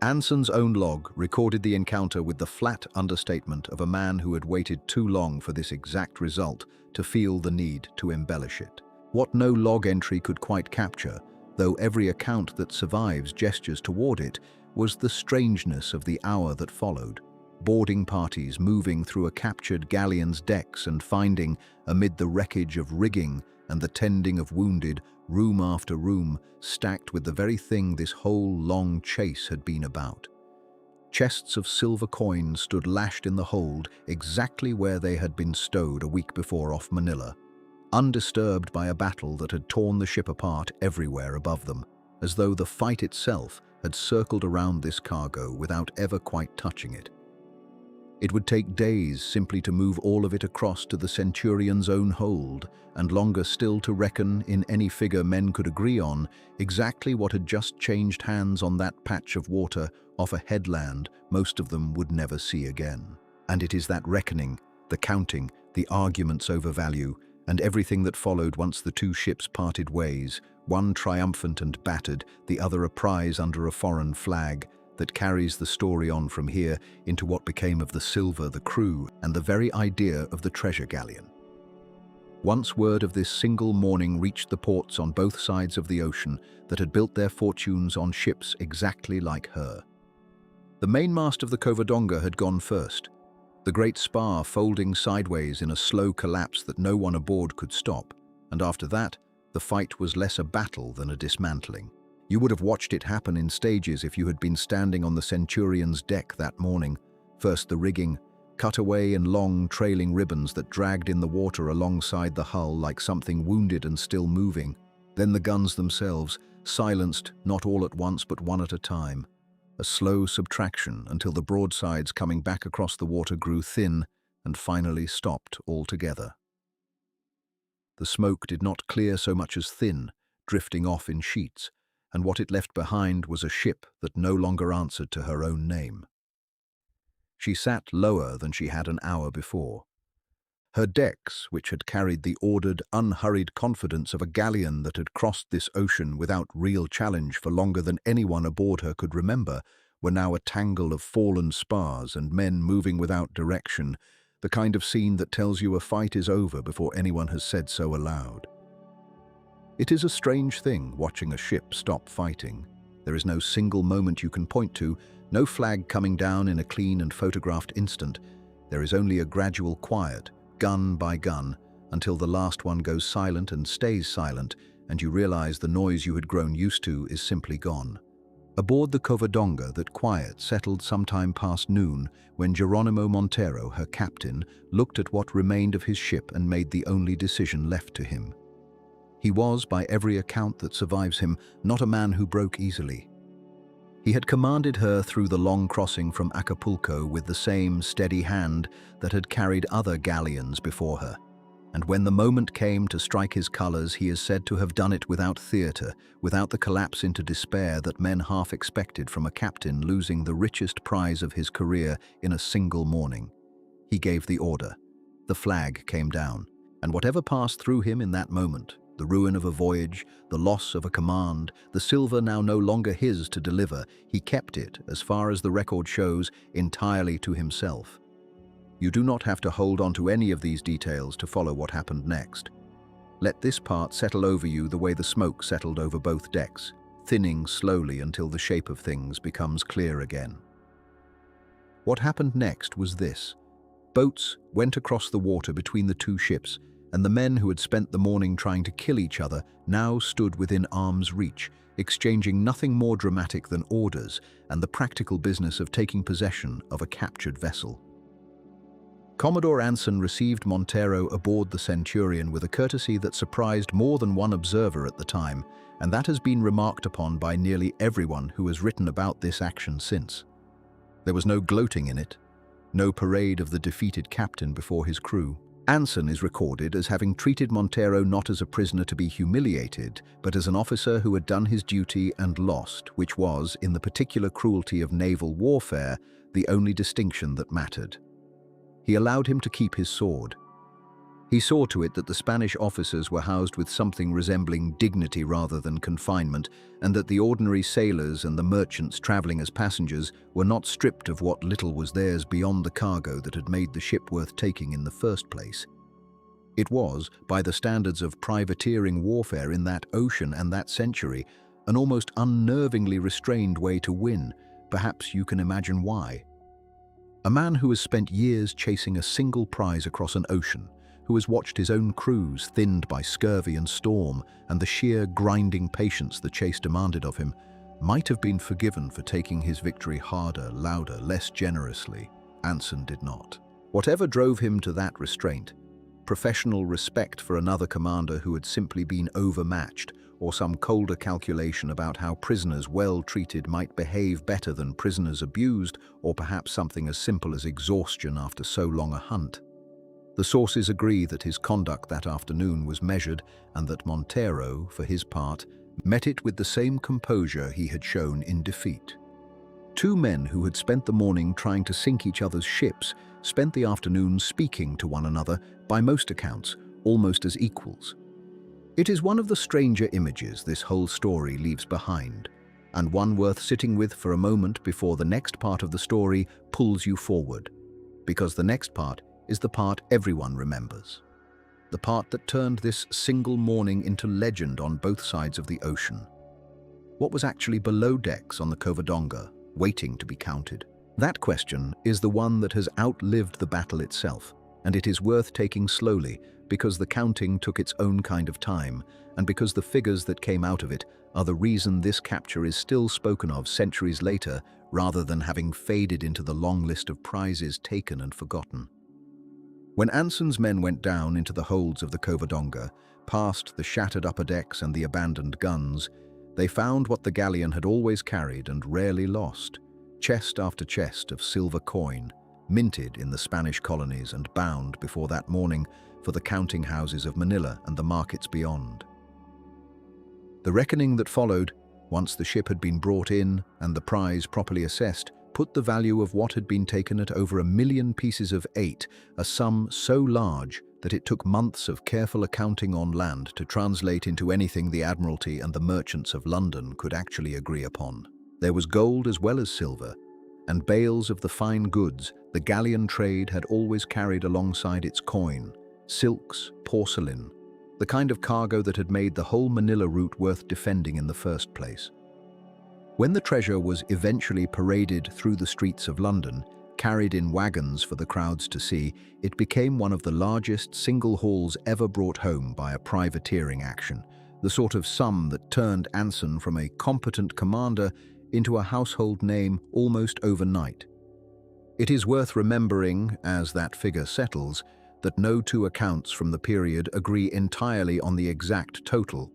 Anson's own log recorded the encounter with the flat understatement of a man who had waited too long for this exact result to feel the need to embellish it. What no log entry could quite capture, though every account that survives gestures toward it, was the strangeness of the hour that followed. Boarding parties moving through a captured galleon's decks and finding, amid the wreckage of rigging and the tending of wounded, room after room stacked with the very thing this whole long chase had been about. Chests of silver coins stood lashed in the hold exactly where they had been stowed a week before off Manila, undisturbed by a battle that had torn the ship apart everywhere above them, as though the fight itself had circled around this cargo without ever quite touching it. It would take days simply to move all of it across to the Centurion's own hold, and longer still to reckon, in any figure men could agree on, exactly what had just changed hands on that patch of water off a headland most of them would never see again. And it is that reckoning, the counting, the arguments over value, and everything that followed once the two ships parted ways, one triumphant and battered, the other a prize under a foreign flag, that carries the story on from here into what became of the silver, the crew, and the very idea of the treasure galleon. Once word of this single morning reached the ports on both sides of the ocean that had built their fortunes on ships exactly like her. The mainmast of the Covadonga had gone first, the great spar folding sideways in a slow collapse that no one aboard could stop, and after that, The fight was less a battle than a dismantling. You would have watched it happen in stages if you had been standing on the Centurion's deck that morning. First the rigging, cut away in long, trailing ribbons that dragged in the water alongside the hull like something wounded and still moving. Then the guns themselves, silenced not all at once but one at a time. A slow subtraction until the broadsides coming back across the water grew thin and finally stopped altogether. The smoke did not clear so much as thin, drifting off in sheets, and what it left behind was a ship that no longer answered to her own name. She sat lower than she had an hour before. Her decks, which had carried the ordered, unhurried confidence of a galleon that had crossed this ocean without real challenge for longer than anyone aboard her could remember, were now a tangle of fallen spars and men moving without direction, the kind of scene that tells you a fight is over before anyone has said so aloud. It is a strange thing watching a ship stop fighting. There is no single moment you can point to, no flag coming down in a clean and photographed instant. There is only a gradual quiet, gun by gun, until the last one goes silent and stays silent, and you realize the noise you had grown used to is simply gone. Aboard the Covadonga, that quiet settled sometime past noon when Geronimo Montero, her captain, looked at what remained of his ship and made the only decision left to him. He was, by every account that survives him, not a man who broke easily. He had commanded her through the long crossing from Acapulco with the same steady hand that had carried other galleons before her. And when the moment came to strike his colors, he is said to have done it without theater, without the collapse into despair that men half expected from a captain losing the richest prize of his career in a single morning. He gave the order. The flag came down, and whatever passed through him in that moment, the ruin of a voyage, the loss of a command, the silver now no longer his to deliver, he kept it, as far as the record shows, entirely to himself. You do not have to hold on to any of these details to follow what happened next. Let this part settle over you the way the smoke settled over both decks, thinning slowly until the shape of things becomes clear again. What happened next was this. Boats went across the water between the two ships, and the men who had spent the morning trying to kill each other now stood within arm's reach, exchanging nothing more dramatic than orders and the practical business of taking possession of a captured vessel. Commodore Anson received Montero aboard the Centurion with a courtesy that surprised more than one observer at the time, and that has been remarked upon by nearly everyone who has written about this action since. There was no gloating in it, no parade of the defeated captain before his crew. Anson is recorded as having treated Montero not as a prisoner to be humiliated, but as an officer who had done his duty and lost, which was, in the particular cruelty of naval warfare, the only distinction that mattered. He allowed him to keep his sword. He saw to it that the Spanish officers were housed with something resembling dignity rather than confinement, and that the ordinary sailors and the merchants traveling as passengers were not stripped of what little was theirs beyond the cargo that had made the ship worth taking in the first place. It was, by the standards of privateering warfare in that ocean and that century, an almost unnervingly restrained way to win. Perhaps you can imagine why. A man who has spent years chasing a single prize across an ocean, who has watched his own crews thinned by scurvy and storm and the sheer grinding patience the chase demanded of him, might have been forgiven for taking his victory harder, louder, less generously. Anson did not. Whatever drove him to that restraint, professional respect for another commander who had simply been overmatched, or some colder calculation about how prisoners well treated might behave better than prisoners abused, or perhaps something as simple as exhaustion after so long a hunt. The sources agree that his conduct that afternoon was measured and that Montero, for his part, met it with the same composure he had shown in defeat. Two men who had spent the morning trying to sink each other's ships spent the afternoon speaking to one another, by most accounts, almost as equals. It is one of the stranger images this whole story leaves behind, and one worth sitting with for a moment before the next part of the story pulls you forward, because the next part is the part everyone remembers. The part that turned this single morning into legend on both sides of the ocean. What was actually below decks on the Covadonga, waiting to be counted? That question is the one that has outlived the battle itself, and it is worth taking slowly, because the counting took its own kind of time, and because the figures that came out of it are the reason this capture is still spoken of centuries later, rather than having faded into the long list of prizes taken and forgotten. When Anson's men went down into the holds of the Covadonga, past the shattered upper decks and the abandoned guns, they found what the galleon had always carried and rarely lost: chest after chest of silver coin, minted in the Spanish colonies and bound before that morning for the counting houses of Manila and the markets beyond. The reckoning that followed, once the ship had been brought in and the prize properly assessed, put the value of what had been taken at over 1 million pieces of 8, a sum so large that it took months of careful accounting on land to translate into anything the Admiralty and the merchants of London could actually agree upon. There was gold as well as silver, and bales of the fine goods the galleon trade had always carried alongside its coin: silks, porcelain, the kind of cargo that had made the whole Manila route worth defending in the first place. When the treasure was eventually paraded through the streets of London, carried in wagons for the crowds to see, it became one of the largest single hauls ever brought home by a privateering action, the sort of sum that turned Anson from a competent commander into a household name almost overnight. It is worth remembering, as that figure settles, that no two accounts from the period agree entirely on the exact total.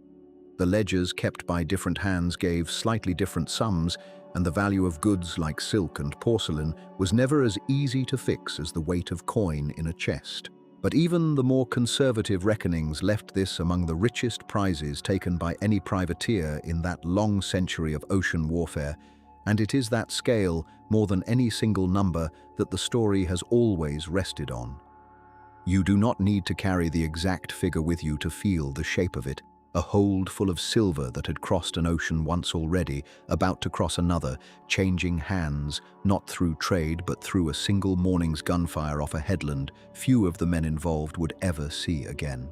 The ledgers kept by different hands gave slightly different sums, and the value of goods like silk and porcelain was never as easy to fix as the weight of coin in a chest. But even the more conservative reckonings left this among the richest prizes taken by any privateer in that long century of ocean warfare, and it is that scale, more than any single number, that the story has always rested on. You do not need to carry the exact figure with you to feel the shape of it, a hold full of silver that had crossed an ocean once already, about to cross another, changing hands, not through trade but through a single morning's gunfire off a headland few of the men involved would ever see again.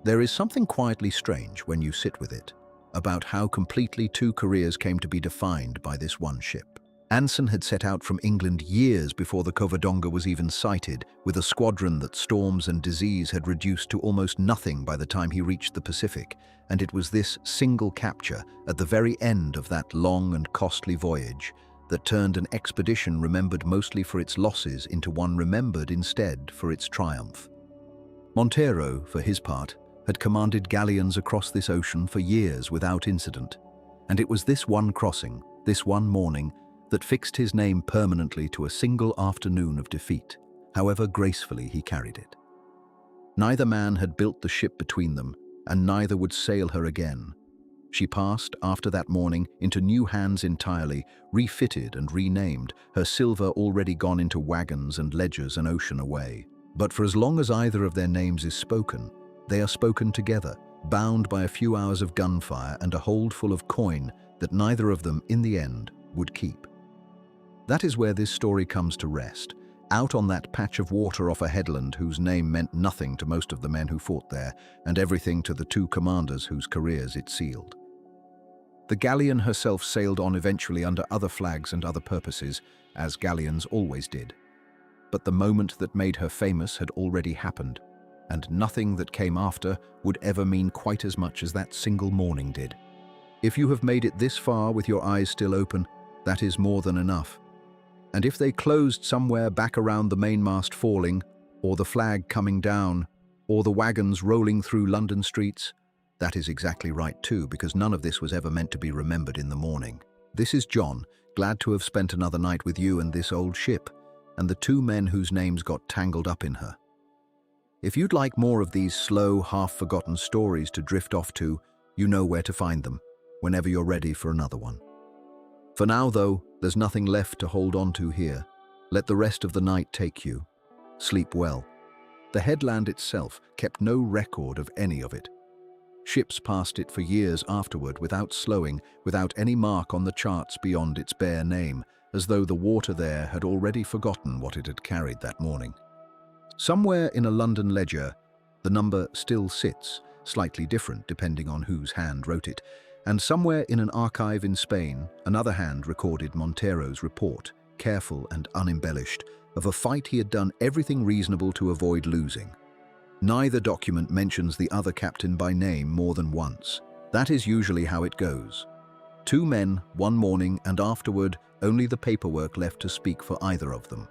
There is something quietly strange when you sit with it, about how completely two careers came to be defined by this one ship. Anson had set out from England years before the Covadonga was even sighted, with a squadron that storms and disease had reduced to almost nothing by the time he reached the Pacific, and it was this single capture, at the very end of that long and costly voyage, that turned an expedition remembered mostly for its losses into one remembered instead for its triumph. Montero, for his part, had commanded galleons across this ocean for years without incident, and it was this one crossing, this one morning, that fixed his name permanently to a single afternoon of defeat, however gracefully he carried it. Neither man had built the ship between them, and neither would sail her again. She passed, after that morning, into new hands entirely, refitted and renamed, her silver already gone into wagons and ledgers an ocean away. But for as long as either of their names is spoken, they are spoken together, bound by a few hours of gunfire and a hold full of coin that neither of them, in the end, would keep. That is where this story comes to rest, out on that patch of water off a headland whose name meant nothing to most of the men who fought there, and everything to the two commanders whose careers it sealed. The galleon herself sailed on eventually under other flags and other purposes, as galleons always did. But the moment that made her famous had already happened, and nothing that came after would ever mean quite as much as that single morning did. If you have made it this far with your eyes still open, that is more than enough. And if they closed somewhere back around the mainmast falling, or the flag coming down, or the wagons rolling through London streets, that is exactly right too, because none of this was ever meant to be remembered in the morning. This is John, glad to have spent another night with you and this old ship, and the two men whose names got tangled up in her. If you'd like more of these slow, half-forgotten stories to drift off to, you know where to find them, whenever you're ready for another one. For now, though, there's nothing left to hold on to here. Let the rest of the night take you. Sleep well. The headland itself kept no record of any of it. Ships passed it for years afterward without slowing, without any mark on the charts beyond its bare name, as though the water there had already forgotten what it had carried that morning. Somewhere in a London ledger, the number still sits, slightly different depending on whose hand wrote it, and somewhere in an archive in Spain, another hand recorded Montero's report, careful and unembellished, of a fight he had done everything reasonable to avoid losing. Neither document mentions the other captain by name more than once. That is usually how it goes. 2 men, one morning, and afterward, only the paperwork left to speak for either of them.